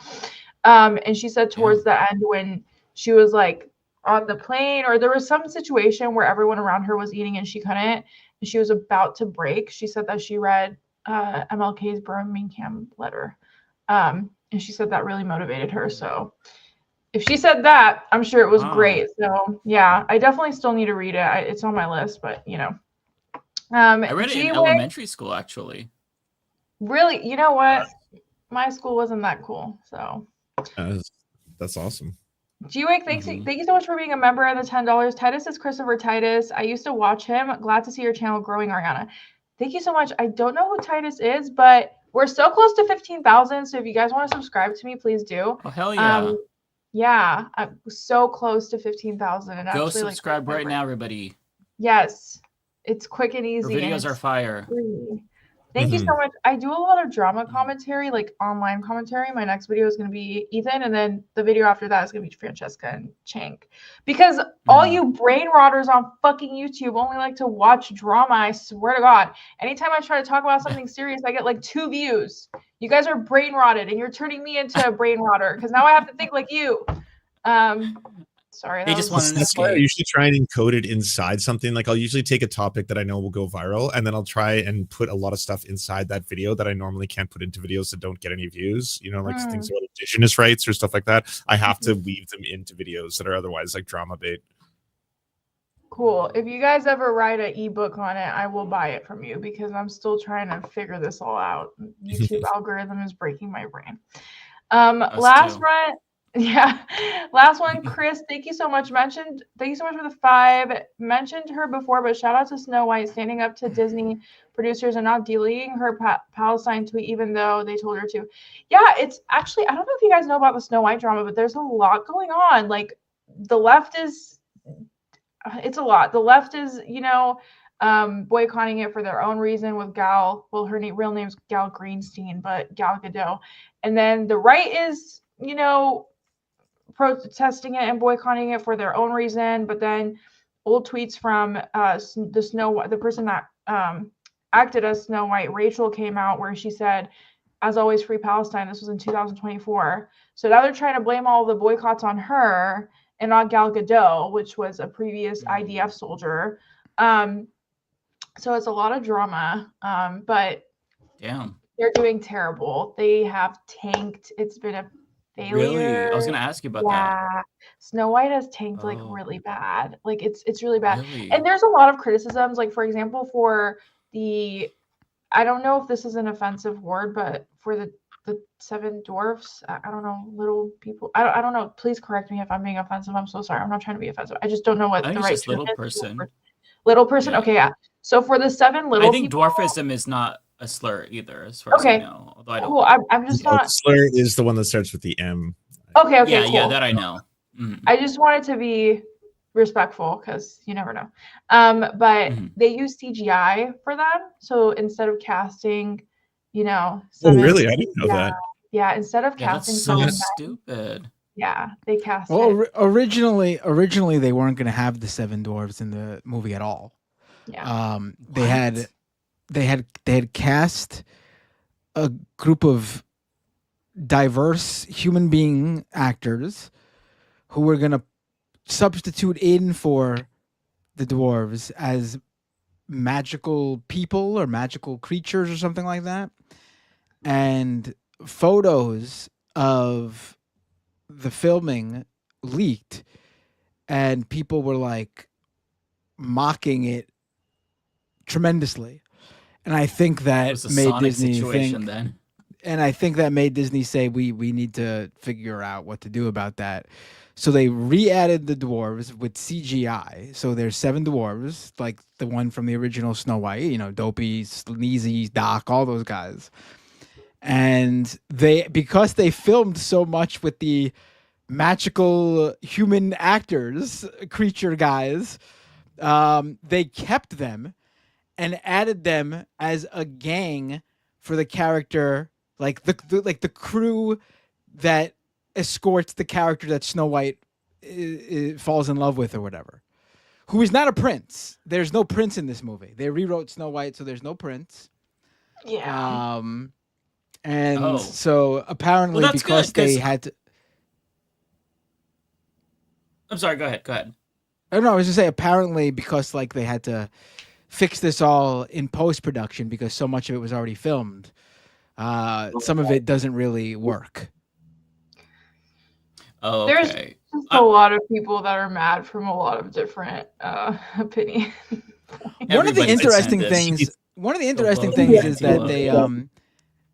And she said towards the end when she was like on the plane, or there was some situation where everyone around her was eating and she couldn't, and she was about to break, she said that she read MLK's Birmingham letter. And she said that really motivated her. So If she said that, I'm sure it was Wow. great. So yeah, I definitely still need to read it. It's on my list, but you know. I read it in G-Wig, elementary school, actually. really, you know what? My school wasn't that cool, so. That's awesome. G-Wig, thank you so much for being a member and the $10. Titus is Christopher Titus. I used to watch him. Glad to see your channel growing, Ariana. Thank you so much. I don't know who Titus is, but we're so close to 15,000. So if you guys want to subscribe to me, please do. Oh, hell yeah. Yeah, I'm so close to 15,000. And Go actually, subscribe right now, everybody. Yes, it's quick and easy. Your and videos are it's fire. free. Thank you so much. I do a lot of drama commentary, like online commentary. My next video is going to be Ethan, and then the video after that is going to be Francesca and Chank. Because all you brain rotters on fucking YouTube only like to watch drama, I swear to God. Anytime I try to talk about something serious, I get like 2 views. You guys are brain rotted, and you're turning me into a brain rotter because now I have to think like you. Sorry. They just want to That's why I usually try and encode it inside something. Like I'll usually take a topic that I know will go viral, and then I'll try and put a lot of stuff inside that video that I normally can't put into videos that don't get any views. You know, like things about indigenous rights or stuff like that. I have to weave them into videos that are otherwise like drama bait. Cool. If you guys ever write an ebook on it, I will buy it from you because I'm still trying to figure this all out. YouTube algorithm is breaking my brain. Last run. Yeah. Last one, Chris, thank you so much. Thank you so much for the 5. Mentioned her before, but shout out to Snow White standing up to Disney producers and not deleting her Palestine tweet, even though they told her to. Yeah, it's actually, I don't know if you guys know about the Snow White drama, but there's a lot going on. Like the left is, it's a lot. The left is, you know, boycotting it for their own reason with Gal. Well, her real name's Gal Greenstein, but Gal Gadot. And then the right is, you know, protesting it and boycotting it for their own reason, but then old tweets from the person that acted as Snow White, Rachel, came out where she said, "As always, free Palestine." This was in 2024. So now they're trying to blame all the boycotts on her and not Gal Gadot, which was a previous IDF soldier. So it's a lot of drama, but damn, they're doing terrible. They have tanked. It's been a failure. Really? I was gonna ask you about that. Snow White has tanked like really bad. Like it's really bad. Really? And there's a lot of criticisms. Like for example, for the, I don't know if this is an offensive word, but for the 7 dwarfs, I don't know, little people. I don't know. Please correct me if I'm being offensive. I'm so sorry. I'm not trying to be offensive. I just don't know what I think the it's right just term little is. person. Little person. Yeah. Okay, yeah. So for the 7 little I think people, dwarfism is not a slur either, as far as I know. Although I don't. Cool. I'm just No, not. slur is the one that starts with the M. Okay. Yeah, Cool. yeah, that I know. I just wanted to be respectful because you never know. But they use CGI for them. So instead of casting, you know. Oh, really? I didn't know that. Yeah, instead of casting that's so someone stupid. Yeah, they cast Well, it. originally they weren't going to have the 7 dwarves in the movie at all. Yeah. They had cast a group of diverse human being actors who were going to substitute in for the dwarves as magical people or magical creatures or something like that. And photos of the filming leaked, and people were like mocking it tremendously. And I think that It was a made Sonic Disney situation think, then. and I think that made Disney say we need to figure out what to do about that. So they re-added the dwarves with CGI. So there's 7 dwarves, like the one from the original Snow White, you know, Dopey, Sneezy, Doc, all those guys. And because they filmed so much with the magical human actors, creature guys, they kept them and added them as a gang for the character, like the crew that escorts the character that Snow White falls in love with or whatever, who is not a prince. There's no prince in this movie. They rewrote Snow White, so there's no prince. Yeah. And so apparently Well, that's because good, they had to. I'm sorry. Go ahead. I don't know. I was just say apparently because like they had to fix this all in post production because so much of it was already filmed. Some of it doesn't really work. Oh, There's okay. just a lot of people that are mad from a lot of different opinions. One of the Everybody's interesting offended. things is Loki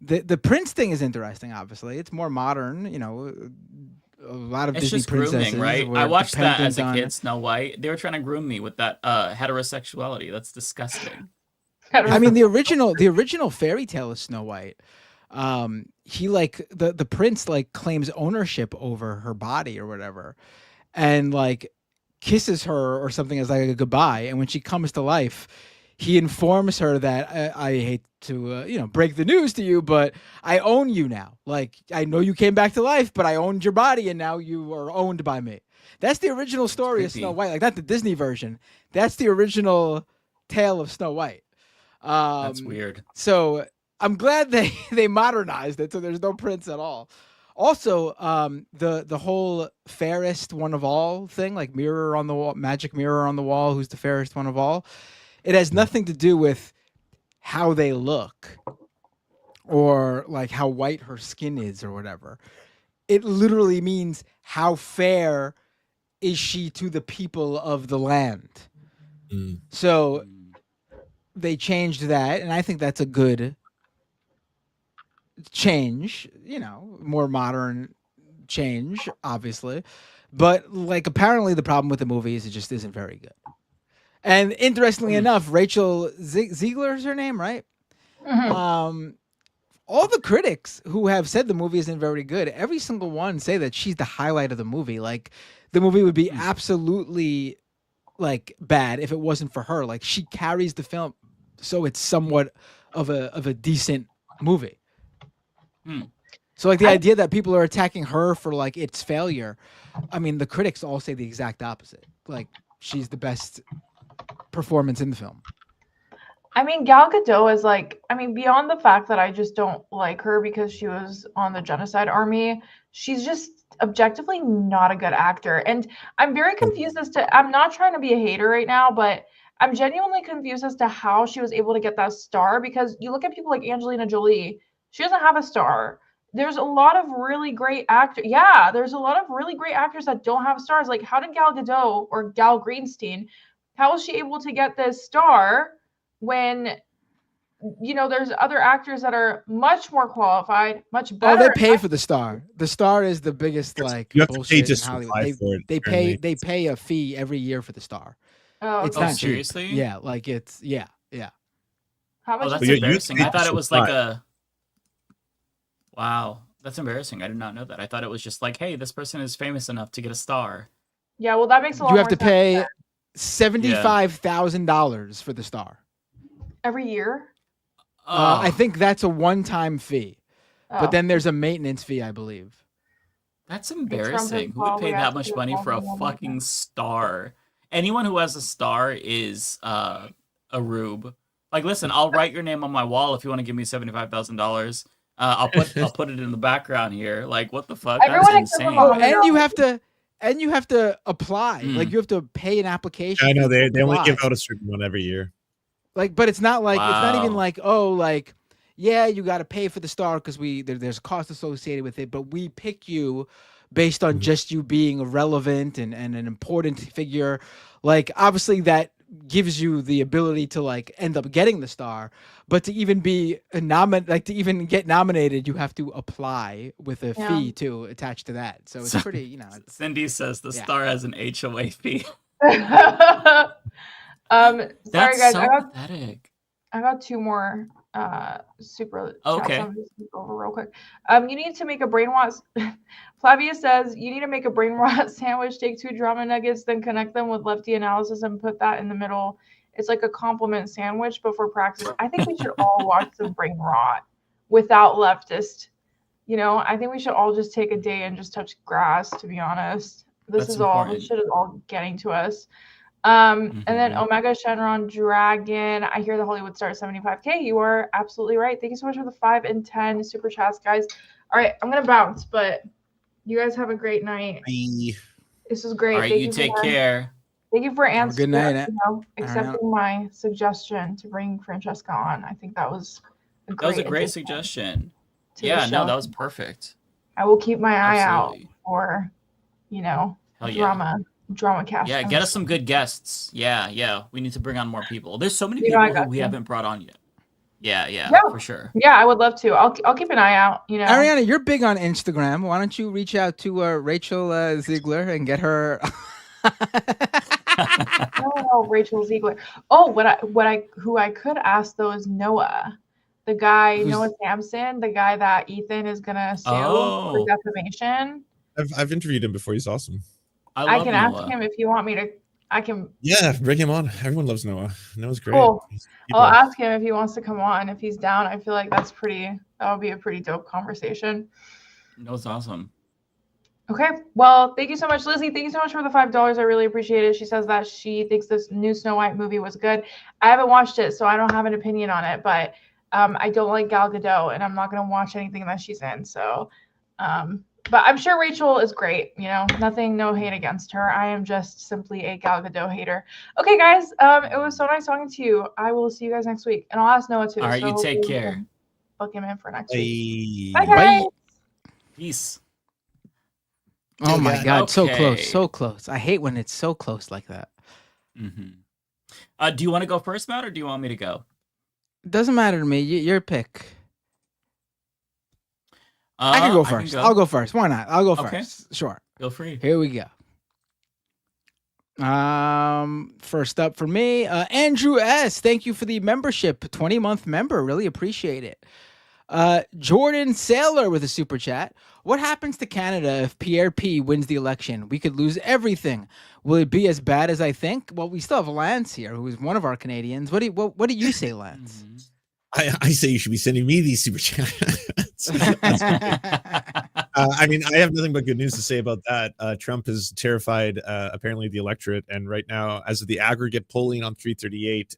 that the Prince thing is interesting. Obviously, it's more modern. You know, a lot of It's Disney just princesses grooming, right? were I watched that dependent as a on. kid, Snow White. They were trying to groom me with that heterosexuality. That's disgusting. I mean, the original fairy tale of Snow White. He like the prince like claims ownership over her body or whatever, and like kisses her or something as like a goodbye. And when she comes to life, he informs her that I hate to break the news to you, but I own you now. Like, I know you came back to life, but I owned your body, and now you are owned by me. That's the original story of Snow White. Like, not the Disney version. That's the original tale of Snow White. That's weird. So I'm glad they modernized it, so there's no prince at all. Also, the whole fairest one of all thing, like mirror on the wall, magic mirror on the wall, who's the fairest one of all, it has nothing to do with how they look or like how white her skin is or whatever. It literally means how fair is she to the people of the land. So they changed that, and I think that's a good change, more modern change, obviously. But like, apparently the problem with the movie is it just isn't very good. And interestingly enough, Rachel Ziegler is her name, right? All the critics who have said the movie isn't very good, every single one say that she's the highlight of the movie. Like, the movie would be absolutely like bad if it wasn't for her. Like, she carries the film, so it's somewhat of a decent movie. So like the idea that people are attacking her for like its failure, I mean, the critics all say the exact opposite. Like, she's the best performance in the film. I mean, Gal Gadot is like, I mean, beyond the fact that I just don't like her because she was on the genocide army, she's just objectively not a good actor. And I'm very confused I'm not trying to be a hater right now, but I'm genuinely confused as to how she was able to get that star, because you look at people like Angelina Jolie, she doesn't have a star. There's a lot of really great actors. Yeah, there's a lot of really great actors that don't have stars. Like, how did Gal Gadot or Gal Greenstein, how was she able to get this star when there's other actors that are much more qualified, much better? Oh, they pay for the star. The star is the biggest like you have to pay bullshit just in to Hollywood. apply for it, They apparently. pay a fee every year for the star. Oh, it's okay. not cheap. Seriously? Yeah, like it's yeah. How much? Oh, that's But you embarrassing. paid I thought to it was like apply. a. Wow, that's embarrassing. I did not know that. I thought it was just like, hey, this person is famous enough to get a star. Yeah, well, that makes a lot You more have to sense pay then. $75,000 for the star. Every year. I think that's a one-time fee, Oh. but then there's a maintenance fee, I believe. That's embarrassing. Who would pay that much money for a fucking star? Anyone who has a star is a rube. Like, listen, I'll write your name on my wall if you want to give me $75,000. I'll put it in the background here. Like, what the fuck? Everyone That's except for insane. Oh, Mohamed and you have to apply. Like, you have to pay an application. I know fee to they only apply. give out a certain one every year. Like, but it's not like it's not even Wow. like, oh, like, yeah, you got to pay for the star because there's a cost associated with it, but we pick you based on just you being relevant and an important figure. Like, obviously that gives you the ability to like end up getting the star, but to even be to even get nominated, you have to apply with a fee to attach to that. So it's pretty, Cindy says the Yeah. star has an HOA fee. Sorry That's guys, so pathetic. I got two more super chats. Okay. I'm just gonna go over real quick. You need to make a brainwash. Flavia says you need to make a brainwash sandwich. Take 2 drama nuggets, then connect them with lefty analysis and put that in the middle. It's like a compliment sandwich, but for practice. I think we should all watch some brain rot without leftist. I think we should all just take a day and just touch grass. To be honest, this shit is all getting to us. And then Omega Shenron Dragon. I hear the Hollywood star at 75K. You are absolutely right. Thank you so much for the 5 and 10 super chats, guys. All right, I'm gonna bounce, but you guys have a great night. This was great. All right, Thank you take care. Thank you for answering. good night. Accepting my suggestion to bring Francesca on. I think that was a great. That was a great addition suggestion. to the Yeah, no, show. that was perfect. I will keep my eye Absolutely. out for you know, Hell yeah. drama cast. Yeah, get us some good guests. Yeah. We need to bring on more people. There's so many You know, I people who got we you. haven't brought on yet. Yeah, Yeah. for sure. Yeah, I would love to. I'll keep an eye out. You know, Ariana, you're big on Instagram. Why don't you reach out to Rachel Ziegler and get her? Oh, Rachel Ziegler. Oh, who I could ask though is Noah, the guy Noah Sampson, the guy that Ethan is gonna sue for defamation. I've interviewed him before. He's awesome. I can ask him if you want me to. I can. Yeah, bring him on. Everyone loves Noah. Noah's great. Cool. I'll ask him if he wants to come on. If he's down, I feel like that would be a pretty dope conversation. Noah's awesome. Okay. Well, thank you so much, Lizzie. Thank you so much for the $5. I really appreciate it. She says that she thinks this new Snow White movie was good. I haven't watched it, so I don't have an opinion on it, but I don't like Gal Gadot, and I'm not going to watch anything that she's in. So, but I'm sure Rachel is great. You know, no hate against her. I am just simply a Gal Gadot hater. Okay, guys. It was so nice talking to you. I will see you guys next week, and I'll ask Noah too. All right, you take care. Book him in for next week. Bye, guys. Bye. Peace. Oh my God, so close. I hate when it's so close like that. Mm-hmm. Do you want to go first, Matt, or do you want me to go? Doesn't matter to me. Your pick. I can go first. I'll go first. Why not? I'll go first. Sure. Feel free. Here we go. First up for me, Andrew S. Thank you for the membership, 20-month member. Really appreciate it. Jordan Saylor with a super chat. What happens to Canada if Pierre P wins the election? We could lose everything. Will it be as bad as I think? Well, we still have Lance here, who is one of our Canadians. What do you say, Lance? I say you should be sending me these super chats. I mean, I have nothing but good news to say about that. Trump has terrified, apparently, the electorate. And right now, as of the aggregate polling on 338,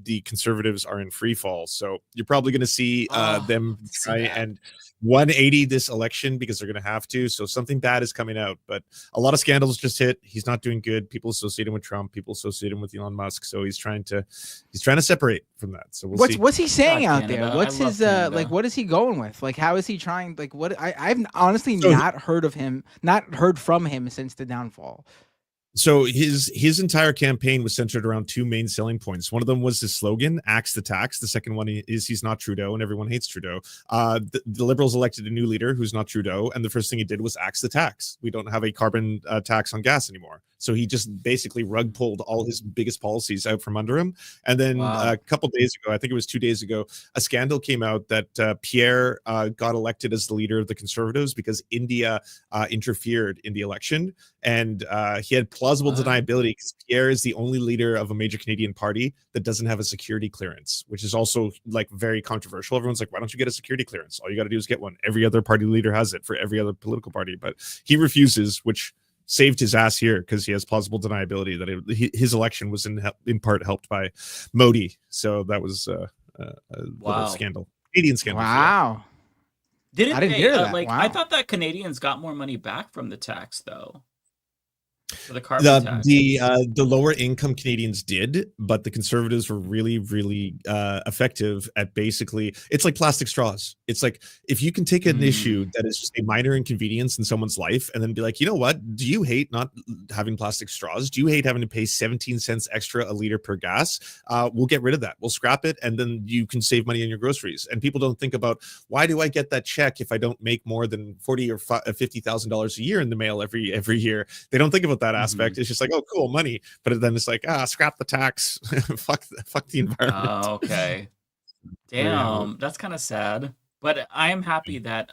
the conservatives are in free fall. So you're probably going to see them try and 180 this election because they're going to have to. So something bad is coming out. But a lot of scandals just hit. He's not doing good. People associate him with Trump. People associate him with Elon Musk. So he's trying to separate from that. So we'll see. What's he saying out there? What's his like? What is he going with? Like, how is he trying? Like, what? I've honestly not heard from him since the downfall. So his entire campaign was centered around two main selling points. One of them was his slogan, "Axe the tax." The second one is he's not Trudeau, and everyone hates Trudeau. The Liberals elected a new leader who's not Trudeau, and the first thing he did was axe the tax. We don't have a carbon tax on gas anymore. So he just basically rug pulled all his biggest policies out from under him. And then a couple days ago, I think it was 2 days ago, a scandal came out that Pierre got elected as the leader of the Conservatives because India interfered in the election. And he had plausible deniability because Pierre is the only leader of a major Canadian party that doesn't have a security clearance, which is also like very controversial. Everyone's like, why don't you get a security clearance? All you got to do is get one. Every other party leader has it for every other political party, but he refuses, which saved his ass here because he has plausible deniability that his election was in part helped by Modi. So that was a little scandal. Canadian scandal. Wow. I didn't hear that. Like, wow. I thought that Canadians got more money back from the tax, though. For the carbon tax. The lower income Canadians did, but the Conservatives were really, really effective at basically, it's like plastic straws. It's like if you can take an issue that is just a minor inconvenience in someone's life and then be like, you know what? Do you hate not having plastic straws? Do you hate having to pay 17 cents extra a liter per gas? We'll get rid of that. We'll scrap it, and then you can save money on your groceries. And people don't think about, why do I get that check if I don't make more than $40,000 or $50,000 a year in the mail every year? They don't think about that aspect. It's just like, oh, cool, money. But then it's like, scrap the tax. fuck the environment. Oh, okay. Damn, that's kind of sad. But I am happy that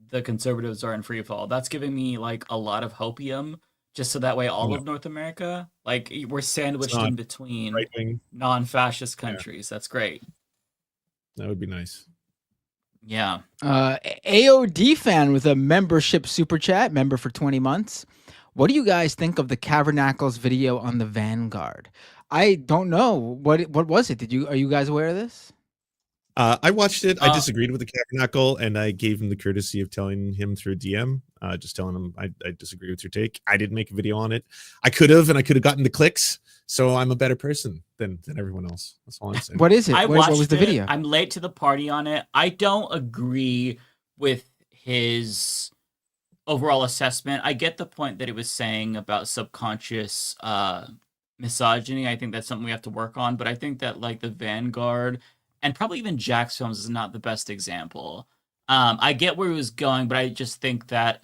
the Conservatives are in free fall. That's giving me like a lot of hopium, just so that way all of North America, like, we're sandwiched in between non-fascist countries. That's great. That would be nice. Yeah. AOD fan with a membership super chat, member for 20 months. What do you guys think of the Cabernacles video on the Vanguard? I don't know. What was it? Are you guys aware of this? I watched it. I disagreed with the Cabernacle, and I gave him the courtesy of telling him through DM, just telling him I disagree with your take. I didn't make a video on it. I could have, and I could have gotten the clicks. So I'm a better person than everyone else. That's all I'm saying. What is it? What was the it. video? I'm late to the party on it. I don't agree with his overall assessment. I get the point that he was saying about subconscious misogyny. I think that's something we have to work on. But I think that like the Vanguard and probably even Jack's films is not the best example. I get where he was going, but I just think that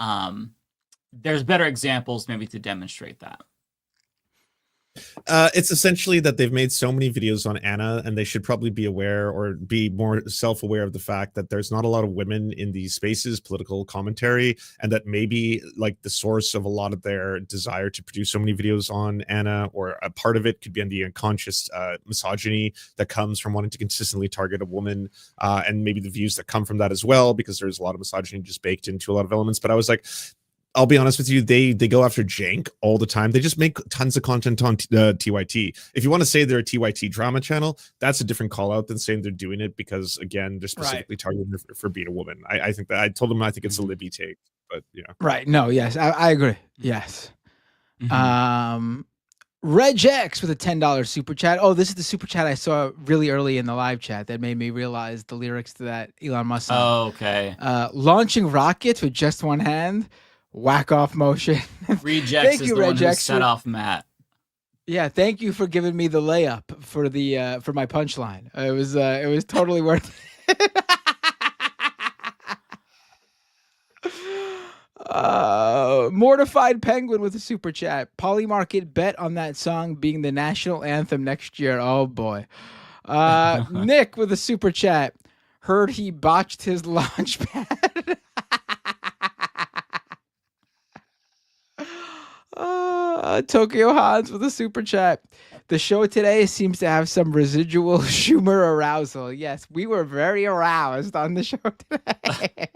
there's better examples maybe to demonstrate that. It's essentially that they've made so many videos on Anna, and they should probably be aware or be more self-aware of the fact that there's not a lot of women in these spaces, political commentary, and that maybe like the source of a lot of their desire to produce so many videos on Anna, or a part of it could be on the unconscious misogyny that comes from wanting to consistently target a woman, and maybe the views that come from that as well, because there's a lot of misogyny just baked into a lot of elements. But I was like, I'll be honest with you, they go after Jank all the time. They just make tons of content on TYT. If you want to say they're a TYT drama channel, that's a different call out than saying they're doing it because, again, they're specifically targeting her for being a woman. I think that I told them I think it's a Libby take, but yeah. Right. No, yes, I agree. Yes. Reg X with a $10 super chat. Oh, this is the super chat I saw really early in the live chat that made me realize the lyrics to that Elon Musk song. Oh, okay. Launching rockets with just one hand. Whack off motion. Rejects is the one who set off Matt. Yeah, thank you for giving me the layup for the for my punchline. It was totally worth it. Mortified Penguin with a super chat. Polymarket bet on that song being the national anthem next year. Oh boy. Nick with a super chat. Heard he botched his launch pad. Tokyo Hans with a super chat. The show today seems to have some residual Schumer arousal. Yes, we were very aroused on the show today.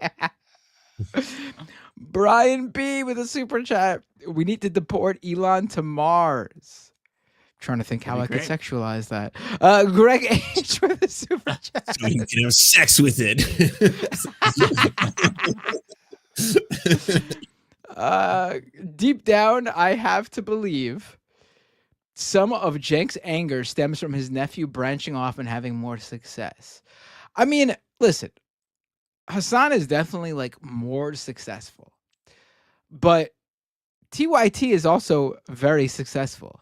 Brian B with a super chat. We need to deport Elon to Mars. Trying to think how I could sexualize that. Greg H with a super chat. So you can have sex with it. Deep down, I have to believe some of Jank's anger stems from his nephew branching off and having more success. I mean, listen, Hassan is definitely like more successful, but TYT is also very successful.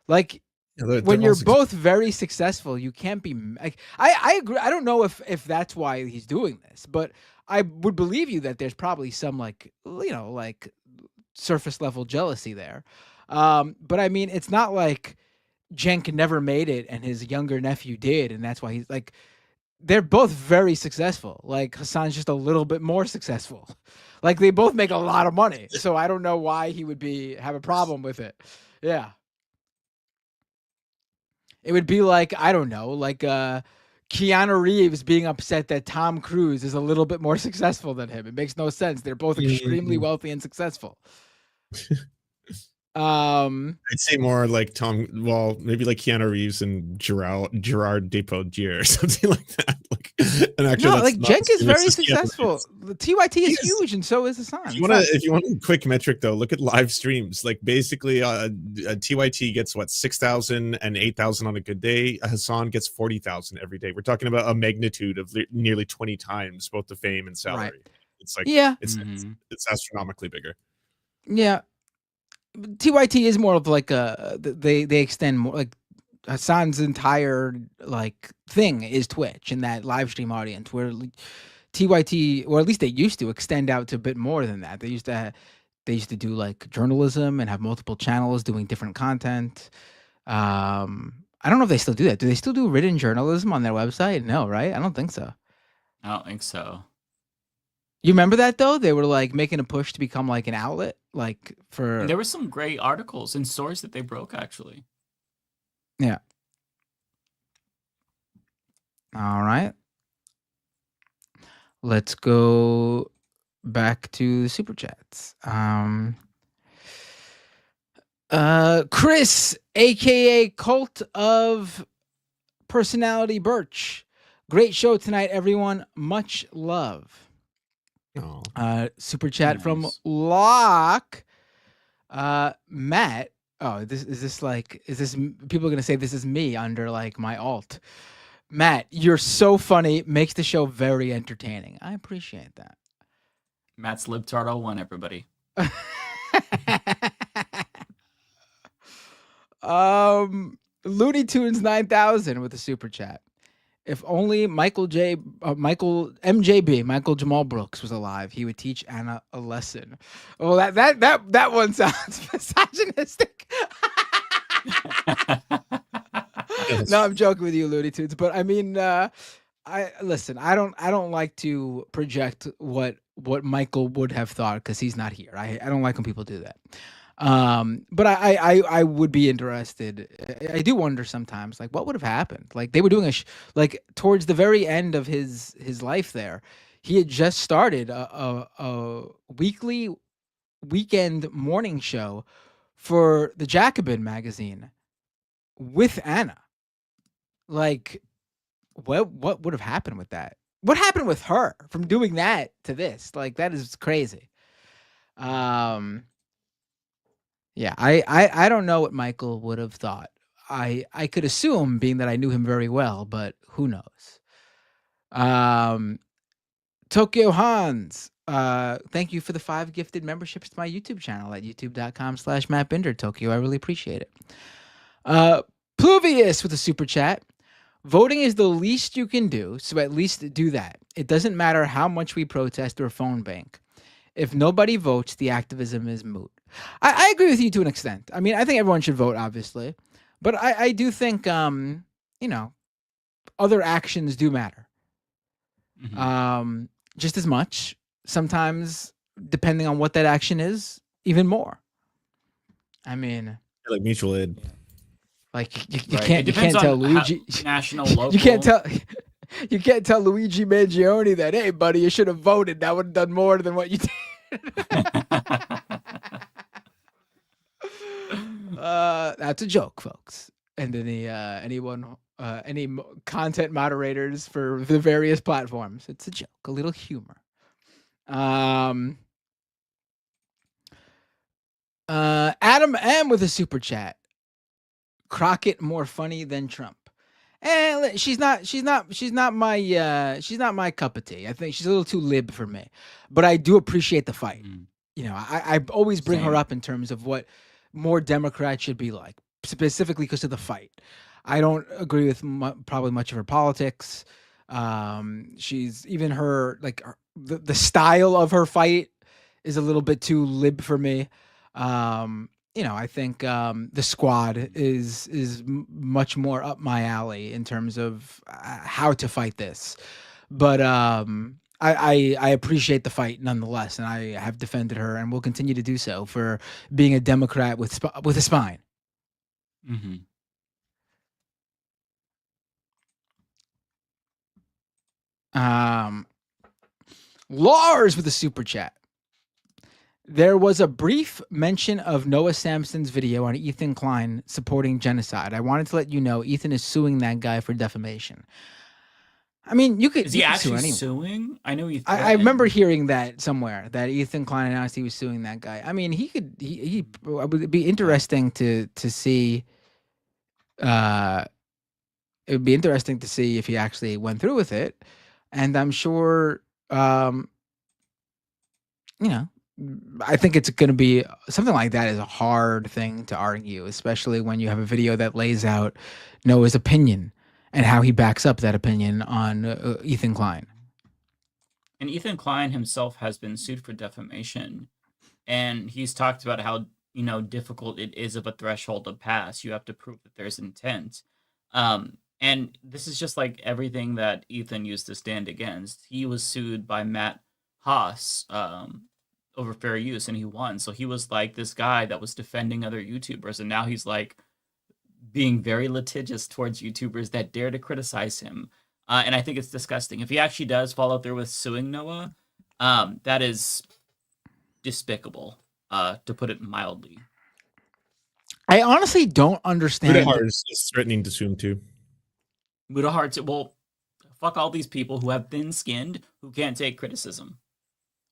Like when you're both very successful, you can't be like, I agree. I don't know if that's why he's doing this, but I would believe you that there's probably some like, you know, like surface level jealousy there. But I mean, it's not like Cenk never made it and his younger nephew did. And that's why he's like, they're both very successful. Like Hassan's just a little bit more successful. Like they both make a lot of money. So I don't know why he would have a problem with it. Yeah. It would be like, I don't know, like Keanu Reeves being upset that Tom Cruise is a little bit more successful than him. It makes no sense. They're both extremely wealthy and successful. I'd say more like maybe like Keanu Reeves and Gerard Depardieu or something like that. Like, and actually, no, like Cenk is very successful. The TYT is huge, and so is Hassan. If you want a quick metric though, look at live streams. Like basically, TYT gets 6,000 and 8,000 on a good day. Hassan gets 40,000 every day. We're talking about a magnitude of nearly 20 times both the fame and salary. Right. It's like it's astronomically bigger. Yeah. TYT is more of like they extend more, like Hassan's entire like thing is Twitch and that live stream audience, where TYT, or at least they used to extend out to a bit more than that. They used to do like journalism and have multiple channels doing different content. I don't know if they still do that. Do they still do written journalism on their website? No, right? I don't think so. I don't think so. You remember that though? They were like making a push to become like an outlet, like for. And there were some great articles and stories that they broke, actually. Yeah. All right. Let's go back to the super chats. Chris, aka Cult of Personality Birch. Great show tonight, everyone. Much love. Super chat from Locke. Matt. Oh, is this people are gonna say this is me under like my alt. Matt, you're so funny. Makes the show very entertaining. I appreciate that. Matt's libtard 01, everybody. Looney Tunes 9000 with a super chat. If only Michael Jamal Brooks was alive, he would teach Anna a lesson. Oh, that one sounds misogynistic. No, I'm joking with you, Looney Tunes, but I mean, I don't like to project what Michael would have thought because he's not here. I don't like when people do that. But I would be interested. I do wonder sometimes, like, what would have happened? Like, they were doing like towards the very end of his life there, he had just started a weekend morning show for the Jacobin magazine with Anna. Like, what would have happened with that? What happened with her from doing that to this? Like, that is crazy. Yeah, I don't know what Michael would have thought. I could assume, being that I knew him very well, but who knows? Tokyo Hans, thank you for the 5 gifted memberships to my YouTube channel at youtube.com/MattBinder. Tokyo, I really appreciate it. Pluvius with a super chat. Voting is the least you can do, so at least do that. It doesn't matter how much we protest or phone bank. If nobody votes, the activism is moot. I agree with you to an extent. I mean, I think everyone should vote, obviously. But I do think, other actions do matter. Just as much. Sometimes, depending on what that action is, even more. I mean... like mutual aid. Like, you can't tell Luigi... National, local. You can't tell Luigi Mangione that, hey, buddy, you should have voted. That would have done more than what you did. That's a joke, folks. And any content moderators for the various platforms, it's a joke, a little humor. Adam M with a super chat. Crockett more funny than Trump. And she's not my cup of tea. I think she's a little too lib for me. But I do appreciate the fight. I always bring her up in terms of what more Democrats should be like, specifically because of the fight. I don't agree with probably much of her politics. She's even the style of her fight is a little bit too lib for me. I think the squad is much more up my alley in terms of how to fight this. But I appreciate the fight nonetheless, and I have defended her and will continue to do so for being a Democrat with a spine. Mm-hmm. Lars with a super chat. There was a brief mention of Noah Samson's video on Ethan Klein supporting genocide. I wanted to let you know Ethan is suing that guy for defamation. I mean, you could. Is he actually suing? I know I remember hearing that somewhere, that Ethan Klein announced he was suing that guy. I mean, it would be interesting to see. It would be interesting to see if he actually went through with it, and I'm sure, I think it's going to be something like that is a hard thing to argue, especially when you have a video that lays out Noah's opinion and how he backs up that opinion on Ethan Klein. And Ethan Klein himself has been sued for defamation, and he's talked about how difficult it is of a threshold to pass. You have to prove that there's intent. And this is just like everything that Ethan used to stand against. He was sued by Matt Haas over fair use, and he won. So he was like this guy that was defending other YouTubers, and now he's like being very litigious towards YouTubers that dare to criticize him. And I think it's disgusting. If he actually does follow through with suing Noah, that is despicable, to put it mildly. I honestly don't understand. Mudahar is threatening to sue him too. Mudahar, well, fuck all these people who have thin-skinned, who can't take criticism.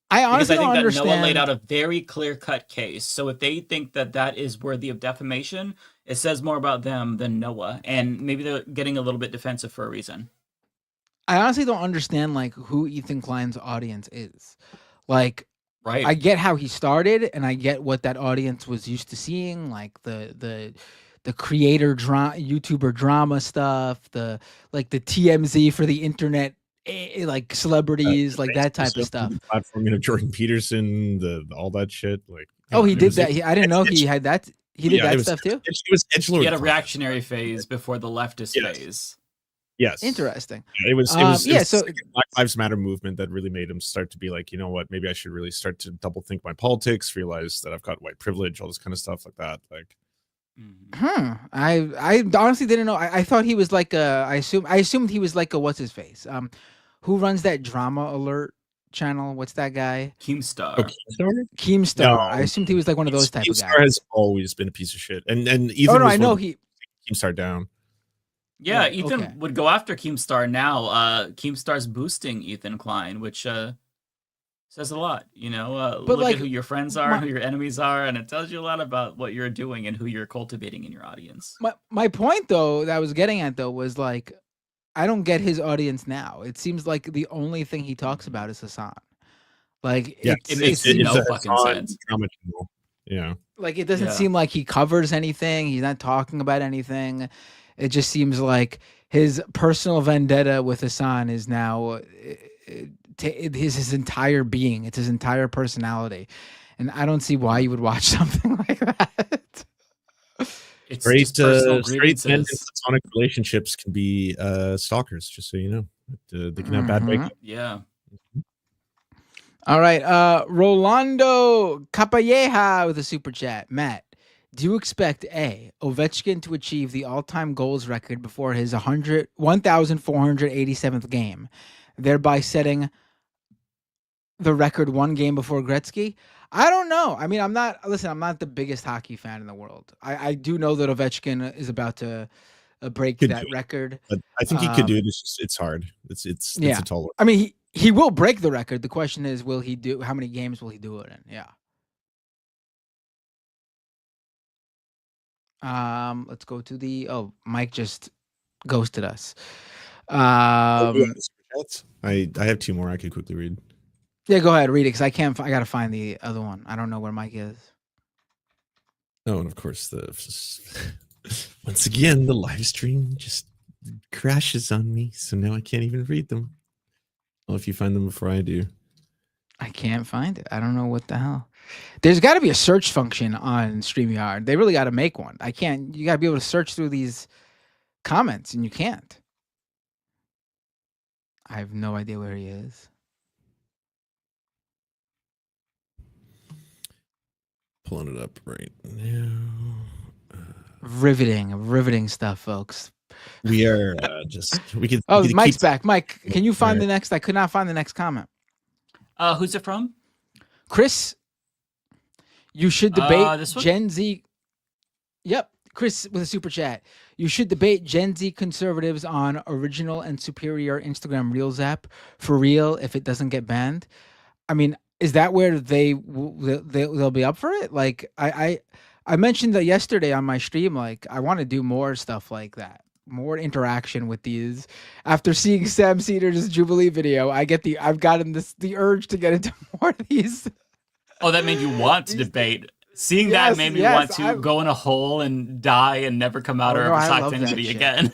I honestly don't understand. Because I think that Noah laid out a very clear-cut case. So if they think that that is worthy of defamation, it says more about them than Noah. And maybe they're getting a little bit defensive for a reason. I honestly don't understand who Ethan Klein's audience is. Like, Right. I get how he started, and I get what that audience was used to seeing, like the creator YouTuber drama stuff, the TMZ for the internet, like celebrities, like that type of stuff. Platforming of Jordan Peterson, all that shit. Like, oh, he did that. I didn't know he had that. He did that stuff too. It was edgelord. He had a reactionary phase before the leftist phase. Yes. Interesting. Yeah, it was so like a Black Lives Matter movement that really made him start to be like, you know what, maybe I should really start to double think my politics, realize that I've got white privilege, all this kind of stuff like that. Like, I honestly didn't know. I thought he was like I assumed he was like a what's his face? Who runs that Drama Alert channel? What's that guy? Keemstar. Oh, Keemstar? Keemstar. No, I assumed he was like one of those type of guys. Keemstar has always been a piece of shit. And Ethan oh no, was I know he Keemstar down. Yeah, Right, Ethan okay. would go after Keemstar now. Keemstar's boosting Ethan Klein, which says a lot. You know, But, look like, at who your friends are, who your enemies are, and it tells you a lot about what you're doing and who you're cultivating in your audience. My point though that I was getting at though was like I don't get his audience now. It seems like the only thing he talks about is Hassan. Like Yeah, it makes no fucking sense. Drama channel. Yeah. Like it doesn't seem like he covers anything. He's not talking about anything. It just seems like his personal vendetta with Hassan is now his entire being. It's his entire personality, and I don't see why you would watch something like that. It's Great just personal straight men in grievances. platonic relationships can be stalkers, just so you know. They can have bad breakups. Yeah. All right, Rolando Capalleja with a super chat. Matt, do you expect Ovechkin to achieve the all-time goals record before his 1,487th game, thereby setting the record one game before Gretzky? I don't know. I mean, I'm not the biggest hockey fan in the world. I do know that Ovechkin is about to break that record. But I think he could do it. It's hard. It's a tall order. I mean, he will break the record. The question is, will he do? How many games will he do it in? Yeah. Let's go to the. Oh, Mike just ghosted us. I have two more I could quickly read. Yeah, go ahead, read it because I can't. I gotta find the other one. I don't know where Mike is. Oh, and of course once again the live stream just crashes on me, so now I can't even read them. Well, if you find them before I do. I can't find it. I don't know what the hell. There's got to be a search function on StreamYard. They really got to make one. I can't. You got to be able to search through these comments, and you can't. I have no idea where he is. Pulling it up right now. Riveting stuff, folks. We are we could. Oh, we could Mike's keep- back. Mike, can you find Right. the next? I could not find the next comment. Who's it from? Chris, you should debate this one? Gen Z. Yep, Chris with a super chat. You should debate Gen Z conservatives on original and superior Instagram Reels app for real if it doesn't get banned. I mean, is that where they'll be up for it? Like I mentioned that yesterday on my stream. Like I want to do more stuff like that. More interaction with these. After seeing Sam Cedars' Jubilee video, I've gotten the urge to get into more of these. Oh, that made you want to debate. Seeing that made me want to go in a hole and die and never come out or ever talk to anybody again.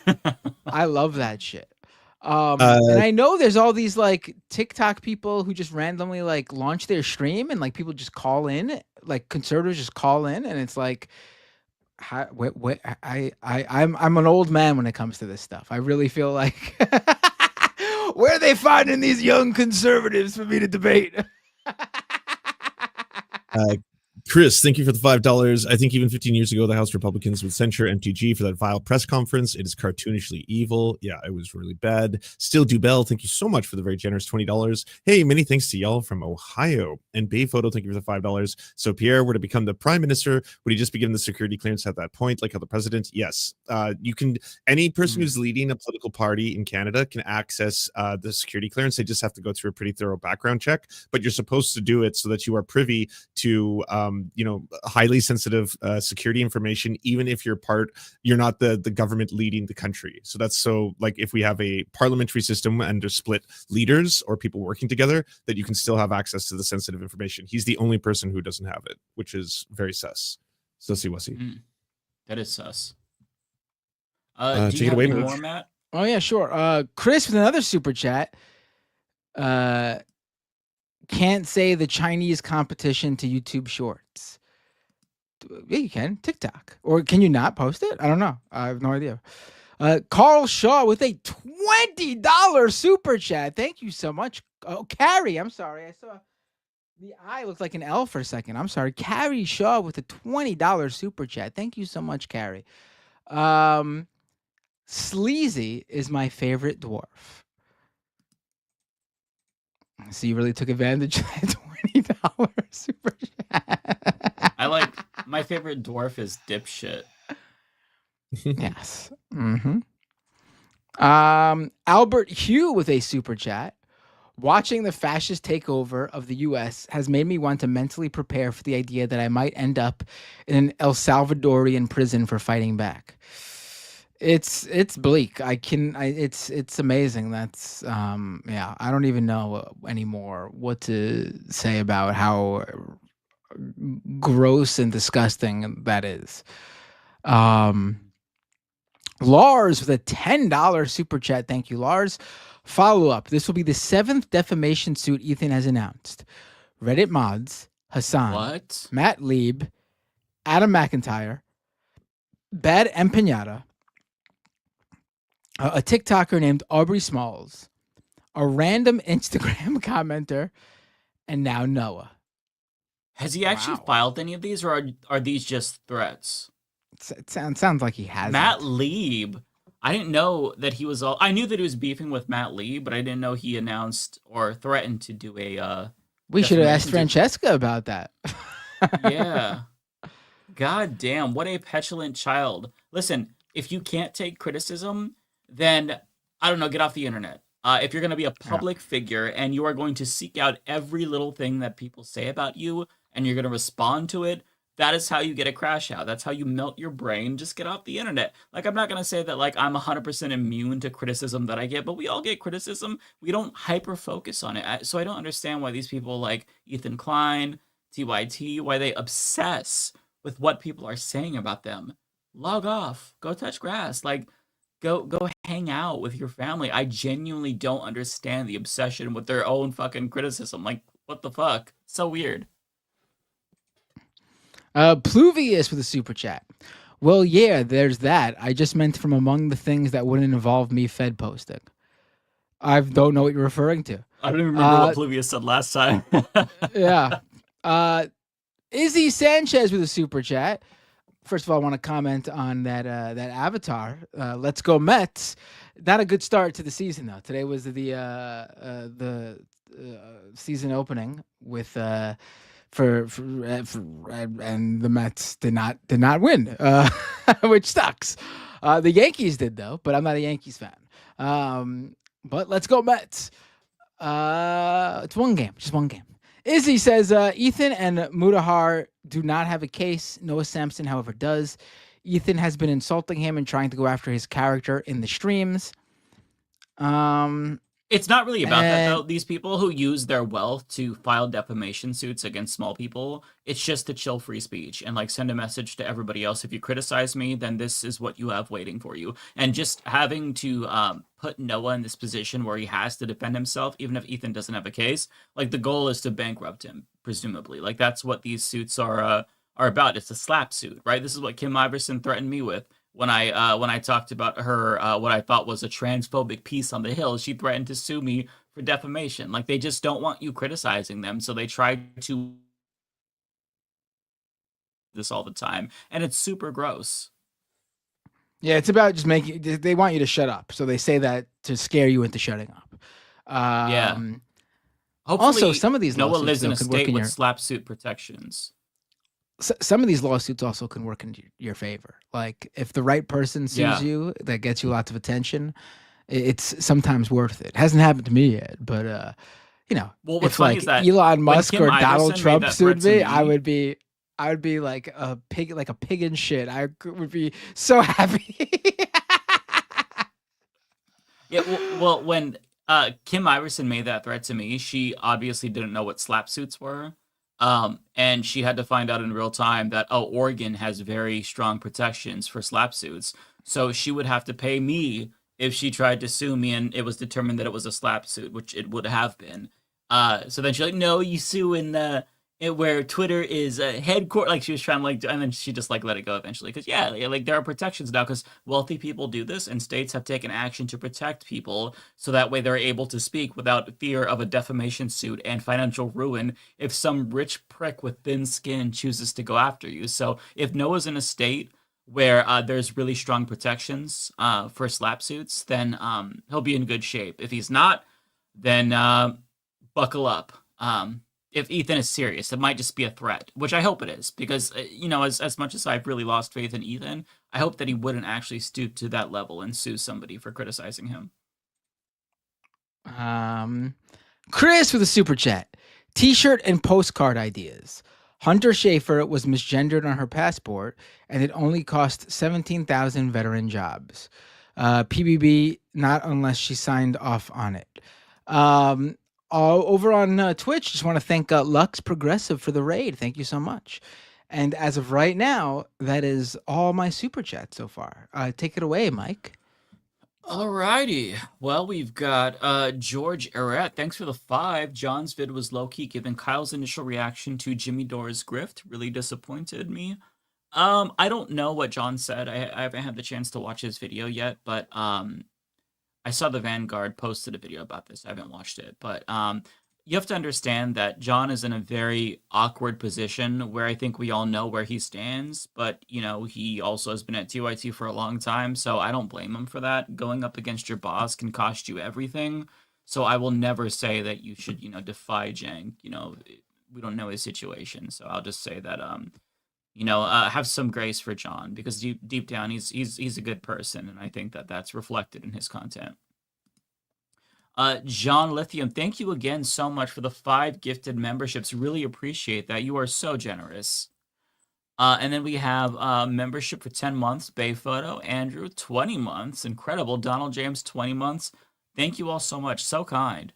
I love that shit. And I know there's all these like TikTok people who just randomly like launch their stream and like people just call in, like conservatives just call in, and it's like, I'm an old man when it comes to this stuff. I really feel like where are they finding these young conservatives for me to debate? Chris, thank you for the $5. I think even 15 years ago, the House Republicans would censure MTG for that vile press conference. It is cartoonishly evil. Yeah, it was really bad. Still Dubell, thank you so much for the very generous $20. Hey, many thanks to y'all from Ohio. And Bay Photo, thank you for the $5. So Pierre were to become the prime minister, would he just be given the security clearance at that point, like how the president? Yes. You can. Any person who's leading a political party in Canada can access the security clearance. They just have to go through a pretty thorough background check. But you're supposed to do it so that you are privy to highly sensitive security information, even if you're not the government leading the country. So that's like if we have a parliamentary system and there's split leaders or people working together, that you can still have access to the sensitive information. He's the only person who doesn't have it, which is very sus. Sussy wussy. That is sus. Take do you it have away, any Mooch. more, Matt? Oh yeah, sure. Chris with another super chat. Can't say the Chinese competition to YouTube Shorts. Yeah, you can. TikTok. Or can you not post it? I don't know. I have no idea. Carl Shaw with a $20 super chat. Thank you so much. Oh, Carrie. I'm sorry. I saw the eye looked like an L for a second. I'm sorry. Carrie Shaw with a $20 super chat. Thank you so much, Carrie. Sleazy is my favorite dwarf. So you really took advantage of that $20 super chat. I like my favorite dwarf is dipshit. Yes. Mm-hmm. Albert Hugh with a super chat. Watching the fascist takeover of the U.S. has made me want to mentally prepare for the idea that I might end up in an El Salvadorian prison for fighting back. It's bleak. It's amazing. That's I don't even know anymore what to say about how gross and disgusting that is. Lars with a $10 super chat. Thank you, Lars. Follow up. This will be the 7th defamation suit Ethan has announced. Reddit mods, Hassan, Matt Lieb, Adam McIntyre, Bad Empanada, a TikToker named Aubrey Smalls, a random Instagram commenter, and now Noah. Has he actually filed any of these, or are these just threats? It sounds like he has. Matt Lieb. I didn't know that he was I knew that he was beefing with Matt Lieb, but I didn't know he announced or threatened to do a. We should have asked Francesca about that. Yeah. God damn, what a petulant child. Listen, if you can't take criticism, then, I don't know, get off the internet. If you're going to be a public figure and you are going to seek out every little thing that people say about you and you're going to respond to it, that is how you get a crash out. That's how you melt your brain. Just get off the internet. Like, I'm not going to say that, like, I'm 100% immune to criticism that I get, but we all get criticism. We don't hyper-focus on it. So I don't understand why these people like Ethan Klein, TYT, why they obsess with what people are saying about them. Log off. Go touch grass. Like, go hang out with your family. I genuinely don't understand the obsession with their own fucking criticism. Like, what the fuck? So weird. Pluvius with a super chat. Well, yeah, there's that. I just meant from among the things that wouldn't involve me Fed posting. I don't know what you're referring to. I don't even remember what Pluvius said last time. Yeah. Izzy Sanchez with a super chat. First of all, I want to comment on that avatar. Let's go Mets. Not a good start to the season though. Today was the season opening with and the Mets did not win, which sucks. The Yankees did though, but I'm not a Yankees fan. But let's go Mets. It's one game, just one game. Izzy says Ethan and Mudahar do not have a case. Noah Sampson, however, does. Ethan has been insulting him and trying to go after his character in the streams. It's not really about that, though. These people who use their wealth to file defamation suits against small people, it's just to chill free speech and, like, send a message to everybody else. If you criticize me, then this is what you have waiting for you. And just having to put Noah in this position where he has to defend himself, even if Ethan doesn't have a case, like, the goal is to bankrupt him, presumably. Like, that's what these suits are about. It's a slap suit, right? This is what Kim Iverson threatened me with. When I talked about her, what I thought was a transphobic piece on the Hill, she threatened to sue me for defamation. Like, they just don't want you criticizing them, so they try to this all the time, and it's super gross. Yeah, it's about just making. They want you to shut up, so they say that to scare you into shutting up. Yeah. Hopefully, also, some of these Noah lawsuits lives in a could work state in with your. slap suit protections. Some of these lawsuits also can work in your favor. Like, if the right person sues you, that gets you lots of attention. It's sometimes worth it. It hasn't happened to me yet, but you know, Well, what's if funny like is that Elon Musk Kim or Donald Iverson Trump made that threat sued to me, me, I would be I would be like a pig in shit. Would be so happy. Yeah, well, when Kim Iverson made that threat to me, she obviously didn't know what slap suits were. And she had to find out in real time that, Oregon has very strong protections for slap suits. So she would have to pay me if she tried to sue me and it was determined that it was a slap suit, which it would have been. So then she's like, no, you sue in where Twitter is headquarters. Like she was trying to and then she just like let it go eventually. Because like there are protections now because wealthy people do this and states have taken action to protect people so that way they're able to speak without fear of a defamation suit and financial ruin if some rich prick with thin skin chooses to go after you. So if Noah's in a state where there's really strong protections for slap suits, then he'll be in good shape. If he's not, then buckle up. If Ethan is serious, it might just be a threat, which I hope it is, because as much as I've really lost faith in Ethan, I hope that he wouldn't actually stoop to that level and sue somebody for criticizing him. Chris with a super chat. T-shirt and postcard ideas. Hunter Schafer was misgendered on her passport, and it only cost 17,000 veteran jobs. PBB, not unless she signed off on it. Over on Twitch, just want to thank Lux Progressive for the raid. Thank you so much. And as of right now, that is all my super chat so far. Take it away, Mike. Alrighty. Well, we've got George Eret. Thanks for the 5. John's vid was low-key, given Kyle's initial reaction to Jimmy Dore's grift. Really disappointed me. I don't know what John said. I haven't had the chance to watch his video yet, but I saw the Vanguard posted a video about this. I haven't watched it, but you have to understand that John is in a very awkward position where I think we all know where he stands, but he also has been at TYT for a long time, so I don't blame him for that. Going up against your boss can cost you everything, so I will never say that you should, defy Jank. We don't know his situation, so I'll just say that have some grace for John, because deep down he's a good person, and I think that that's reflected in his content. John Lithium, thank you again so much for the 5 gifted memberships. Really appreciate that. You are so generous. And then we have membership for 10 months. Bay Photo, Andrew, 20 months. Incredible. Donald James, 20 months. Thank you all so much. So kind.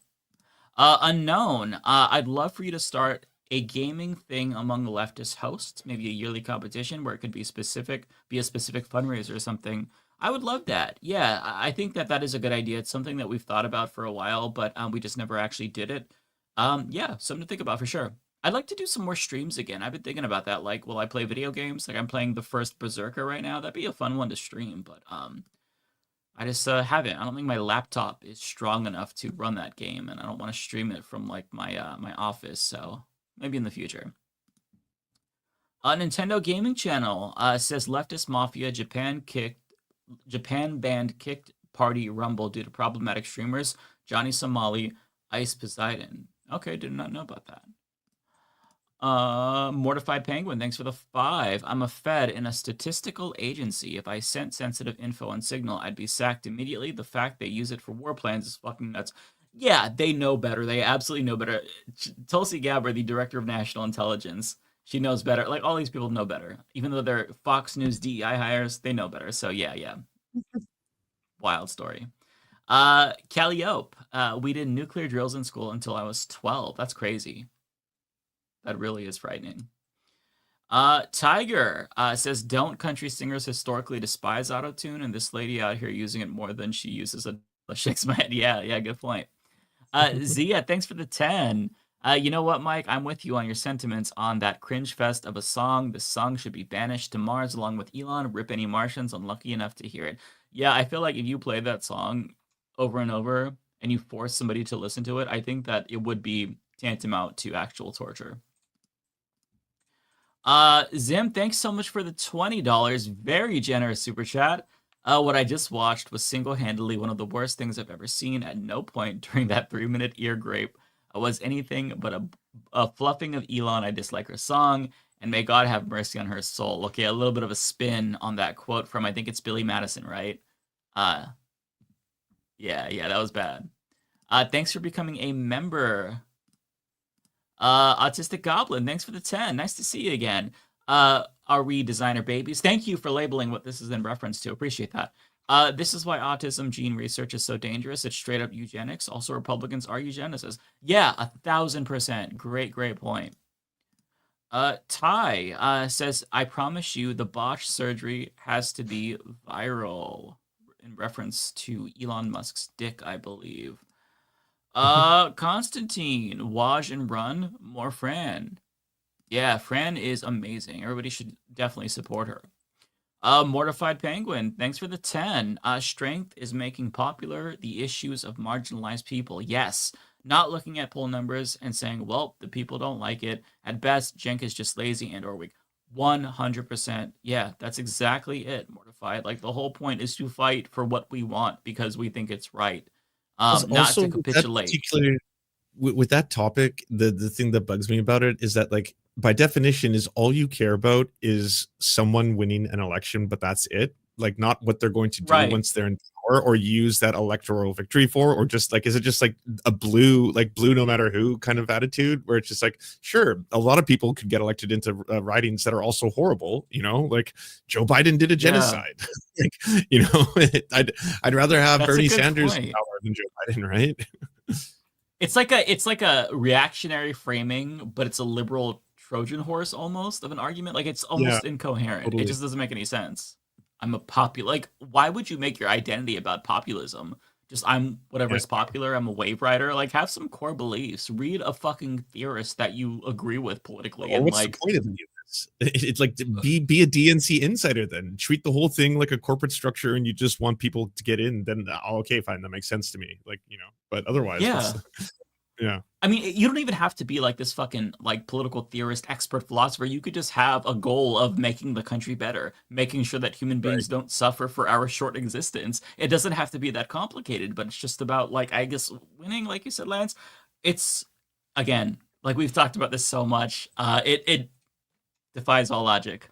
Unknown, I'd love for you to start a gaming thing among the leftist hosts, maybe a yearly competition where it could be a specific fundraiser or something. I would love that. Yeah, I think that is a good idea. It's something that we've thought about for a while, but we just never actually did it. Yeah, something to think about for sure. I'd like to do some more streams again. I've been thinking about that. Like, will I play video games? Like, I'm playing the first Berserker right now. That'd be a fun one to stream, but I just haven't. I don't think my laptop is strong enough to run that game, and I don't want to stream it from like my my office. So maybe in the future. Nintendo Gaming Channel says leftist Mafia Japan banned kicked party rumble due to problematic streamers. Johnny Somali, Ice Poseidon. Okay, did not know about that. Mortified Penguin, thanks for the 5. I'm a Fed in a statistical agency. If I sent sensitive info on Signal, I'd be sacked immediately. The fact they use it for war plans is fucking nuts. Yeah, they know better. They absolutely know better. Tulsi Gabbard, the director of national intelligence, she knows better. Like, all these people know better. Even though they're Fox News DEI hires, they know better. So, yeah. Wild story. Calliope, we did nuclear drills in school until I was 12. That's crazy. That really is frightening. Tiger says, don't country singers historically despise autotune? And this lady out here using it more than she uses a shakes my head. Yeah, good point. Zia, thanks for the 10. You know what, Mike? I'm with you on your sentiments on that cringe fest of a song. The song should be banished to Mars along with Elon. Rip any Martians unlucky enough to hear it. Yeah, I feel like if you play that song over and over and you force somebody to listen to it, I think that it would be tantamount to actual torture. Zim, thanks so much for the $20. Very generous super chat. What I just watched was single-handedly one of the worst things I've ever seen. At no point during that 3-minute ear grape was anything but a fluffing of Elon. I dislike her song, and may God have mercy on her soul. Okay, a little bit of a spin on that quote from, I think it's Billy Madison, right? Yeah, that was bad. Thanks for becoming a member. Autistic Goblin, thanks for the 10. Nice to see you again. Are we designer babies? Thank you for labeling what this is in reference to. Appreciate that. This is why autism gene research is so dangerous. It's straight up eugenics. Also, Republicans are eugenicists. Yeah, 1,000%. Great point. Ty says, I promise you the botched surgery has to be viral. In reference to Elon Musk's dick, I believe. Constantine, Waj and Run, more Fran. Yeah, Fran is amazing. Everybody should definitely support her. Mortified Penguin, thanks for the 10. Strength is making popular the issues of marginalized people. Yes, not looking at poll numbers and saying, well, the people don't like it. At best, Jenk is just lazy and or weak. 100%. Yeah, that's exactly it, Mortified. Like, the whole point is to fight for what we want because we think it's right. Not to capitulate. With that topic, the thing that bugs me about it is that, like, by definition, is all you care about is someone winning an election, but that's it. Like, not what they're going to do once they're in power, or use that electoral victory for, or just like, is it just like a blue no matter who kind of attitude, where it's just like, sure, a lot of people could get elected into ridings that are also horrible, like Joe Biden did a genocide. Like, I'd rather have Bernie Sanders in power than Joe Biden, right? It's like a reactionary framing, but it's a liberal Trojan horse almost of an argument. Like, it's almost incoherent. Totally. It just doesn't make any sense. I'm a like, why would you make your identity about populism? Just, I'm whatever is popular. I'm a wave rider. Like, have some core beliefs. Read a fucking theorist that you agree with politically. Well, and what's like, the point of any of this? It's like, be a DNC insider then. Treat the whole thing like a corporate structure, and you just want people to get in. Then, okay, fine, that makes sense to me. Like, but otherwise, yeah. I mean, you don't even have to be like this fucking like political theorist, expert philosopher. You could just have a goal of making the country better, making sure that human beings don't suffer for our short existence. It doesn't have to be that complicated, but it's just about, like, I guess, winning, like you said, Lance. It's, again, like, we've talked about this so much. It defies all logic.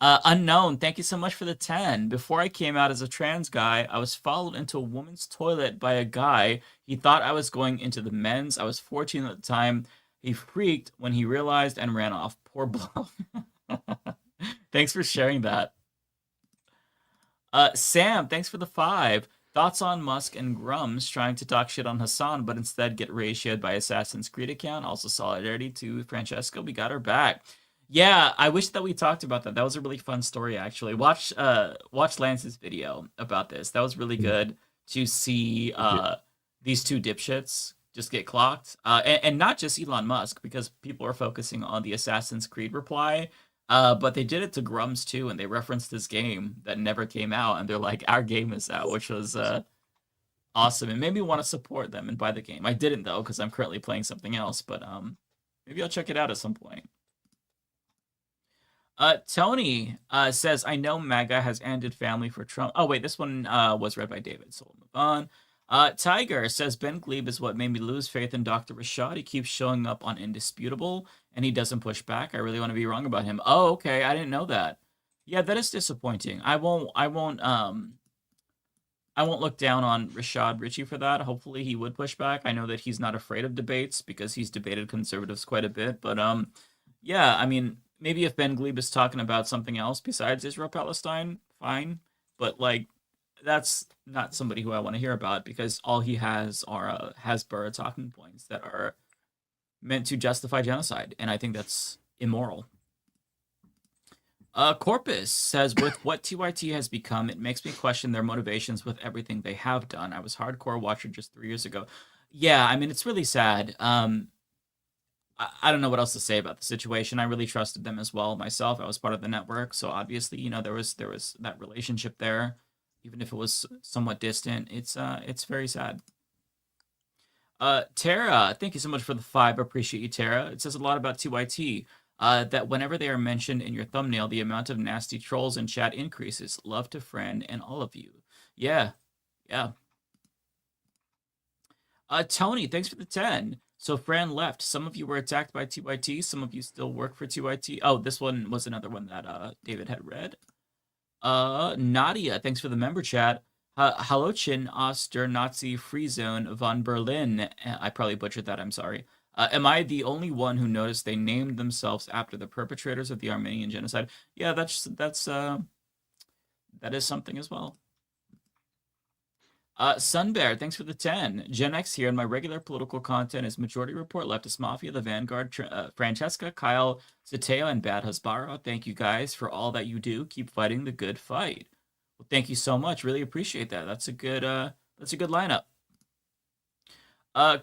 Unknown, thank you so much for the 10. Before I came out as a trans guy, I was followed into a woman's toilet by a guy. He thought I was going into the men's. I was 14 at the time. He freaked when he realized and ran off. Poor blow. Thanks for sharing that. Sam, thanks for the 5. Thoughts on Musk and Grums trying to talk shit on Hassan, but instead get ratioed by Assassin's Creed account. Also solidarity to Francesca. We got her back. Yeah, I wish that we talked about that. That was a really fun story, actually. Watch Lance's video about this. That was really good to see these two dipshits just get clocked. And not just Elon Musk, because people are focusing on the Assassin's Creed reply. But they did it to Grums too, and they referenced this game that never came out, and they're like, our game is out, which was awesome. It made me want to support them and buy the game. I didn't, though, because I'm currently playing something else, but maybe I'll check it out at some point. Tony says, I know MAGA has ended family for Trump. Oh, wait, this one was read by David, so we'll move on. Tiger says, Ben Glebe is what made me lose faith in Dr. Rashad. He keeps showing up on Indisputable, and he doesn't push back. I really want to be wrong about him. Oh, okay, I didn't know that. Yeah, that is disappointing. I won't look down on Rashad Ritchie for that. Hopefully he would push back. I know that he's not afraid of debates because he's debated conservatives quite a bit, but yeah, I mean, maybe if Ben Glebe is talking about something else besides Israel-Palestine, fine. But, like, that's not somebody who I want to hear about, because all he has are Hasbara talking points that are meant to justify genocide. And I think that's immoral. Corpus says, with what TYT has become, it makes me question their motivations with everything they have done. I was hardcore watcher just 3 years ago. Yeah, I mean, it's really sad. I don't know what else to say about the situation. I really trusted them as well myself. I was part of the network, so obviously, there was that relationship there, even if it was somewhat distant. It's very sad. Tara, thank you so much for the 5. I appreciate you, Tara. It says a lot about TYT. That whenever they are mentioned in your thumbnail, the amount of nasty trolls in chat increases. Love to friend and all of you. Yeah. Tony, thanks for the 10. So Fran left. Some of you were attacked by TYT. Some of you still work for TYT. Oh, this one was another one that David had read. Nadia, thanks for the member chat. Hallochin aus der Nazi Free Zone von Berlin. I probably butchered that, I'm sorry. Am I the only one who noticed they named themselves after the perpetrators of the Armenian genocide? Yeah, that is something as well. Sunbear, thanks for the 10. Gen X here, and my regular political content is Majority Report, Leftist Mafia, The Vanguard, Francesca, Kyle, Zateo, and Bad Hasbara. Thank you guys for all that you do. Keep fighting the good fight. Well, thank you so much. Really appreciate that. That's a good lineup.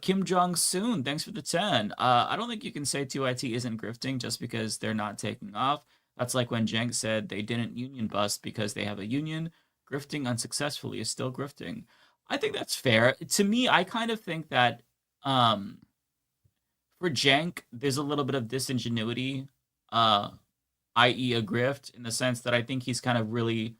Kim Jong-soon, thanks for the 10. I don't think you can say TYT isn't grifting just because they're not taking off. That's like when Jenk said they didn't union bust because they have a union. Grifting unsuccessfully is still grifting. I think that's fair. To me, I kind of think that for Jenk, there's a little bit of disingenuity, i.e. a grift, in the sense that I think he's kind of really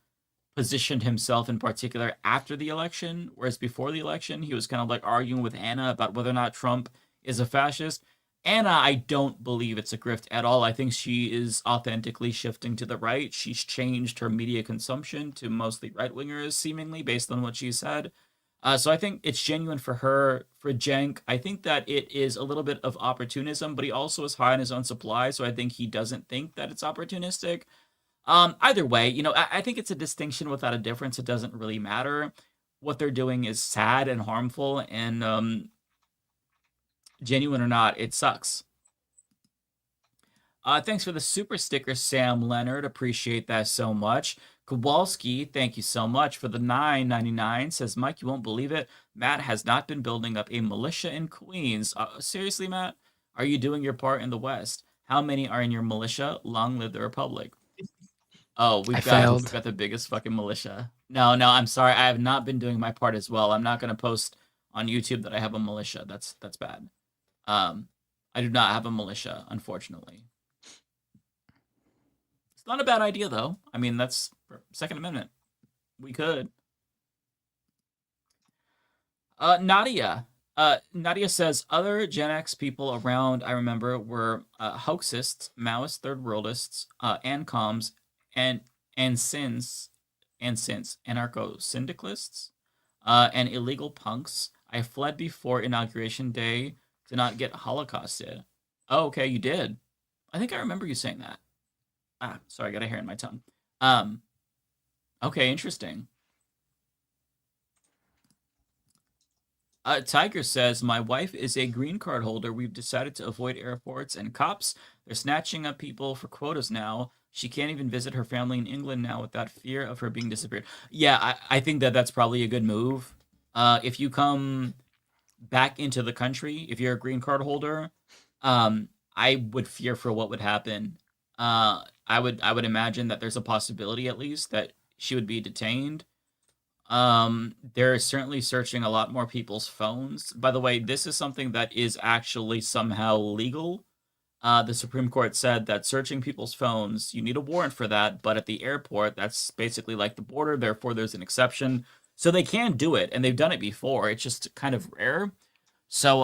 positioned himself in particular after the election, whereas before the election, he was kind of like arguing with Anna about whether or not Trump is a fascist. Anna, I don't believe it's a grift at all. I think she is authentically shifting to the right. She's changed her media consumption to mostly right-wingers, seemingly, based on what she said. So I think it's genuine for her. For Jenk, I think that it is a little bit of opportunism, but he also is high on his own supply, so I think he doesn't think that it's opportunistic. Either way, I think it's a distinction without a difference. It doesn't really matter. What they're doing is sad and harmful, and genuine or not, it sucks. Thanks for the super sticker, Sam Leonard. Appreciate that so much. Kowalski, thank you so much for the $9.99. Says, Mike, you won't believe it. Matt has not been building up a militia in Queens. Seriously, Matt? Are you doing your part in the West? How many are in your militia? Long live the Republic. Oh, we've got the biggest fucking militia. No, I'm sorry. I have not been doing my part as well. I'm not going to post on YouTube that I have a militia. That's bad. I do not have a militia, unfortunately. It's not a bad idea, though. I mean, that's Second Amendment. We could. Nadia. Nadia says, other Gen X people around, I remember, were hoaxists, Maoist third worldists, ANCOMs, and since anarcho-syndicalists, and illegal punks. I fled before Inauguration Day to not get holocausted. Oh, okay, you did. I think I remember you saying that. Sorry, I got a hair in my tongue. Okay, interesting. Tiger says, my wife is a green card holder. We've decided to avoid airports and cops. They're snatching up people for quotas now. She can't even visit her family in England now without fear of her being disappeared. Yeah, I think that's probably a good move. If you come back into the country, if you're a green card holder, I would fear for what would happen. I would imagine that there's a possibility, at least, that she would be detained. They're certainly searching a lot more people's phones. By the way, this is something that is actually somehow legal. The Supreme Court said that searching people's phones, you need a warrant for that, but at the airport, that's basically like the border, therefore there's an exception. So they can do it, and they've done it before. It's just kind of rare. So,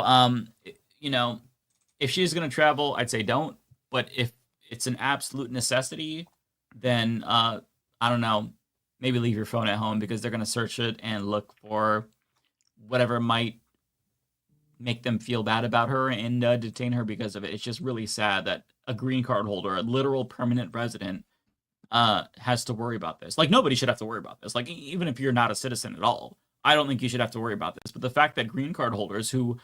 if she's going to travel, I'd say don't. But if it's an absolute necessity, then, I don't know, maybe leave your phone at home, because they're going to search it and look for whatever might make them feel bad about her and detain her because of it. It's just really sad that a green card holder, a literal permanent resident, has to worry about this. Like, nobody should have to worry about this. Like, even if you're not a citizen at all, I don't think you should have to worry about this. But the fact that green card holders who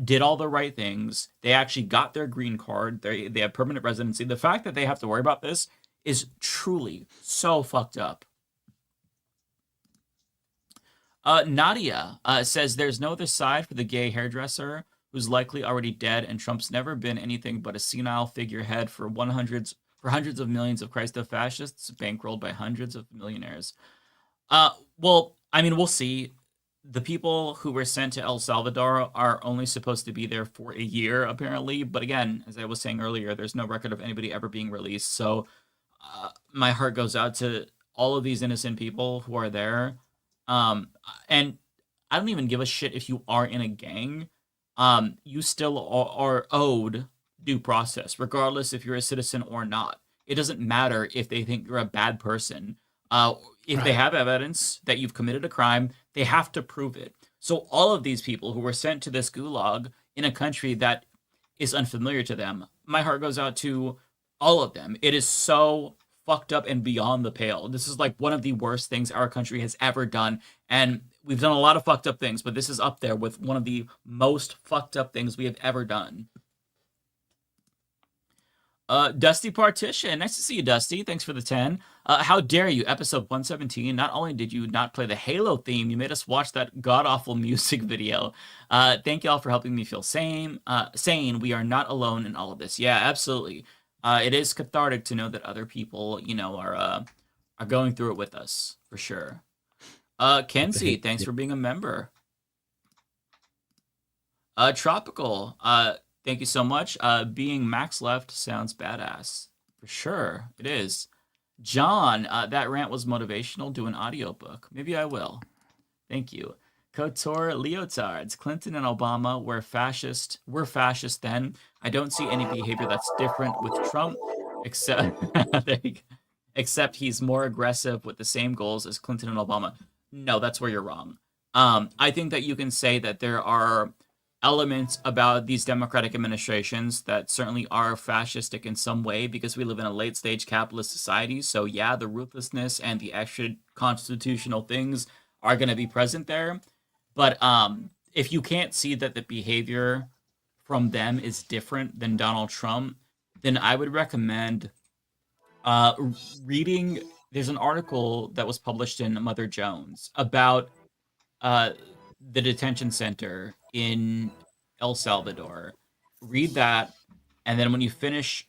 did all the right things, they actually got their green card, they have permanent residency, the fact that they have to worry about this is truly so fucked up. Nadia says, there's no other side for the gay hairdresser who's likely already dead, and Trump's never been anything but a senile figurehead for hundreds of millions of Christo fascists bankrolled by hundreds of millionaires. Well, I mean, we'll see. The people who were sent to El Salvador are only supposed to be there for a year, apparently. But again, as I was saying earlier, there's no record of anybody ever being released. So my heart goes out to all of these innocent people who are there. And I don't even give a shit if you are in a gang. You still are owed due process, regardless if you're a citizen or not. It doesn't matter if they think you're a bad person. If they have evidence that you've committed a crime, they have to prove it. So all of these people who were sent to this gulag in a country that is unfamiliar to them, my heart goes out to all of them. It is so fucked up and beyond the pale. This is like one of the worst things our country has ever done. And we've done a lot of fucked up things, but this is up there with one of the most fucked up things we have ever done. Dusty Partition. Nice to see you, Dusty. Thanks for the 10. How dare you, episode 117. Not only did you not play the Halo theme, you made us watch that god-awful music video. Thank y'all for helping me feel sane. We are not alone in all of this. Yeah, absolutely. It is cathartic to know that other people, you know, are going through it with us, for sure. Kenzie, thanks for being a member. Tropical, thank you so much. Being max left sounds badass. For sure, it is. John, that rant was motivational. Do an audiobook. Maybe I will. Thank you. Couture Leotards. Clinton and Obama were fascist. We're fascist then. I don't see any behavior that's different with Trump, except he's more aggressive with the same goals as Clinton and Obama. No, that's where you're wrong. I think that you can say that there are elements about these Democratic administrations that certainly are fascistic in some way because we live in a late-stage capitalist society. So yeah, the ruthlessness and the extra constitutional things are going to be present there. But if you can't see that the behavior from them is different than Donald Trump, then I would recommend reading. There's an article that was published in Mother Jones about the detention center in El Salvador. Read that, and then when you finish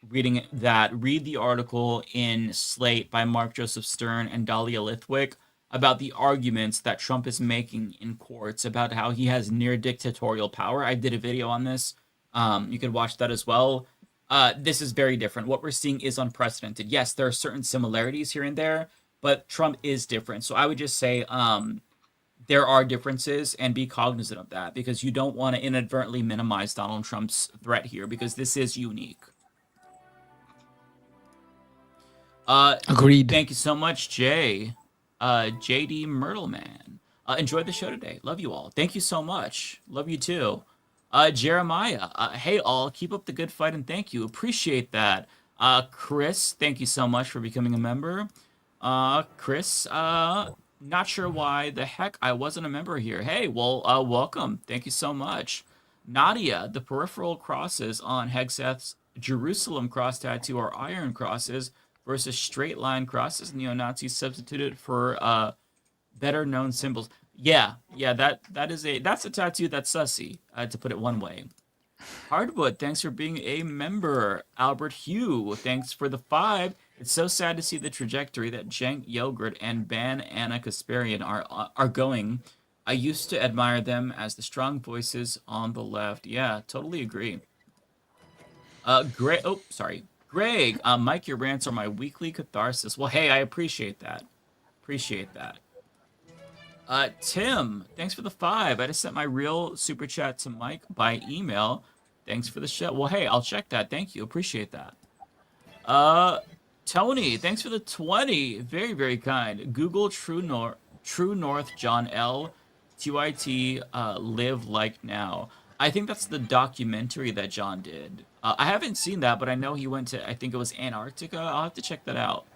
reading that, read the article in Slate by Mark Joseph Stern and Dahlia Lithwick about the arguments that Trump is making in courts about how he has near dictatorial power. I did a video on this. You could watch that as well. This is very different. What we're seeing is unprecedented. Yes, there are certain similarities here and there, but Trump is different. So I would just say there are differences, and be cognizant of that, because you don't want to inadvertently minimize Donald Trump's threat here, because this is unique. Agreed. Thank you so much, Jay. JD Myrtleman. Enjoyed the show today. Love you all. Thank you so much. Love you too. Jeremiah. Hey all, keep up the good fight and thank you. Appreciate that. Chris, thank you so much for becoming a member. Chris, not sure why the heck I wasn't a member here. Hey, well, welcome. Thank you so much. Nadia, the peripheral crosses on Hegseth's Jerusalem cross tattoo are iron crosses versus straight line crosses. Neo-Nazis substituted for better known symbols. Yeah, that's a tattoo that's sussy, to put it one way. Hardwood, thanks for being a member. Albert Hugh, thanks for the 5. It's so sad to see the trajectory that Cenk Yogurt and Ban Anna Kasparian are going. I used to admire them as the strong voices on the left. Yeah, totally agree. Greg, Mike, your rants are my weekly catharsis. Well, hey, I appreciate that. Tim, thanks for the 5. I just sent my real super chat to Mike by email. Thanks for the show. Well, hey, I'll check that. Thank you. Appreciate that. Tony, thanks for the 20. Very, very kind. Google True North John L. TYT Live Like Now. I think that's the documentary that John did. I haven't seen that, but I know he went to, I think it was Antarctica. I'll have to check that out.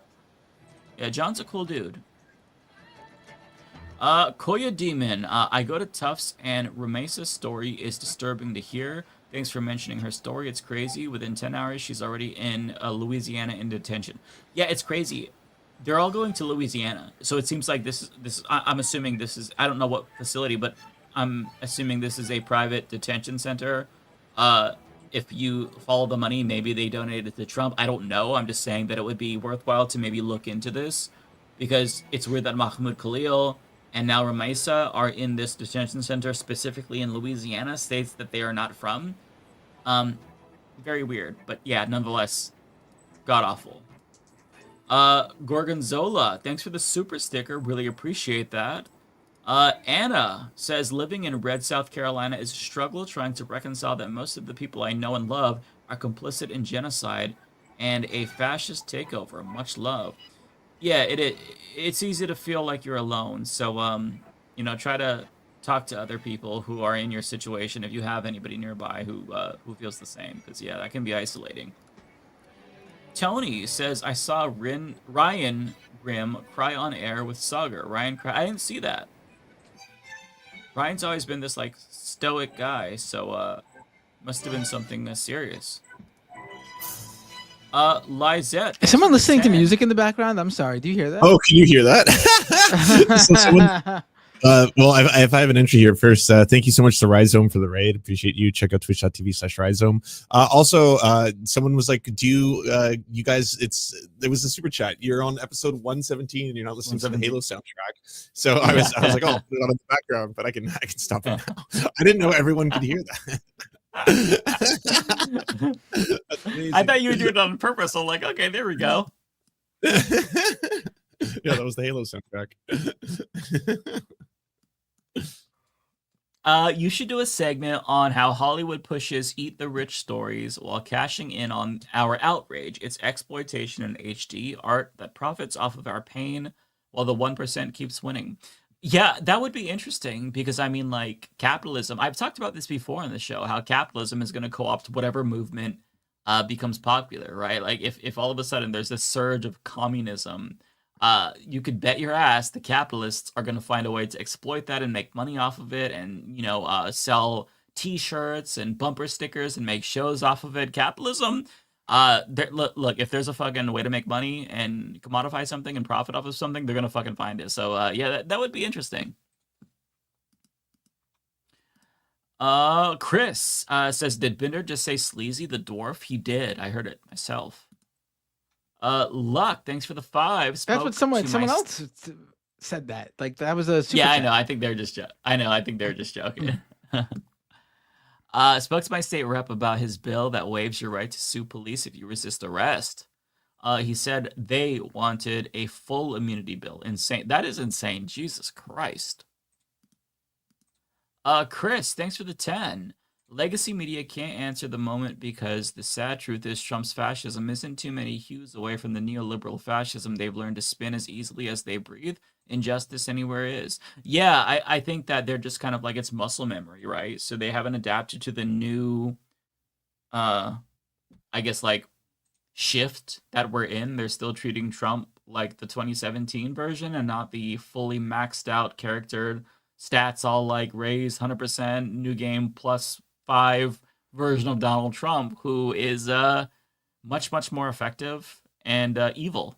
Yeah, John's a cool dude. Koya Demon, I go to Tufts and Ramesa's story is disturbing to hear. Thanks for mentioning her story. It's crazy. Within 10 hours, she's already in Louisiana in detention. Yeah, it's crazy. They're all going to Louisiana. So it seems like this is I'm assuming this is, I don't know what facility, but I'm assuming this is a private detention center. If you follow the money, maybe they donated it to Trump. I don't know. I'm just saying that it would be worthwhile to maybe look into this, because it's weird that Mahmoud Khalil and now Ramesa are in this detention center, specifically in Louisiana, states that they are not from. Very weird, but yeah, nonetheless, god-awful. Gorgonzola, thanks for the super sticker. Really appreciate that. Anna says, living in Red, South Carolina is a struggle trying to reconcile that most of the people I know and love are complicit in genocide and a fascist takeover. Much love. Yeah, it's easy to feel like you're alone. So, try to talk to other people who are in your situation if you have anybody nearby who feels the same, because yeah, that can be isolating. Tony says, I saw Ryan Grimm cry on air with Sagar. I didn't see that. Ryan's always been this like stoic guy, so must have been something serious. Lizette. Is someone listening to music in the background? I'm sorry. Do you hear that? Oh, can you hear that? So someone, well, if I have an entry here first, thank you so much to Rhizome for the raid. Appreciate you. Check out twitch.tv/Rhizome. Also, someone was like, do you guys, there was a super chat. You're on episode 117 and you're not listening to the Halo soundtrack. So I was like, oh, I'll put it on in the background, but I can stop it now. I didn't know everyone could hear that. I thought you were doing it on purpose. I'm like, okay, there we go. Yeah, that was the Halo soundtrack. You should do a segment on how Hollywood pushes eat the rich stories while cashing in on our outrage. It's exploitation in HD art that profits off of our pain while the 1% keeps winning. Yeah, that would be interesting because, I mean, like, capitalism. I've talked about this before on the show, how capitalism is going to co-opt whatever movement becomes popular, right? Like, if all of a sudden there's a surge of communism, you could bet your ass the capitalists are going to find a way to exploit that and make money off of it and, sell T-shirts and bumper stickers and make shows off of it. Capitalism... look, if there's a fucking way to make money and commodify something and profit off of something, they're gonna fucking find it. So yeah, that would be interesting. Chris says, did Binder just say Sleazy the dwarf? He did. I heard it myself. Luck, thanks for the 5. That's what someone else said that. Like that was a super yeah, I chat. know. I think they're just joking. Spoke to my state rep about his bill that waives your right to sue police if you resist arrest. He said they wanted a full immunity bill. Insane. That is insane. Jesus Christ. Chris, thanks for the 10. Legacy media can't answer the moment because the sad truth is Trump's fascism isn't too many hues away from the neoliberal fascism they've learned to spin as easily as they breathe. Injustice anywhere is. Yeah, I think that they're just kind of like it's muscle memory, right? So they haven't adapted to the new, I guess, like, shift that we're in. They're still treating Trump like the 2017 version and not the fully maxed out character stats all like raised 100% new game +5 version of Donald Trump, who is much, much more effective and evil.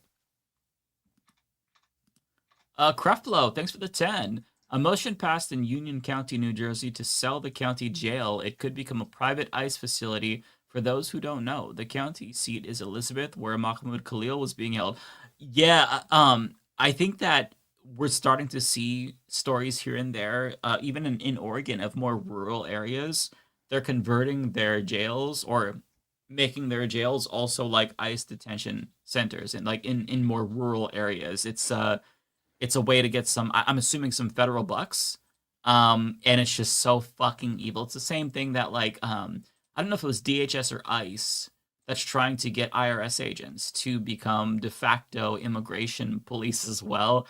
Creflo, thanks for the 10. A motion passed in Union County, New Jersey to sell the county jail. It could become a private ICE facility. For those who don't know, the county seat is Elizabeth, where Mahmoud Khalil was being held. Yeah, I think that we're starting to see stories here and there, even in Oregon, of more rural areas. They're converting their jails or making their jails also like ICE detention centers and like in more rural areas. It's a way to get some, I'm assuming, some federal bucks. And it's just so fucking evil. It's the same thing that, like, I don't know if it was DHS or ICE that's trying to get IRS agents to become de facto immigration police as well.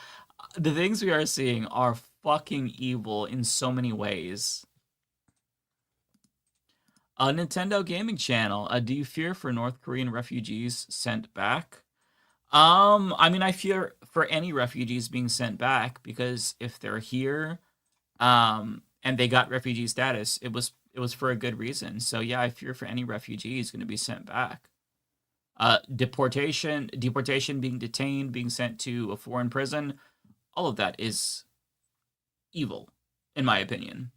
The things we are seeing are fucking evil in so many ways. Nintendo Gaming Channel, do you fear for North Korean refugees sent back? I mean, I fear for any refugees being sent back because if they're here, and they got refugee status, it was for a good reason. So yeah, I fear for any refugees going to be sent back. Deportation, being detained, being sent to a foreign prison, all of that is evil, in my opinion.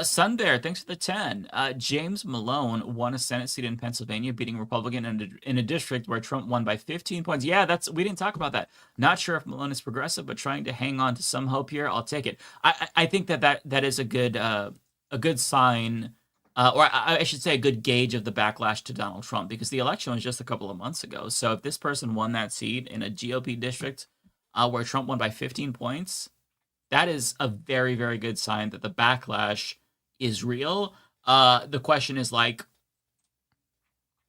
Sunbear, thanks for the 10. James Malone won a Senate seat in Pennsylvania, beating Republican in a district where Trump won by 15 points. Yeah, we didn't talk about that. Not sure if Malone is progressive, but trying to hang on to some hope here. I'll take it. I think that is a good sign, or I should say a good gauge of the backlash to Donald Trump, because the election was just a couple of months ago. So if this person won that seat in a GOP district where Trump won by 15 points, that is a very, very good sign that the backlash is real. The question is, like,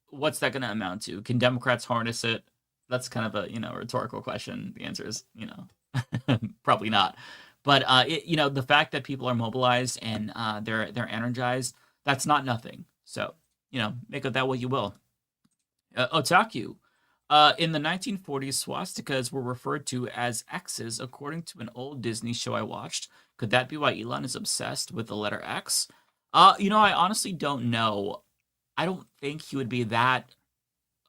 what's that going to amount to? Can Democrats harness it? That's kind of a, rhetorical question. The answer is, Probably not. But the fact that people are mobilized and they're energized, that's not nothing. So, make of that what you will. Otaku. In the 1940s, swastikas were referred to as X's, according to an old Disney show I watched. Could that be why Elon is obsessed with the letter X? I honestly don't know. I don't think he would be that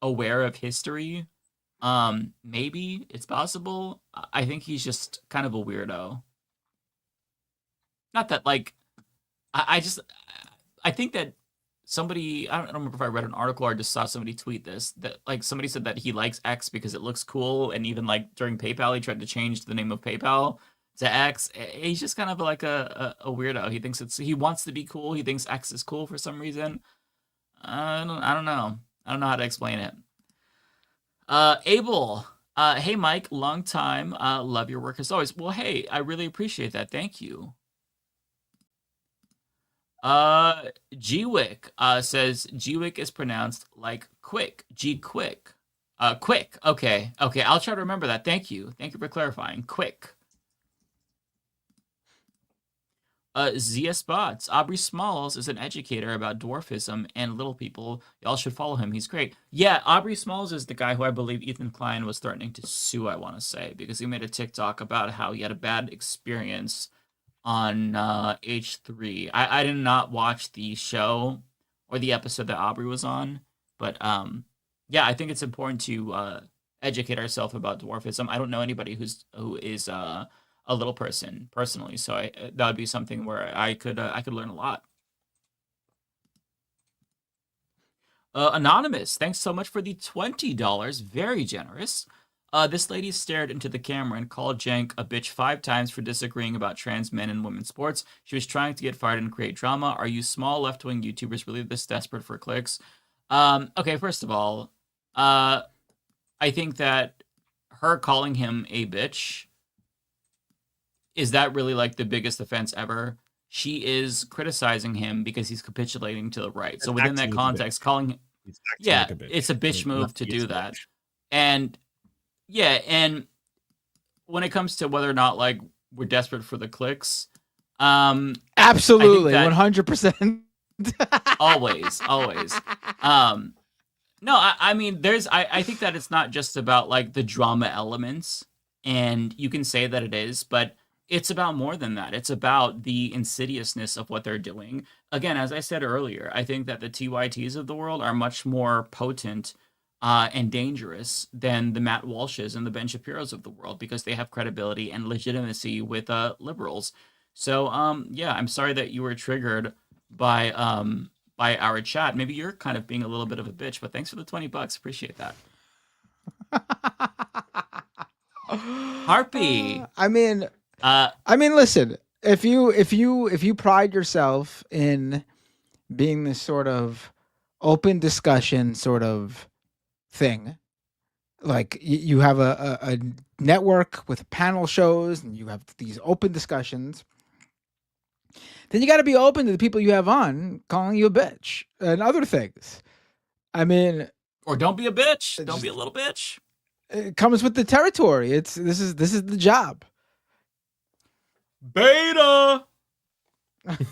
aware of history. Maybe it's possible. I think he's just kind of a weirdo. Not that I think that somebody, I don't remember if I read an article or just saw somebody tweet this, that somebody said that he likes X because it looks cool, and even during PayPal he tried to change the name of PayPal to X. He's just kind of like a weirdo. He thinks he wants to be cool. He thinks X is cool for some reason. I don't know. I don't know how to explain it. Abel, hey Mike, long time. Love your work as always. Well, hey, I really appreciate that. Thank you. Gwick says Gwick is pronounced like quick. Quick. Quick. Okay. I'll try to remember that. Thank you for clarifying. Quick. Zia Spots. Aubrey Smalls is an educator about dwarfism and little people. Y'all should follow him. He's great. Yeah, Aubrey Smalls is the guy who I believe Ethan Klein was threatening to sue, I want to say, because he made a TikTok about how he had a bad experience on H3. I did not watch the show or the episode that Aubrey was on, but I think it's important to educate ourselves about dwarfism. I don't know anybody who is a little person personally, so that would be something where I could learn a lot. Anonymous, thanks so much for the $20. Very generous. This lady stared into the camera and called Jank a bitch 5 times for disagreeing about trans men and women's sports. She was trying to get fired and create drama. Are you small left-wing YouTubers really this desperate for clicks? Okay, first of all, I think that her calling him a bitch, is that really the biggest offense ever? She is criticizing him because he's capitulating to the right. So within that context, calling him, it's a bitch move to do that. And and when it comes to whether or not we're desperate for the clicks, absolutely, 100%. always. No, I mean, I think that it's not just about the drama elements, and you can say that it is, but it's about more than that. It's about the insidiousness of what they're doing. Again, as I said earlier, I think that the TYTs of the world are much more potent and dangerous than the Matt Walshes and the Ben Shapiros of the world, because they have credibility and legitimacy with liberals. So, I'm sorry that you were triggered by our chat. Maybe you're kind of being a little bit of a bitch, but thanks for the $20. Appreciate that. Harpy. I mean, listen. If you pride yourself in being this sort of open discussion sort of thing, you have a network with panel shows and you have these open discussions, then you got to be open to the people you have on calling you a bitch and other things. I mean, or don't be a bitch. Don't be a little bitch. It comes with the territory. This is the job. Beta.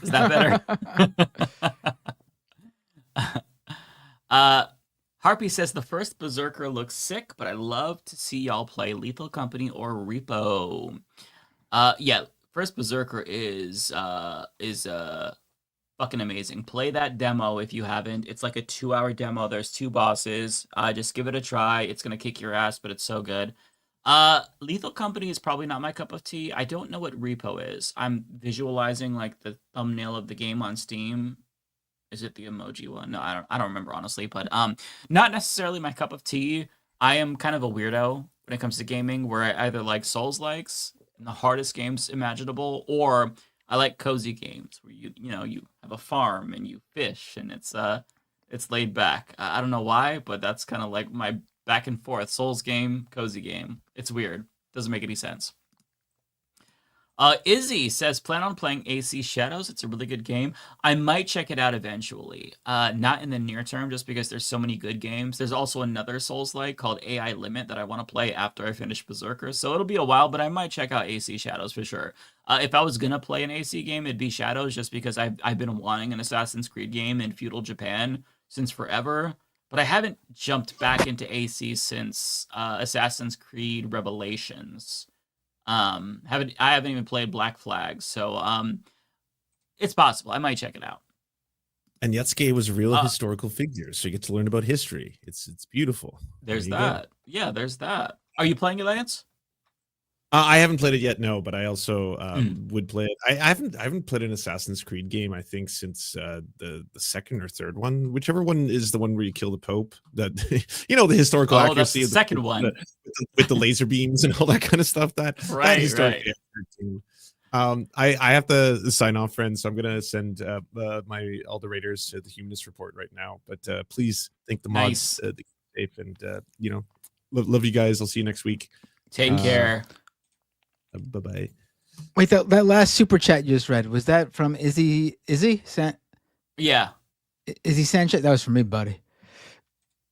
Is that better? Harpy says the first Berserker looks sick, but I love to see y'all play Lethal Company or Repo. First Berserker is fucking amazing. Play that demo if you haven't. It's like a 2-hour demo. There's 2 bosses. Just give it a try. It's gonna kick your ass, but it's so good. Lethal Company is probably not my cup of tea. I don't know what Repo is. I'm visualizing the thumbnail of the game on Steam. Is it the emoji one? No, I don't remember honestly, but not necessarily my cup of tea. I am kind of a weirdo when it comes to gaming, where I either like Souls-likes and the hardest games imaginable, or I like cozy games where you have a farm and you fish and it's laid back. I don't know why, but that's kind of my back and forth. Souls game, cozy game. It's weird. Doesn't make any sense. Izzy says, plan on playing AC Shadows. It's a really good game. I might check it out eventually. Not in the near term, just because there's so many good games. There's also another Souls-like called AI Limit that I want to play after I finish Berserker. So it'll be a while, but I might check out AC Shadows for sure. If I was going to play an AC game, it'd be Shadows, just because I've been wanting an Assassin's Creed game in feudal Japan since forever. But I haven't jumped back into AC since Assassin's Creed Revelations. I haven't even played Black Flag, so it's possible. I might check it out. And Yatsuke was a real historical figure, so you get to learn about history. It's beautiful. There's that. Yeah, there's that. Are you playing it, Lance? I haven't played it yet, no, but I also would play it. I haven't played an Assassin's Creed game, I think, since the second or third one, whichever one is the one where you kill the Pope. That the historical accuracy that's the second one with the laser beams and all that kind of stuff. That historically accurate. I have to sign off, friends, so I'm gonna send all the raiders to the Humanist Report right now. But please thank the mods, safe, and love you guys. I'll see you next week. Take care. Bye-bye. Wait, that last super chat you just read, was that from Izzy? Yeah. Izzy Sanchez? That was from me, buddy.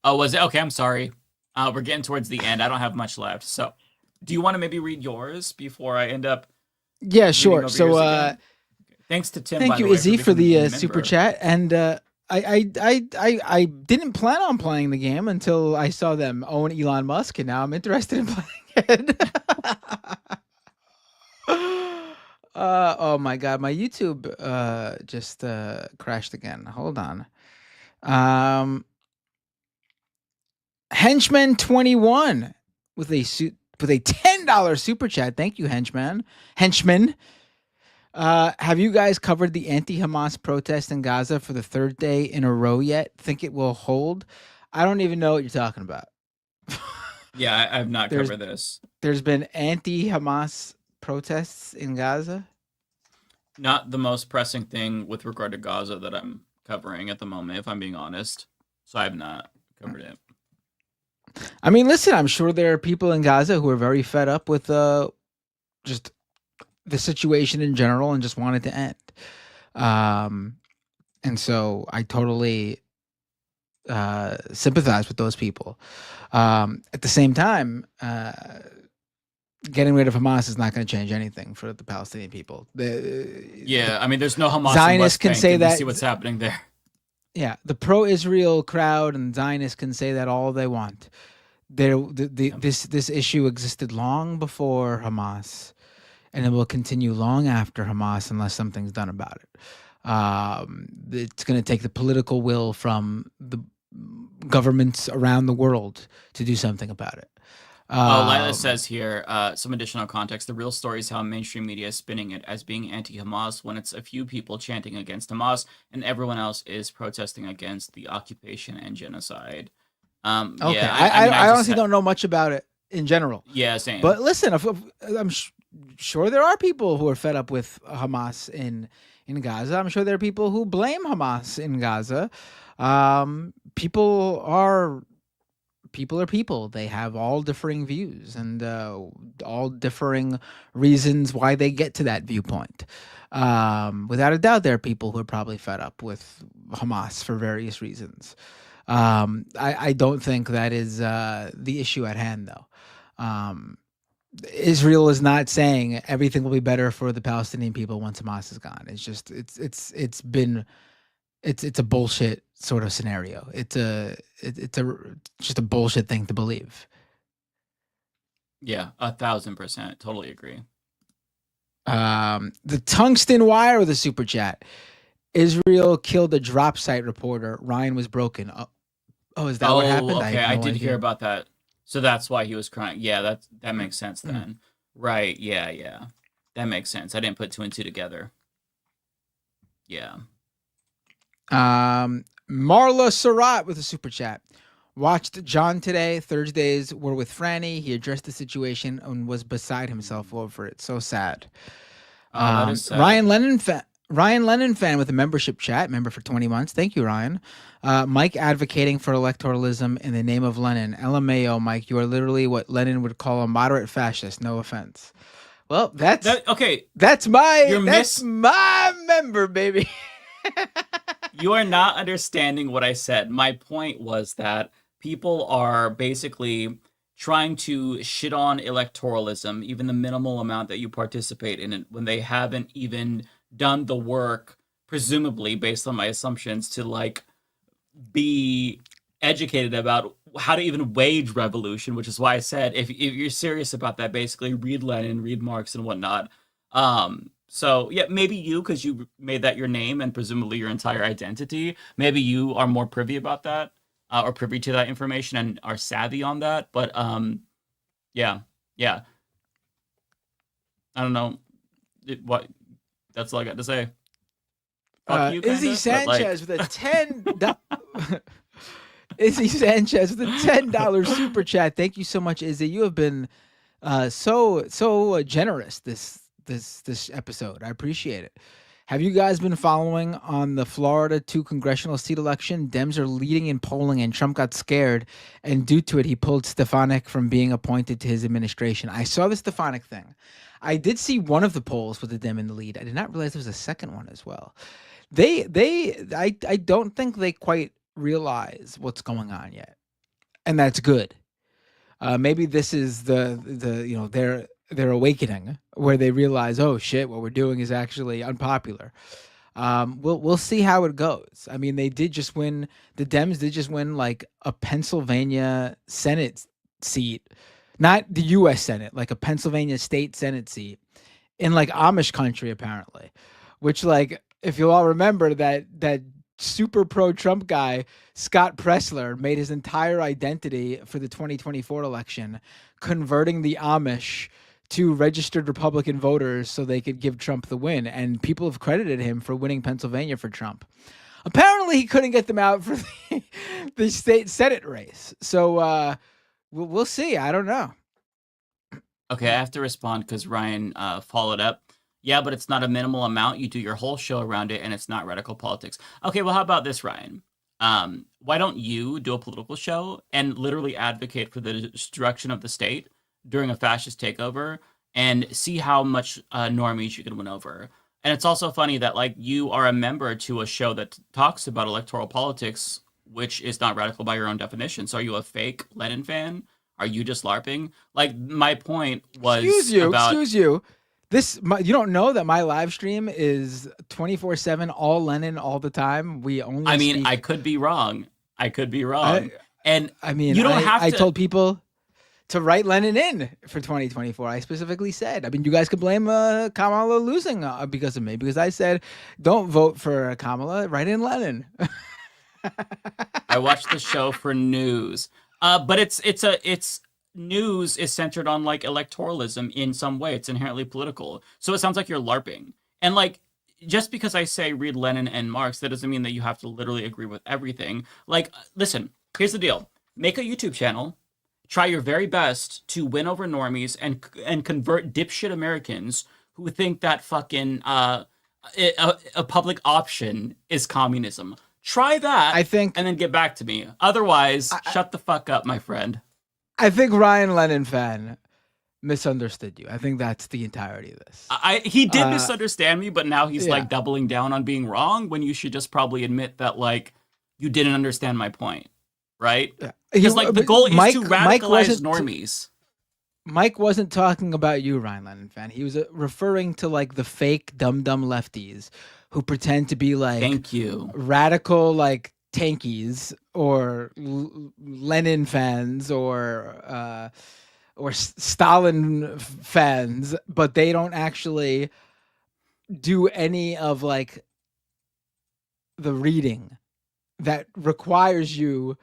Oh, was it? Okay, I'm sorry. We're getting towards the end. I don't have much left. So do you want to maybe read yours before I end up? Yeah, sure. So thanks to Tim. Thank by you, the way, Izzy, for the becoming a super member. chat. And I didn't plan on playing the game until I saw them own Elon Musk, and now I'm interested in playing it. Oh my god, my YouTube just crashed again. Hold on. Henchman 21 with a $10 super chat. Thank you, Henchman. Have you guys covered the anti-Hamas protest in Gaza for the third day in a row yet? Think it will hold? I don't even know what you're talking about. Yeah, I have not covered this. There's been anti-Hamas protests in Gaza? Not the most pressing thing with regard to Gaza that I'm covering at the moment, if I'm being honest. So I have not covered it. I mean, listen, I'm sure there are people in Gaza who are very fed up with just the situation in general and just want it to end. And so I totally sympathize with those people. At the same time, getting rid of Hamas is not going to change anything for the Palestinian people. Yeah, I mean, there's no Hamas. Zionists can say that. See what's happening there. Yeah, the pro-Israel crowd and Zionists can say that all they want. This issue existed long before Hamas, and it will continue long after Hamas unless something's done about it. It's going to take the political will from the governments around the world to do something about it. Lila says here, some additional context. The real story is how mainstream media is spinning it as being anti-Hamas when it's a few people chanting against Hamas and everyone else is protesting against the occupation and genocide. Okay, Yeah, I honestly don't know much about it in general. Yeah, same. But listen, I'm sure there are people who are fed up with Hamas in Gaza. I'm sure there are people who blame Hamas in Gaza. People are people. They have all differing views and all differing reasons why they get to that viewpoint. Without a doubt, there are people who are probably fed up with Hamas for various reasons. I don't think that is the issue at hand, though. Israel is not saying everything will be better for the Palestinian people once Hamas is gone. It's just it's a bullshit sort of scenario. It's just a bullshit thing to believe. Yeah, 1,000%. Totally agree. The tungsten wire with a super chat. Israel killed a drop site reporter. Ryan was broken. Oh, is that what happened? Okay, I did idea. hear about that. So that's why he was crying. Yeah, that makes sense then. Right, yeah. That makes sense. I didn't put two and two together. Yeah. Marla Surratt with a super chat. Watched John today. Thursdays were with Franny. He addressed the situation and was beside himself over it. So sad. That is sad. Ryan Lennon fan with a membership chat, member for 20 months. Thank you, Ryan. Mike advocating for electoralism in the name of Lenin. LMAO, Mike, you are literally what Lenin would call a moderate fascist. No offense. Well, that's okay. That's my You're my member, baby. You are not understanding what I said. My point was that people are basically trying to shit on electoralism, even the minimal amount that you participate in it, when they haven't even done the work, presumably based on my assumptions, to like be educated about how to even wage revolution, which is why I said if you're serious about that, basically read Lenin, read Marx and whatnot. So yeah, maybe you, because you made that your name and presumably your entire identity, maybe you are more privy about that, or privy to that information and are savvy on that. But yeah, I don't know what. That's all I got to say. Fuck you, Izzy kinda, but, like- Sanchez with a Izzy Sanchez with a $10 super chat. Thank you so much, Izzy. You have been so generous this episode. I appreciate it. Have you guys been following on the Florida 2 congressional seat election? Dems are leading in polling, and Trump got scared, and due to it, he pulled Stefanik from being appointed to his administration. I saw the Stefanik thing. I did see one of the polls with the Dem in the lead. I did not realize there was a second one as well. I don't think they quite realize what's going on yet, and that's good. Maybe this is the their awakening, where they realize, oh shit, what we're doing is actually unpopular. We'll see how it goes. I mean, the Dems did just win like a Pennsylvania Senate seat, not the U.S. Senate, like a Pennsylvania state Senate seat in like Amish country, apparently, which, like, if you all remember that super pro-Trump guy, Scott Pressler, made his entire identity for the 2024 election converting the Amish to registered Republican voters so they could give Trump the win. And people have credited him for winning Pennsylvania for Trump. Apparently, he couldn't get them out for the state Senate race. So we'll see. I don't know. Okay, I have to respond because Ryan followed up. Yeah, but it's not a minimal amount. You do your whole show around it, and it's not radical politics. Okay, well, how about this, Ryan? Why don't you do a political show and literally advocate for the destruction of the state during a fascist takeover and see how much normies you can win over? And it's also funny that, like, you are a member to a show that talks about electoral politics, which is not radical by your own definition. So are you a fake Lenin fan? Are you just LARPing? Like, my point was Excuse you. You don't know that my live stream is 24/7, all Lenin, all the time. I mean, I could be wrong. And I mean, you don't have to. I told people to write Lenin in for 2024. I specifically said. I mean, you guys could blame Kamala losing because of me, because I said, don't vote for Kamala, write in Lenin. I watched the show for news, but it's news is centered on like electoralism in some way. It's inherently political. So it sounds like you're LARPing. And like, just because I say read Lenin and Marx, that doesn't mean that you have to literally agree with everything. Like, listen, here's the deal. Make a YouTube channel. Try your very best to win over normies and convert dipshit Americans who think that fucking a public option is communism. Try that, I think, and then get back to me. Otherwise, shut the fuck up, my friend. I think Ryan Lenin fan misunderstood you. I think that's the entirety of this. He did misunderstand me, but now he's like doubling down on being wrong when you should just probably admit that, like, you didn't understand my point, right? Because like the goal is to radicalize normies. Mike wasn't talking about you, Ryan Lenin fan. He was referring to like the fake dumb lefties who pretend to be like, thank you, radical like tankies or Lenin fans or Stalin fans, but they don't actually do any of like the reading that requires you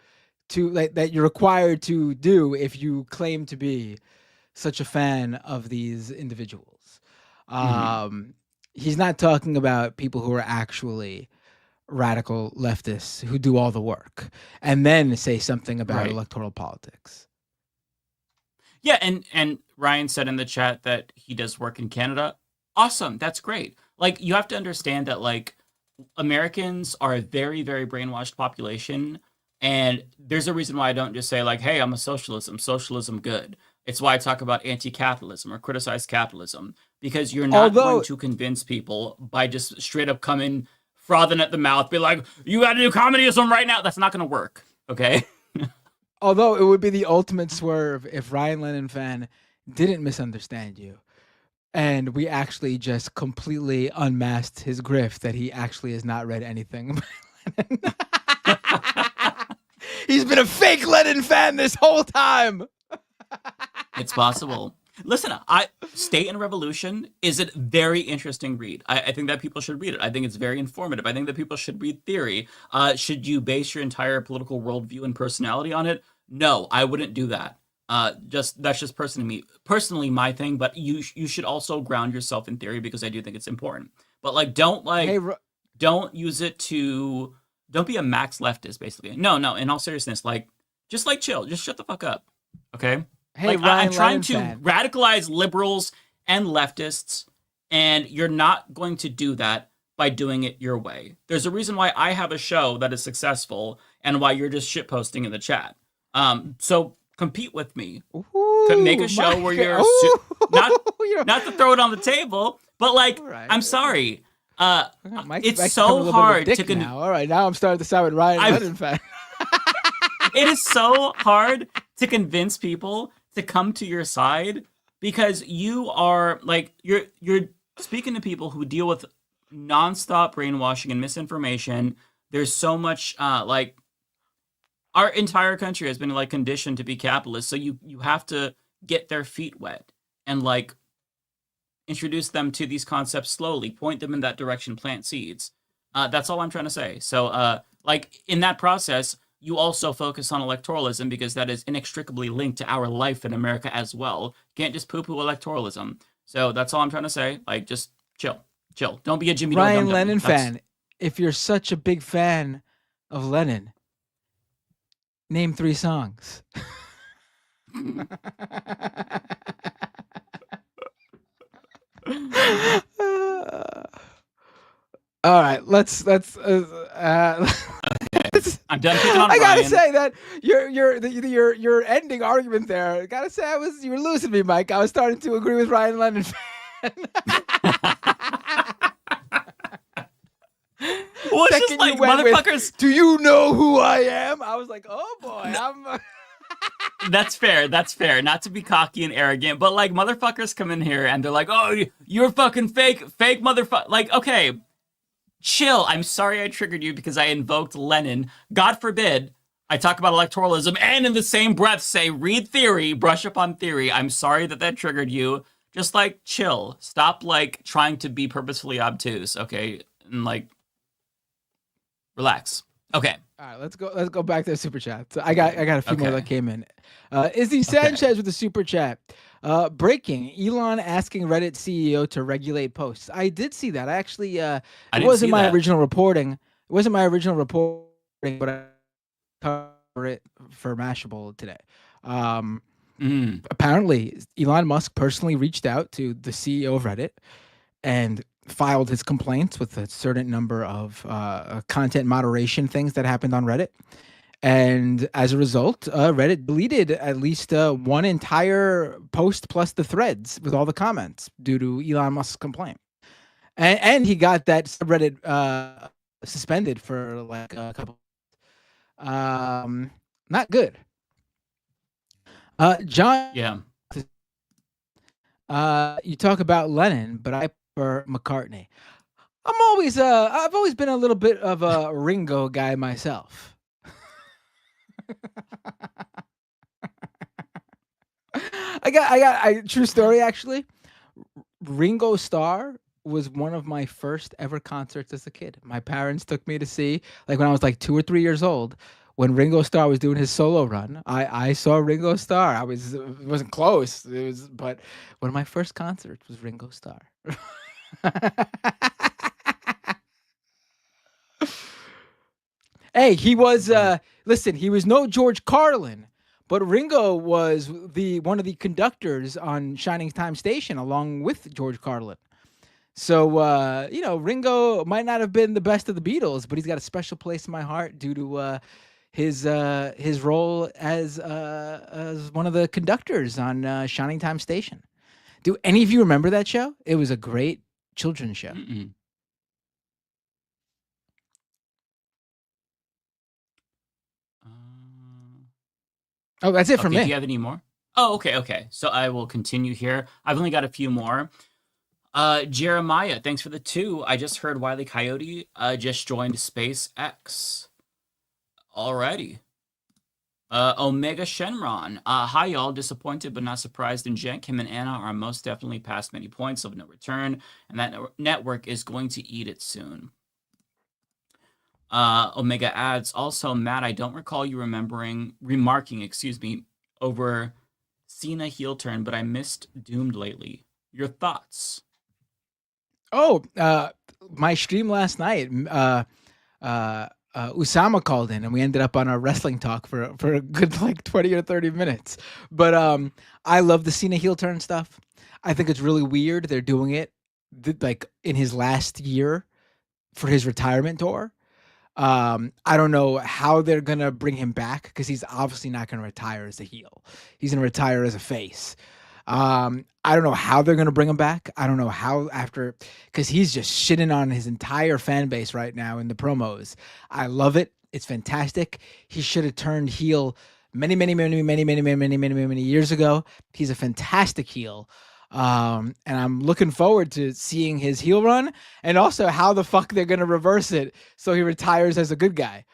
to that you're required to do if you claim to be such a fan of these individuals. He's not talking about people who are actually radical leftists who do all the work and then say something about electoral politics. Yeah, and Ryan said in the chat that he does work in Canada. Awesome, that's great. Like, you have to understand that, like, Americans are a very, very brainwashed population, and there's a reason why I don't just say, like, hey, I'm a socialist, I'm socialism good. It's why I talk about anti-capitalism or criticize capitalism, because you're not going to convince people by just straight up coming frothing at the mouth, be like, you got to do communism right now. That's not going to work. Okay. Although it would be the ultimate swerve if Ryan Lennon fan didn't misunderstand you, and we actually just completely unmasked his grift that he actually has not read anything by Lennon. He's been a fake Lennon fan this whole time. It's possible. Listen, State and Revolution is a very interesting read. I think that people should read it. I think it's very informative. I think that people should read theory. Should you base your entire political worldview and personality on it? No, I wouldn't do that. That's just personally my thing. But you should also ground yourself in theory, because I do think it's important. But like, don't use it to. Don't be a max leftist, basically. No. In all seriousness, just chill. Just shut the fuck up. Okay. Hey, I'm trying to radicalize liberals and leftists, and you're not going to do that by doing it your way. There's a reason why I have a show that is successful and why you're just shitposting in the chat. So compete with me. Make a show where you're not to throw it on the table, but I'm sorry. It's so hard to now. All right, now I'm starting to sound with Ryan Lennon fan. It is so hard to convince people to come to your side, because you are you're speaking to people who deal with nonstop brainwashing and misinformation. There's so much our entire country has been conditioned to be capitalist, so you have to get their feet wet and introduce them to these concepts slowly, point them in that direction, plant seeds. That's all I'm trying to say. So in that process, you also focus on electoralism, because that is inextricably linked to our life in America as well. You can't just poo-poo electoralism. So that's all I'm trying to say. Just chill. Don't be a Jimmy Ryan Lennon fan. If you're such a big fan of Lennon, name 3 songs. All right, let's I'm done picking on I gotta Ryan. say that your ending argument there. I gotta say you were losing me, Mike. I was starting to agree with Ryan Lennon. Well, it's just motherfuckers. Do you know who I am? I was like, oh boy, I'm. That's fair. Not to be cocky and arrogant, but motherfuckers come in here and they're like, oh, you're fucking fake motherfucker. Okay. Chill. I'm sorry I triggered you because I invoked Lenin. God forbid I talk about electoralism and in the same breath say read theory, brush up on theory. I'm sorry that triggered you. Just chill. Stop trying to be purposefully obtuse, okay? And relax. Okay. All right, let's go back to the super chat. So I got a few more that came in. Izzy Sanchez with the super chat. Breaking: Elon asking Reddit CEO to regulate posts. I did see that. I actually it wasn't my original reporting. It wasn't my original reporting, but I covered it for Mashable today. Apparently, Elon Musk personally reached out to the CEO of Reddit and filed his complaints with a certain number of content moderation things that happened on Reddit. And as a result, Reddit deleted at least one entire post plus the threads with all the comments due to Elon Musk's complaint. And he got that subreddit suspended for a couple. Not good. John. Yeah. You talk about Lennon, but I prefer McCartney. I've always been a little bit of a Ringo guy myself. I got true story actually. Ringo Starr was one of my first ever concerts as a kid. My parents took me to see, when I was 2 or 3 years old, when Ringo Starr was doing his solo run. I saw Ringo Starr. It wasn't close. But one of my first concerts was Ringo Starr. Hey, he was listen, he was no George Carlin, but Ringo was one of the conductors on Shining Time Station along with George Carlin. So Ringo might not have been the best of the Beatles, but he's got a special place in my heart due to his role as one of the conductors on Shining Time Station. Do any of you remember that show? It was a great children's show. Oh, that's it for me. Do you have any more? Oh, okay. So I will continue here. I've only got a few more. Jeremiah, thanks for the 2. I just heard Wile E. Coyote just joined SpaceX. Alrighty. Omega Shenron. Hi, y'all. Disappointed but not surprised in Jen. Kim and Anna are most definitely past many points of no return, and that network is going to eat it soon. Omega adds, also, Matt, I don't recall you remarking, over Cena heel turn, but I missed Doomed lately. Your thoughts? Oh, my stream last night, Usama called in and we ended up on our wrestling talk for a good like 20 or 30 minutes. But I love the Cena heel turn stuff. I think it's really weird they're doing it like in his last year for his retirement tour. I don't know how they're going to bring him back because he's obviously not going to retire as a heel. He's going to retire as a face. I don't know how they're going to bring him back. I don't know how because he's just shitting on his entire fan base right now in the promos. I love it. It's fantastic. He should have turned heel many years ago. He's a fantastic heel. And I'm looking forward to seeing his heel run and also how the fuck they're going to reverse it so he retires as a good guy.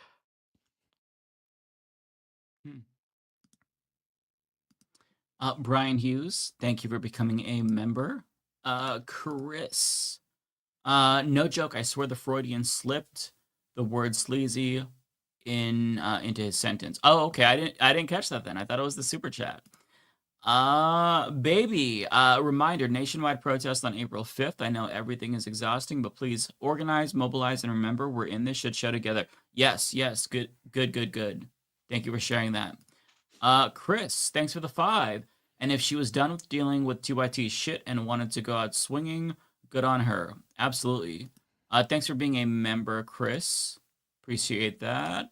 Brian Hughes, thank you for becoming a member. Chris, no joke, I swear the Freudian slipped the word sleazy into his sentence. Oh, okay, I didn't catch that then. I thought it was the super chat. Baby, reminder, nationwide protest on April 5th. I know everything is exhausting, but please organize, mobilize, and remember we're in this shit show together. Yes, good. Thank you for sharing that. Chris, thanks for the 5. And if she was done with dealing with TYT shit and wanted to go out swinging, good on her. Absolutely. Thanks for being a member, Chris. Appreciate that.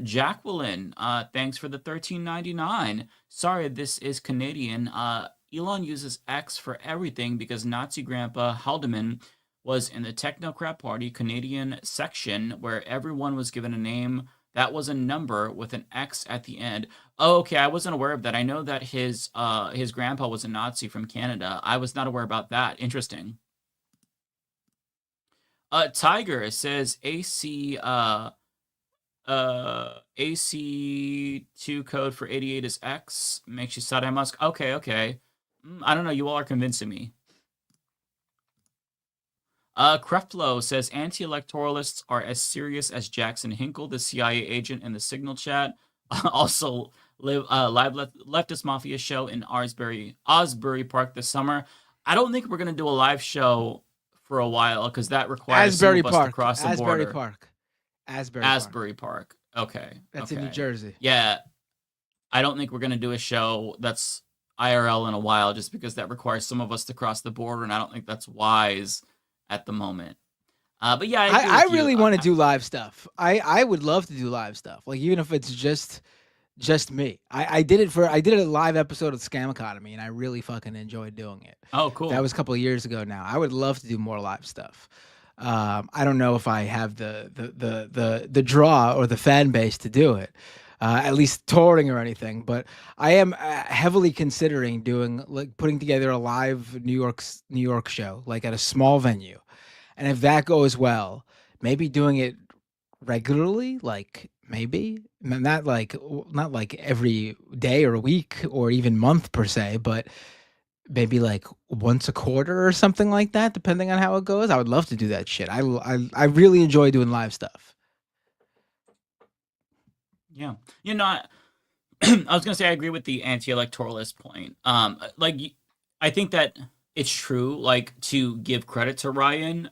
Jacqueline, thanks for the $13.99. Sorry, this is Canadian. Elon uses X for everything because Nazi grandpa Haldeman was in the Technocrat Party Canadian section where everyone was given a name that was a number with an X at the end. Oh, okay, I wasn't aware of that. I know that his grandpa was a Nazi from Canada. I was not aware about that. Interesting. Tiger says AC AC2 code for 88 is X. Makes you Saddam Musk. Okay. I don't know. You all are convincing me. Creflo says anti-electoralists are as serious as Jackson Hinkle, the CIA agent in the Signal chat. Also, live leftist Mafia show in Osbury Park this summer. I don't think we're gonna do a live show for a while because that requires Asbury some of us Park. to cross the border. Asbury Park. Okay. That's in New Jersey. Yeah. I don't think we're going to do a show that's IRL in a while just because that requires some of us to cross the border, and I don't think that's wise at the moment. But yeah, I really want to do live stuff. I would love to do live stuff. Like even if it's just me. I did a live episode of Scam Economy and I really fucking enjoyed doing it. Oh, cool. That was a couple of years ago now. I would love to do more live stuff. I don't know if I have the draw or the fan base to do it, at least touring or anything. But I am heavily considering putting together a live New York show, like at a small venue, and if that goes well, maybe doing it regularly, like maybe not like every day or a week or even month per se, but maybe like once a quarter or something like that, depending on how it goes. I would love to do that shit. I really enjoy doing live stuff. Yeah. I was gonna say I agree with the anti-electoralist point. I think that it's true. Like, to give credit to Ryan,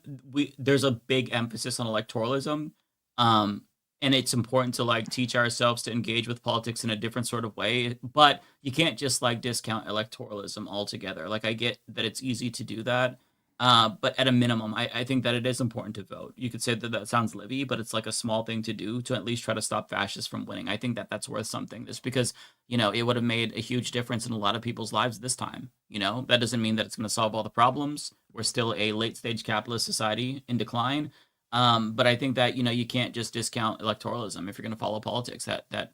there's a big emphasis on electoralism, and it's important to teach ourselves to engage with politics in a different sort of way. But you can't just discount electoralism altogether. I get that it's easy to do that, But at a minimum, I think that it is important to vote. You could say that that sounds livy, but it's like a small thing to do to at least try to stop fascists from winning. I think that that's worth something, just because, it would have made a huge difference in a lot of people's lives this time. That doesn't mean that it's going to solve all the problems. We're still a late stage capitalist society in decline. But I think that, you can't just discount electoralism if you're going to follow politics. That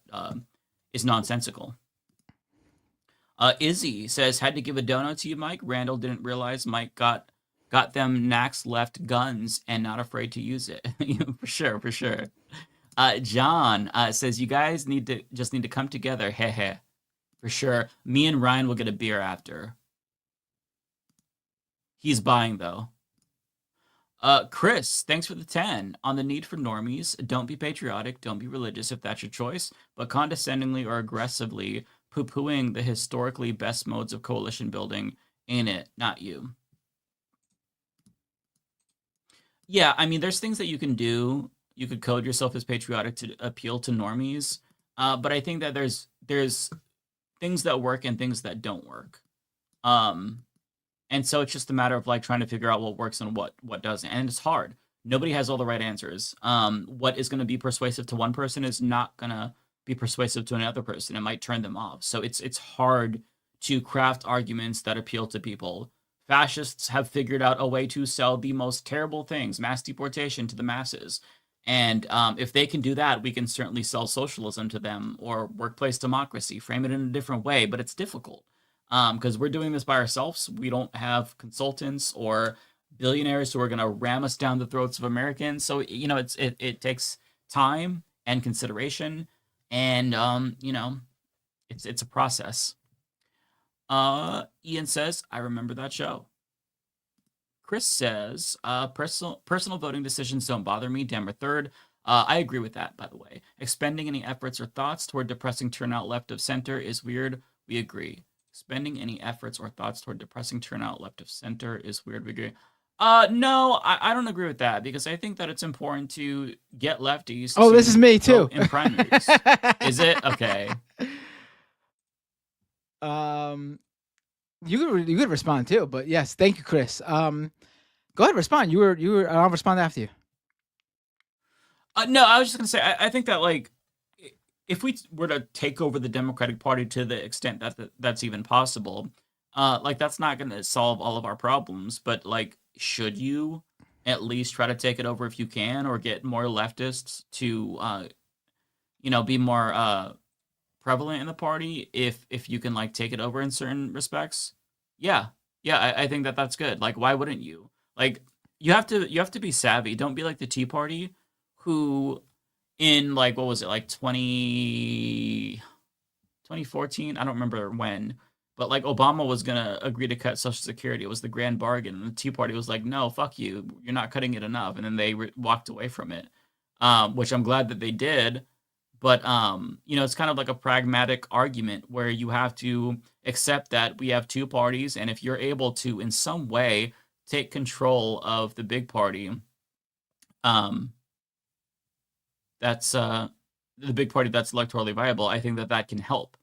is nonsensical. Izzy says, had to give a donut to you, Mike. Randall didn't realize Mike got them Nax left guns and not afraid to use it. For sure. John says, you guys need to come together. Heh. For sure. Me and Ryan will get a beer after. He's buying, though. Chris, thanks for the 10. On the need for normies, don't be patriotic, don't be religious if that's your choice, but condescendingly or aggressively poo-pooing the historically best modes of coalition building ain't it, not you. Yeah, I mean, there's things that you can do. You could code yourself as patriotic to appeal to normies, but I think that there's things that work and things that don't work. And so it's just a matter of like trying to figure out what works and what doesn't. And it's hard. Nobody has all the right answers. What is going to be persuasive to one person is not going to be persuasive to another person. It might turn them off. So it's hard to craft arguments that appeal to people. Fascists have figured out a way to sell the most terrible things, mass deportation, to the masses. And if they can do that, we can certainly sell socialism to them, or workplace democracy, frame it in a different way, but it's difficult. Because we're doing this by ourselves. We don't have consultants or billionaires who are going to ram us down the throats of Americans. So, it takes time and consideration, and, it's a process. Ian says, I remember that show. Chris says, personal voting decisions don't bother me. Dem are third. I agree with that, by the way. Expending any efforts or thoughts toward depressing turnout left of center is weird. We agree. Spending any efforts or thoughts toward depressing turnout left of center is weird. We agree. No, I don't agree with that, because I think that it's important to get lefties. Oh, this is me too. In primaries. Is it? Okay. You could respond too, but yes, thank you, Chris. Go ahead, respond. You were. I'll respond after you. No, I was just gonna say, I think that, like, if we were to take over the Democratic Party to the extent that that's even possible, like, that's not going to solve all of our problems. But, like, should you at least try to take it over if you can, or get more leftists to, be more prevalent in the party if you can, like, take it over in certain respects? Yeah, I think that that's good. Like, why wouldn't you? Like, you have to be savvy. Don't be like the Tea Party, who in, like, what was it, like 2014? I don't remember when, but, like, Obama was gonna agree to cut Social Security. It was the grand bargain, and the Tea Party was like, no, fuck you, you're not cutting it enough, and then they walked away from it, which I'm glad that they did. But it's kind of like a pragmatic argument where you have to accept that we have two parties, and if you're able to in some way take control of the big party, that's the big party that's electorally viable, I think that can help.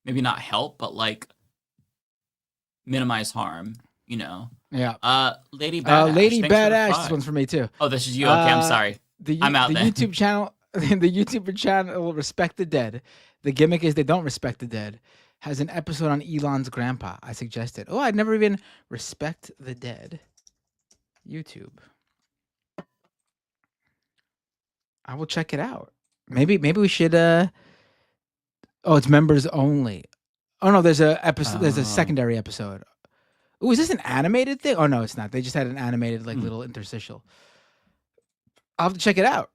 Maybe not help, but, like, minimize harm, Yeah. Lady Badass. Lady thanks for the Badass. 5. This one's for me too. Oh, this is you. Okay, I'm sorry. I'm out the then. YouTube channel, the YouTube channel will Respect the Dead. The gimmick is they don't respect the dead. Has an episode on Elon's grandpa. I suggested. Oh, I'd never even Respect the Dead. YouTube. I will check it out. Maybe we should. Oh, it's members only. Oh no, there's a episode. There's a secondary episode. Oh, is this an animated thing? Oh no, it's not. They just had an animated, like, little interstitial. I'll have to check it out.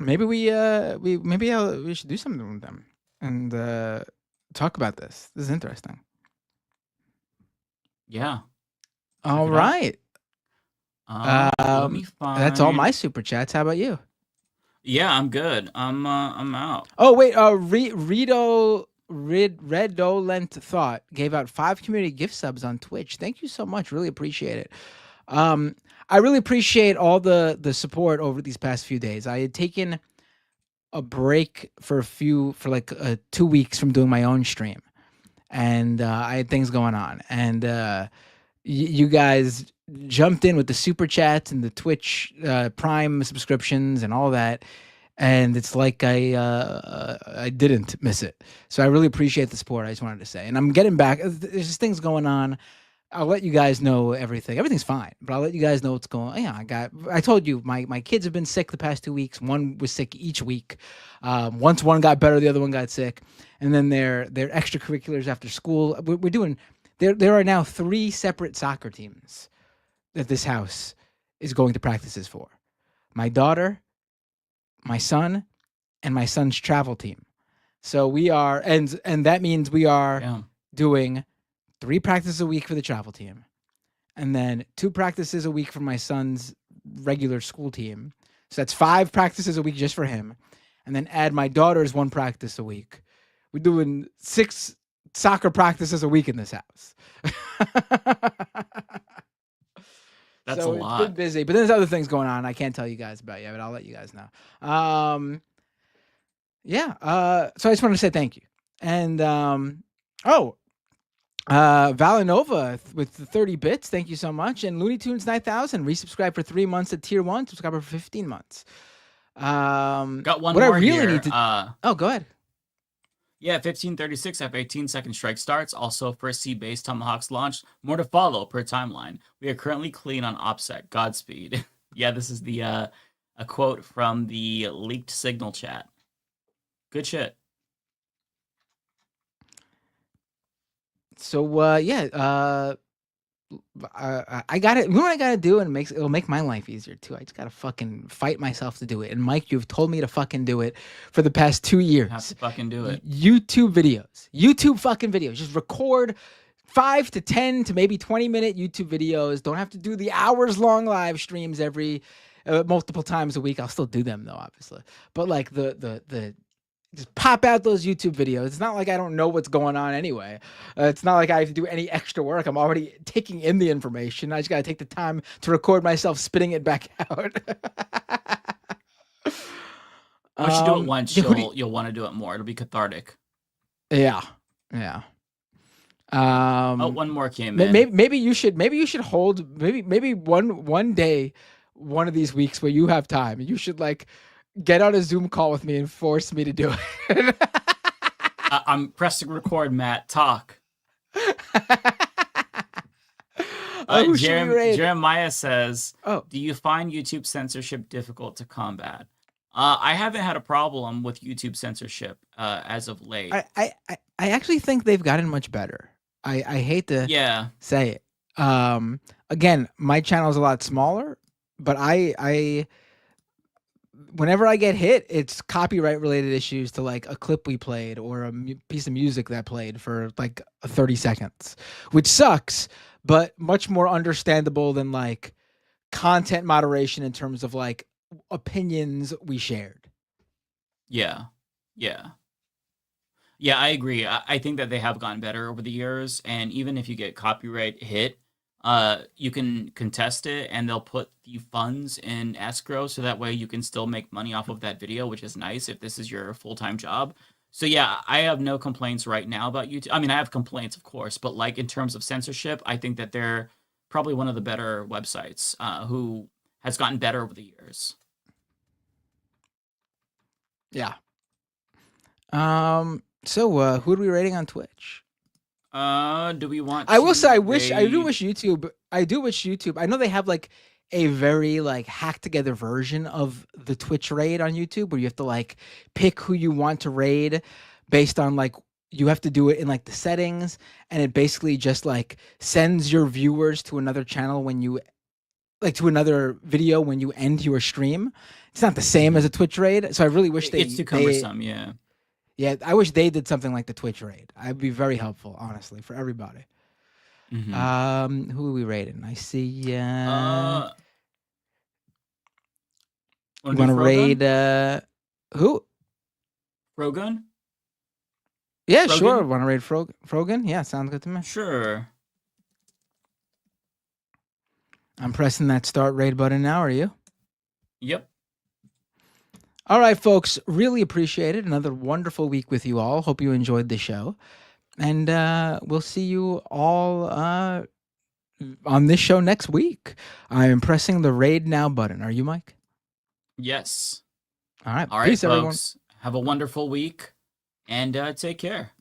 Maybe we should do something with them and talk about this. This is interesting. Yeah. All right. Let me find... That's all my super chats. How about you? Yeah, I'm good. I'm out. Oh wait, Redolent Thought gave out 5 community gift subs on Twitch. Thank you so much. Really appreciate it. I really appreciate all the support over these past few days. I had taken a break for like 2 weeks from doing my own stream, and I had things going on, and you guys jumped in with the super chats and the Twitch Prime subscriptions and all that, and it's like I didn't miss it. So I really appreciate the support. I just wanted to say, and I'm getting back. There's just things going on. I'll let you guys know everything. Everything's fine, but I'll let you guys know what's going on. Yeah, I told you my kids have been sick the past 2 weeks. One was sick each week. Once one got better, the other one got sick. And then their extracurriculars after school. We're doing. There are now 3 separate soccer teams that this house is going to practices for. My daughter, my son, and my son's travel team. So we are, and that means we are doing 3 practices a week for the travel team, and then 2 practices a week for my son's regular school team. So that's 5 practices a week just for him. And then add my daughter's 1 practice a week. We're doing 6 soccer practices a week in this house. That's so a lot. It's been busy, but there's other things going on I can't tell you guys about yet, but I'll let you guys know. So I just wanted to say thank you. And Valinova with the 30 bits, thank you so much. And Looney Tunes 9000 resubscribed for 3 months at tier 1, subscriber for 15 months. Got one what more I really here. need to go ahead. Yeah, 1536 after 18 second strike starts. Also, first sea-based Tomahawks launched. More to follow per timeline. We are currently clean on OPSEC. Godspeed. Yeah, this is the a quote from the leaked Signal chat. Good shit. So I got it. You know what I got to do, and it'll make my life easier too. I just got to fucking fight myself to do it. And Mike, you've told me to fucking do it for the past 2 years. You have to fucking do it. YouTube fucking videos. Just record 5 to 10 to maybe 20-minute YouTube videos. Don't have to do the hours-long live streams every multiple times a week. I'll still do them though, obviously. But like the just pop out those YouTube videos. It's not like I don't know what's going on anyway. It's not like I have to do any extra work. I'm already taking in the information. I just got to take the time to record myself spitting it back out. Once you do it once, you'll want to do it more. It'll be cathartic. Yeah. One more came in. Maybe you should hold maybe one day, one of these weeks where you have time. You should like get on a Zoom call with me and force me to do it. I'm pressing record, Matt. Talk. Jeremiah says, do you find YouTube censorship difficult to combat? I haven't had a problem with YouTube censorship as of late. I actually think they've gotten much better. I hate to say it. Again, my channel is a lot smaller, but I whenever I get hit, it's copyright related issues to like a clip we played or a piece of music that played for like 30 seconds, which sucks, but much more understandable than like content moderation in terms of like opinions we shared. Yeah, I agree. I think that they have gotten better over the years, and even if you get copyright hit, you can contest it and they'll put the funds in escrow so that way you can still make money off of that video, which is nice if this is your full-time job. So yeah, I have no complaints right now about YouTube. I mean, I have complaints, of course, but like in terms of censorship, I think that they're probably one of the better websites who has gotten better over the years. Yeah. So who are we rating on Twitch? Do we want I will say I do wish YouTube. I know they have like a very like hacked together version of the Twitch raid on YouTube where you have to like pick who you want to raid based on like you have to do it in like the settings, and it basically just like sends your viewers to another channel when you like to another video when you end your stream. It's not the same as a Twitch raid, so I really wish it's too cumbersome. Yeah, I wish they did something like the Twitch raid. I'd be very helpful, honestly, for everybody. Mm-hmm. Who are we rating? I see. You want to raid who? Frogun? Yeah, Frogun? Sure. Want to raid Frogun? Yeah, sounds good to me. Sure. I'm pressing that start raid button now. Are you? Yep. All right, folks. Really appreciate it. Another wonderful week with you all. Hope you enjoyed the show. And we'll see you all on this show next week. I am pressing the raid now button. Are you, Mike? Yes. All right. All right, Peace, folks. everyone. Have a wonderful week and take care.